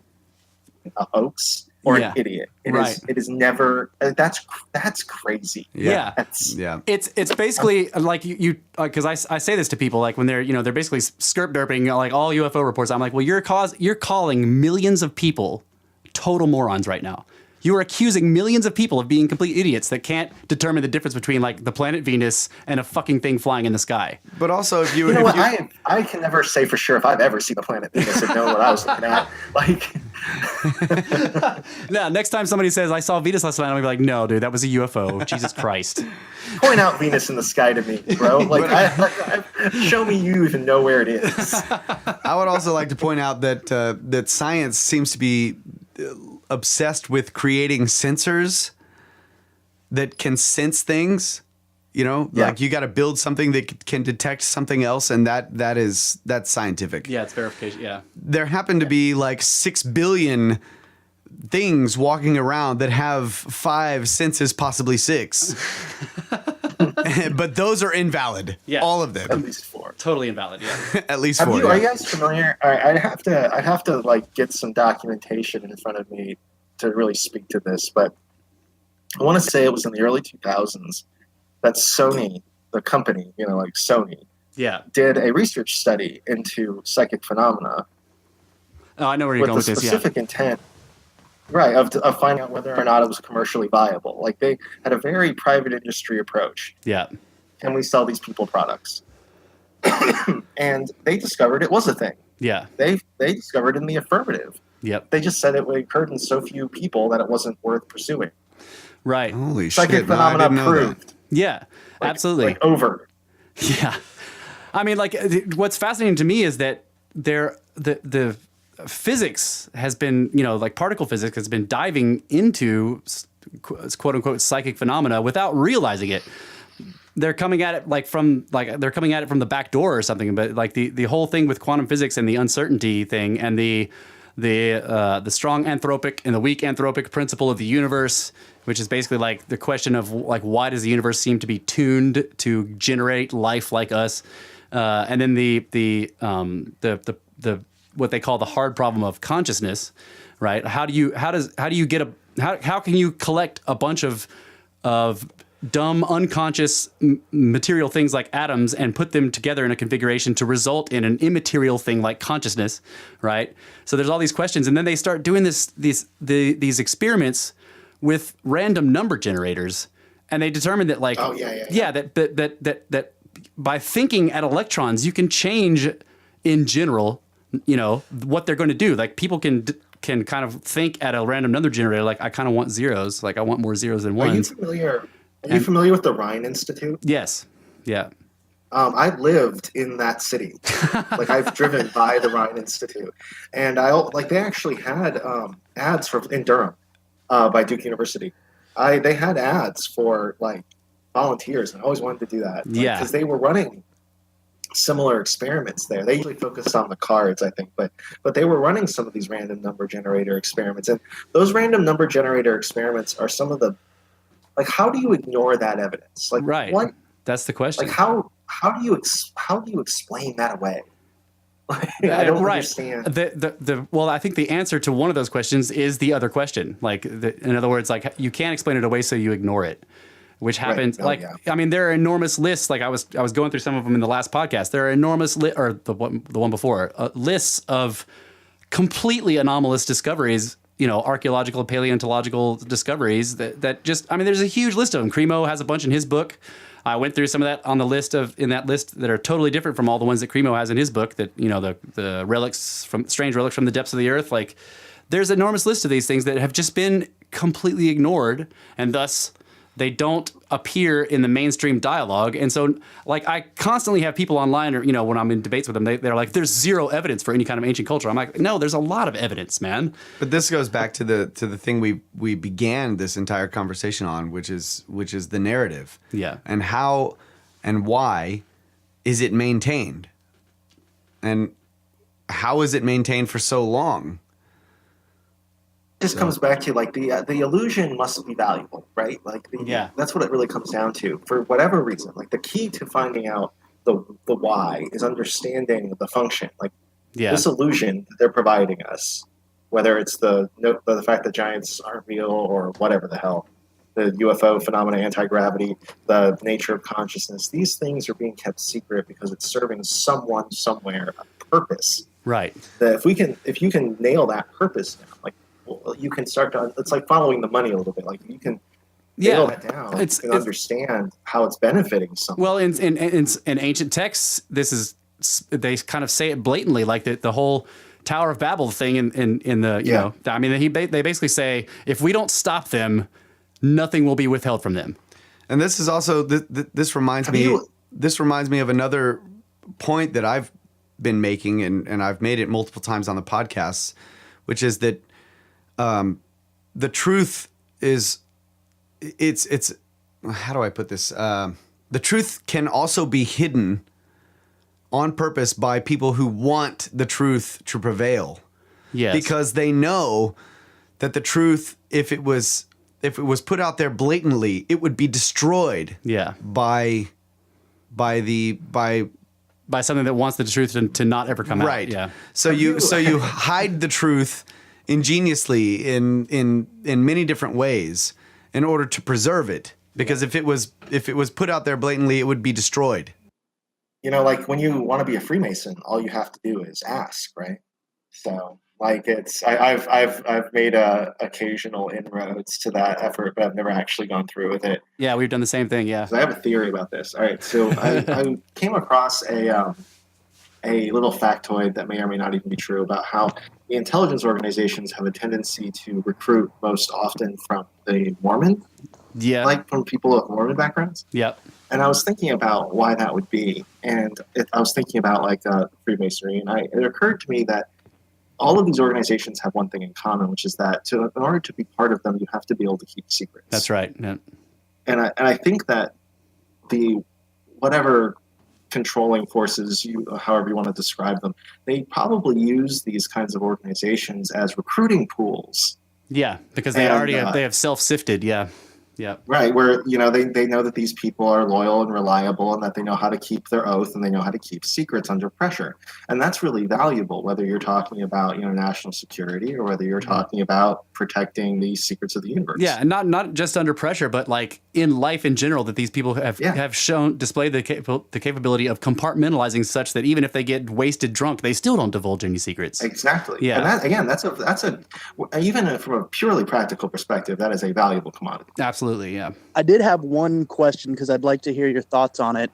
a hoax or an idiot. It is never. That's crazy. Yeah. It's basically like you because I say this to people like when they're basically skirp derping like all UFO reports. I'm like, well, you're calling millions of people total morons right now. You are accusing millions of people of being complete idiots that can't determine the difference between like the planet Venus and a fucking thing flying in the sky. But also, if you I can never say for sure if I've ever seen the planet Venus and know what I was looking at. Like, now next time somebody says I saw Venus last night, I'm gonna be like, no, dude, that was a UFO. Jesus Christ. Point out Venus in the sky to me, bro. Like, show me you even know where it is. I would also like to point out that science seems to be obsessed with creating sensors that can sense things, like you got to build something that can detect something else. And that's scientific. Yeah. It's verification. Yeah. There happen to be like 6 billion things walking around that have 5 senses, possibly 6, but those are invalid. Yeah. All of them. At least 4. Totally invalid. Yeah. At least 4. Are you guys familiar? All right, I'd have to like get some documentation in front of me to really speak to this, but I want to say it was in the early 2000s that Sony, the company, like Sony, did a research study into psychic phenomena. Oh, I know where you're going with this. With the specific intent, right, of finding out whether or not it was commercially viable. Like they had a very private industry approach. Yeah. Can we sell these people products? And they discovered it was a thing. Yeah. They discovered in the affirmative. Yep. They just said it occurred in so few people that it wasn't worth pursuing. Right. Holy psychic shit. phenomena no, proved. Yeah. Absolutely. Like over. Yeah. I mean, like what's fascinating to me is that the physics has been, like particle physics has been diving into quote unquote psychic phenomena without realizing it. They're coming at it from the back door or something, but like the whole thing with quantum physics and the uncertainty thing and the strong anthropic and the weak anthropic principle of the universe, which is basically like the question of like why does the universe seem to be tuned to generate life like us, and then the what they call the hard problem of consciousness, right? How can you collect a bunch of dumb, unconscious material things like atoms and put them together in a configuration to result in an immaterial thing like consciousness, right? So there's all these questions, and then they start doing these experiments with random number generators, and they determine that that by thinking at electrons, you can change in general, what they're going to do. Like people can kind of think at a random number generator, like I kind of want zeros, like I want more zeros than ones. Are you familiar with the Rhine Institute? Yes. Yeah. I lived in that city. Like I've driven by the Rhine Institute, and they actually had ads in Durham by Duke University. They had ads for like volunteers, and I always wanted to do that. Because they were running similar experiments there. They usually focused on the cards, I think, but they were running some of these random number generator experiments, and those random number generator experiments are some of the how do you ignore that evidence? Like, right. What? That's the question. Like, how do you explain that away? I don't understand. Well, I think the answer to one of those questions is the other question. In other words, you can't explain it away, so you ignore it, which happens. Right. I mean, there are enormous lists. Like I was going through some of them in the last podcast. There are enormous or the one before lists of completely anomalous discoveries. Archaeological, paleontological discoveries that just, there's a huge list of them. Cremo has a bunch in his book. I went through some of that on the list in that list that are totally different from all the ones that Cremo has in his book that, the strange relics from the depths of the earth. Like there's an enormous list of these things that have just been completely ignored, and thus they don't appear in the mainstream dialogue. And so I constantly have people online or, when I'm in debates with them, they're like, there's zero evidence for any kind of ancient culture. I'm like, no, there's a lot of evidence, man. But this goes back to the thing we began this entire conversation on, which is the narrative. Yeah. And how and why is it maintained? And how is it maintained for so long? This comes back to the illusion must be valuable, right? That's what it really comes down to. For whatever reason, the key to finding out the why is understanding the function. This illusion that they're providing us, whether it's the fact that giants aren't real or whatever the hell, the UFO phenomena, anti-gravity, the nature of consciousness. These things are being kept secret because it's serving someone somewhere a purpose. Right. That if you can nail that purpose now, you can start to. It's like following the money a little bit. You can nail that down. You can understand how it's benefiting someone. Well, in ancient texts, they kind of say it blatantly, like the whole Tower of Babel thing. They basically say if we don't stop them, nothing will be withheld from them. And this is also this reminds me. This reminds me of another point that I've been making, and I've made it multiple times on the podcast, which is that. The truth is, it's how do I put this? The truth can also be hidden on purpose by people who want the truth to prevail. Yes. Because they know that the truth, if it was put out there blatantly, it would be destroyed. Yeah. By something that wants the truth to not ever come out. Right. Yeah. So you hide the truth ingeniously in many different ways in order to preserve it, because if it was put out there blatantly, it would be destroyed. When you want to be a Freemason, all you have to do is ask, right? So I've made occasional inroads to that effort, but I've never actually gone through with it. Yeah, we've done the same thing. Yeah. So I have a theory about this. All right, so I came across a little factoid that may or may not even be true about how the intelligence organizations have a tendency to recruit most often from the Mormon, from people with Mormon backgrounds. Yep. And I was thinking about why that would be, and I was thinking about Freemasonry, and it occurred to me that all of these organizations have one thing in common, which is that in order to be part of them, you have to be able to keep secrets. That's right. Yeah. And I think that the whatever controlling forces, however you want to describe them, they probably use these kinds of organizations as recruiting pools. Yeah, because they have self-sifted. Yeah. Yeah. Right, where they know that these people are loyal and reliable, and that they know how to keep their oath, and they know how to keep secrets under pressure, and that's really valuable. Whether you're talking about national security, or whether you're talking about protecting the secrets of the universe. Yeah, and not just under pressure, but like in life in general, that these people have displayed the capability of compartmentalizing such that even if they get wasted drunk, they still don't divulge any secrets. Exactly. Yeah. And that, again, that's a even from a purely practical perspective, that is a valuable commodity. Absolutely. Yeah. I did have one question because I'd like to hear your thoughts on it.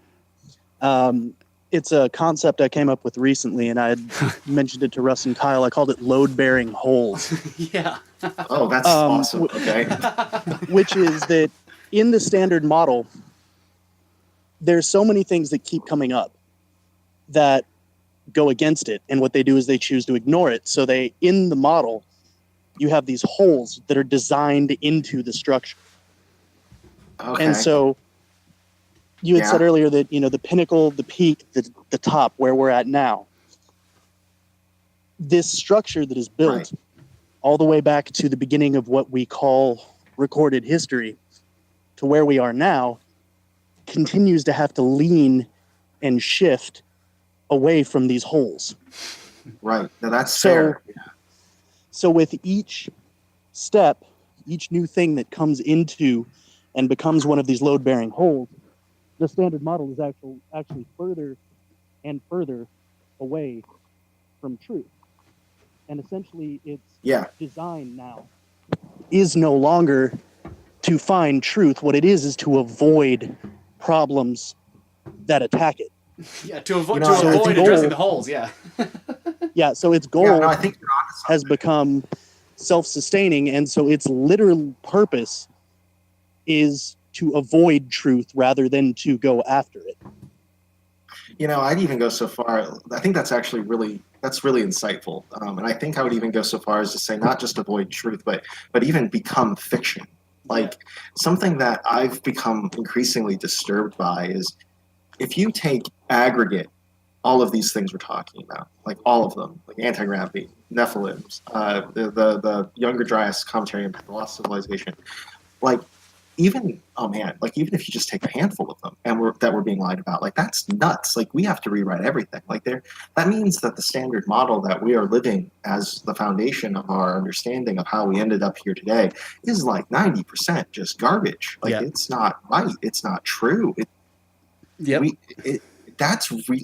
It's a concept I came up with recently, and I had mentioned it to Russ and Kyle. I called it load-bearing holes. Yeah. Oh, that's awesome. Okay. Which is that in the standard model, there's so many things that keep coming up that go against it. And what they do is they choose to ignore it. So in the model, you have these holes that are designed into the structure. Okay. And so you had said earlier that, the pinnacle, the peak, the top, where we're at now, this structure that is built all the way back to the beginning of what we call recorded history to where we are now continues to have to lean and shift away from these holes. Right. Now that's fair. So with each step, each new thing that comes into and becomes one of these load-bearing holes, the standard model is actually further and further away from truth. And essentially its design now is no longer to find truth. What it is to avoid problems that attack it. Yeah, to avoid addressing the holes, yeah. Yeah, so its goal has become self-sustaining, and so its literal purpose is to avoid truth rather than to go after it. I'd even go so far. I think that's actually really insightful, and I think I would even go so far as to say not just avoid truth, but even become fiction. Like something that I've become increasingly disturbed by is if you take aggregate all of these things we're talking about, like all of them, like anti-gravity, Nephilims, the Younger Dryas commentary on the lost civilization, even if you just take a handful of them and we're being lied about, like that's nuts. Like we have to rewrite everything. That means that the standard model that we are living as the foundation of our understanding of how we ended up here today is like 90% just garbage. It's not right. It's not true.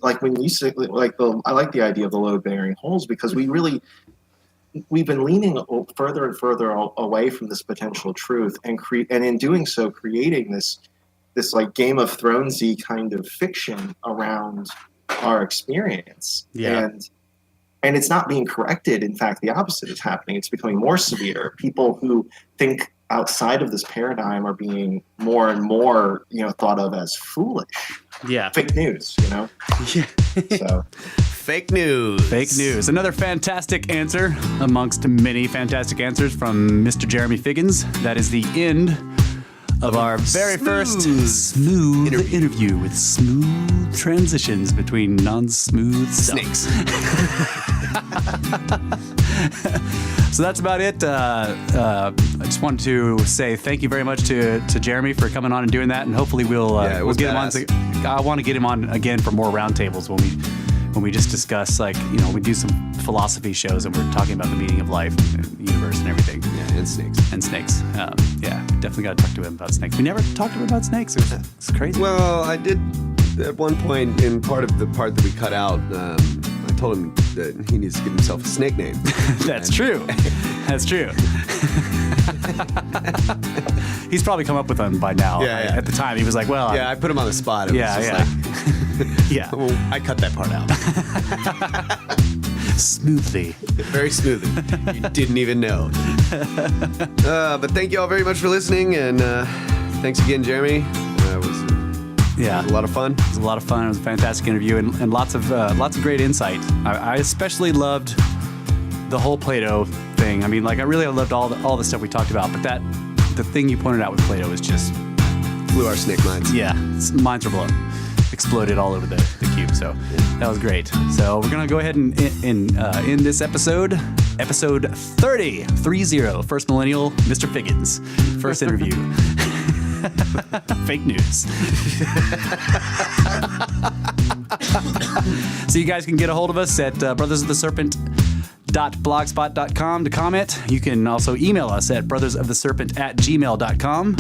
Like when you say I like the idea of the load bearing holes because we've been leaning further and further away from this potential truth and in doing so creating this like Game of Thrones-y kind of fiction around our experience. And it's not being corrected. In fact, the opposite is happening. It's becoming more severe. People who think outside of this paradigm are being more and more, thought of as foolish. Yeah. Fake news, Yeah. So Fake news. Fake news. Another fantastic answer amongst many fantastic answers from Mr. Jeremy Figgins. That is the end of our very first smooth interview with smooth transitions between non-smooth snakes. So that's about it. I just wanted to say thank you very much to Jeremy for coming on and doing that, and hopefully we'll get him on. I want to get him on again for more roundtables when we just discuss we do some philosophy shows and we're talking about the meaning of life and the universe and everything. Yeah, and snakes. Definitely got to talk to him about snakes. We never talked to him about snakes. It's crazy. Well, I did at one point in part of the part that we cut out. I told him that he needs to give himself a snake name. That's true. That's true. He's probably come up with them by now. Yeah. At the time, he was like, "Well, I put him on the spot." It was just yeah. Well, I cut that part out smoothly, very smoothly. You didn't even know. But thank you all very much for listening, and thanks again, Jeremy. It was a lot of fun. It was a lot of fun. It was a fantastic interview and lots of great insight. I especially loved the whole Plato thing. I mean, I really loved all the stuff we talked about, but the thing you pointed out with Plato was just blew our snake minds. Yeah, minds were blown. Exploded all over the cube. So that was great. So we're going to go ahead and end this episode 30, First Millennial, Mr. Figgins. First interview. Fake news. So you guys can get a hold of us at brothersoftheserpent.blogspot.com to comment. You can also email us at brothersoftheserpent@gmail.com.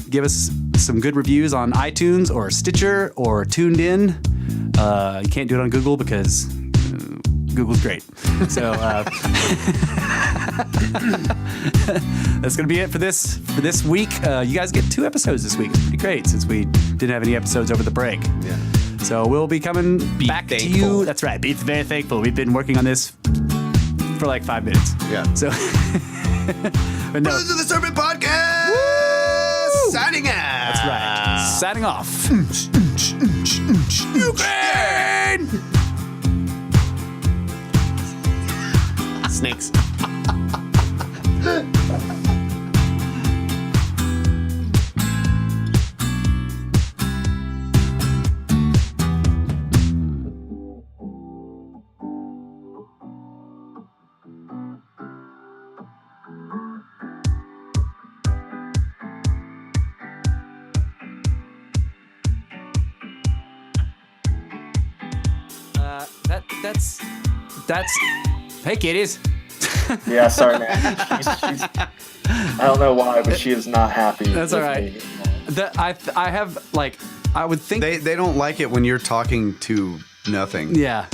Give us some good reviews on iTunes or Stitcher or Tuned In. You can't do it on Google because Google's great. So that's gonna be it for this week. You guys get 2 episodes this week. It's pretty great since we didn't have any episodes over the break. Yeah. So we'll be coming back to you. That's right. Be very thankful. We've been working on this for like 5 minutes. Yeah. So, but no. Brothers of the Serpent Podcast. Woo! Signing out. That's right. Signing off. Ukraine. Snakes. That's. Hey, kitties. Yeah, sorry, man. She's, I don't know why, but she is not happy. That's all right. I have like I would think They don't like it when you're talking to nothing. yeah.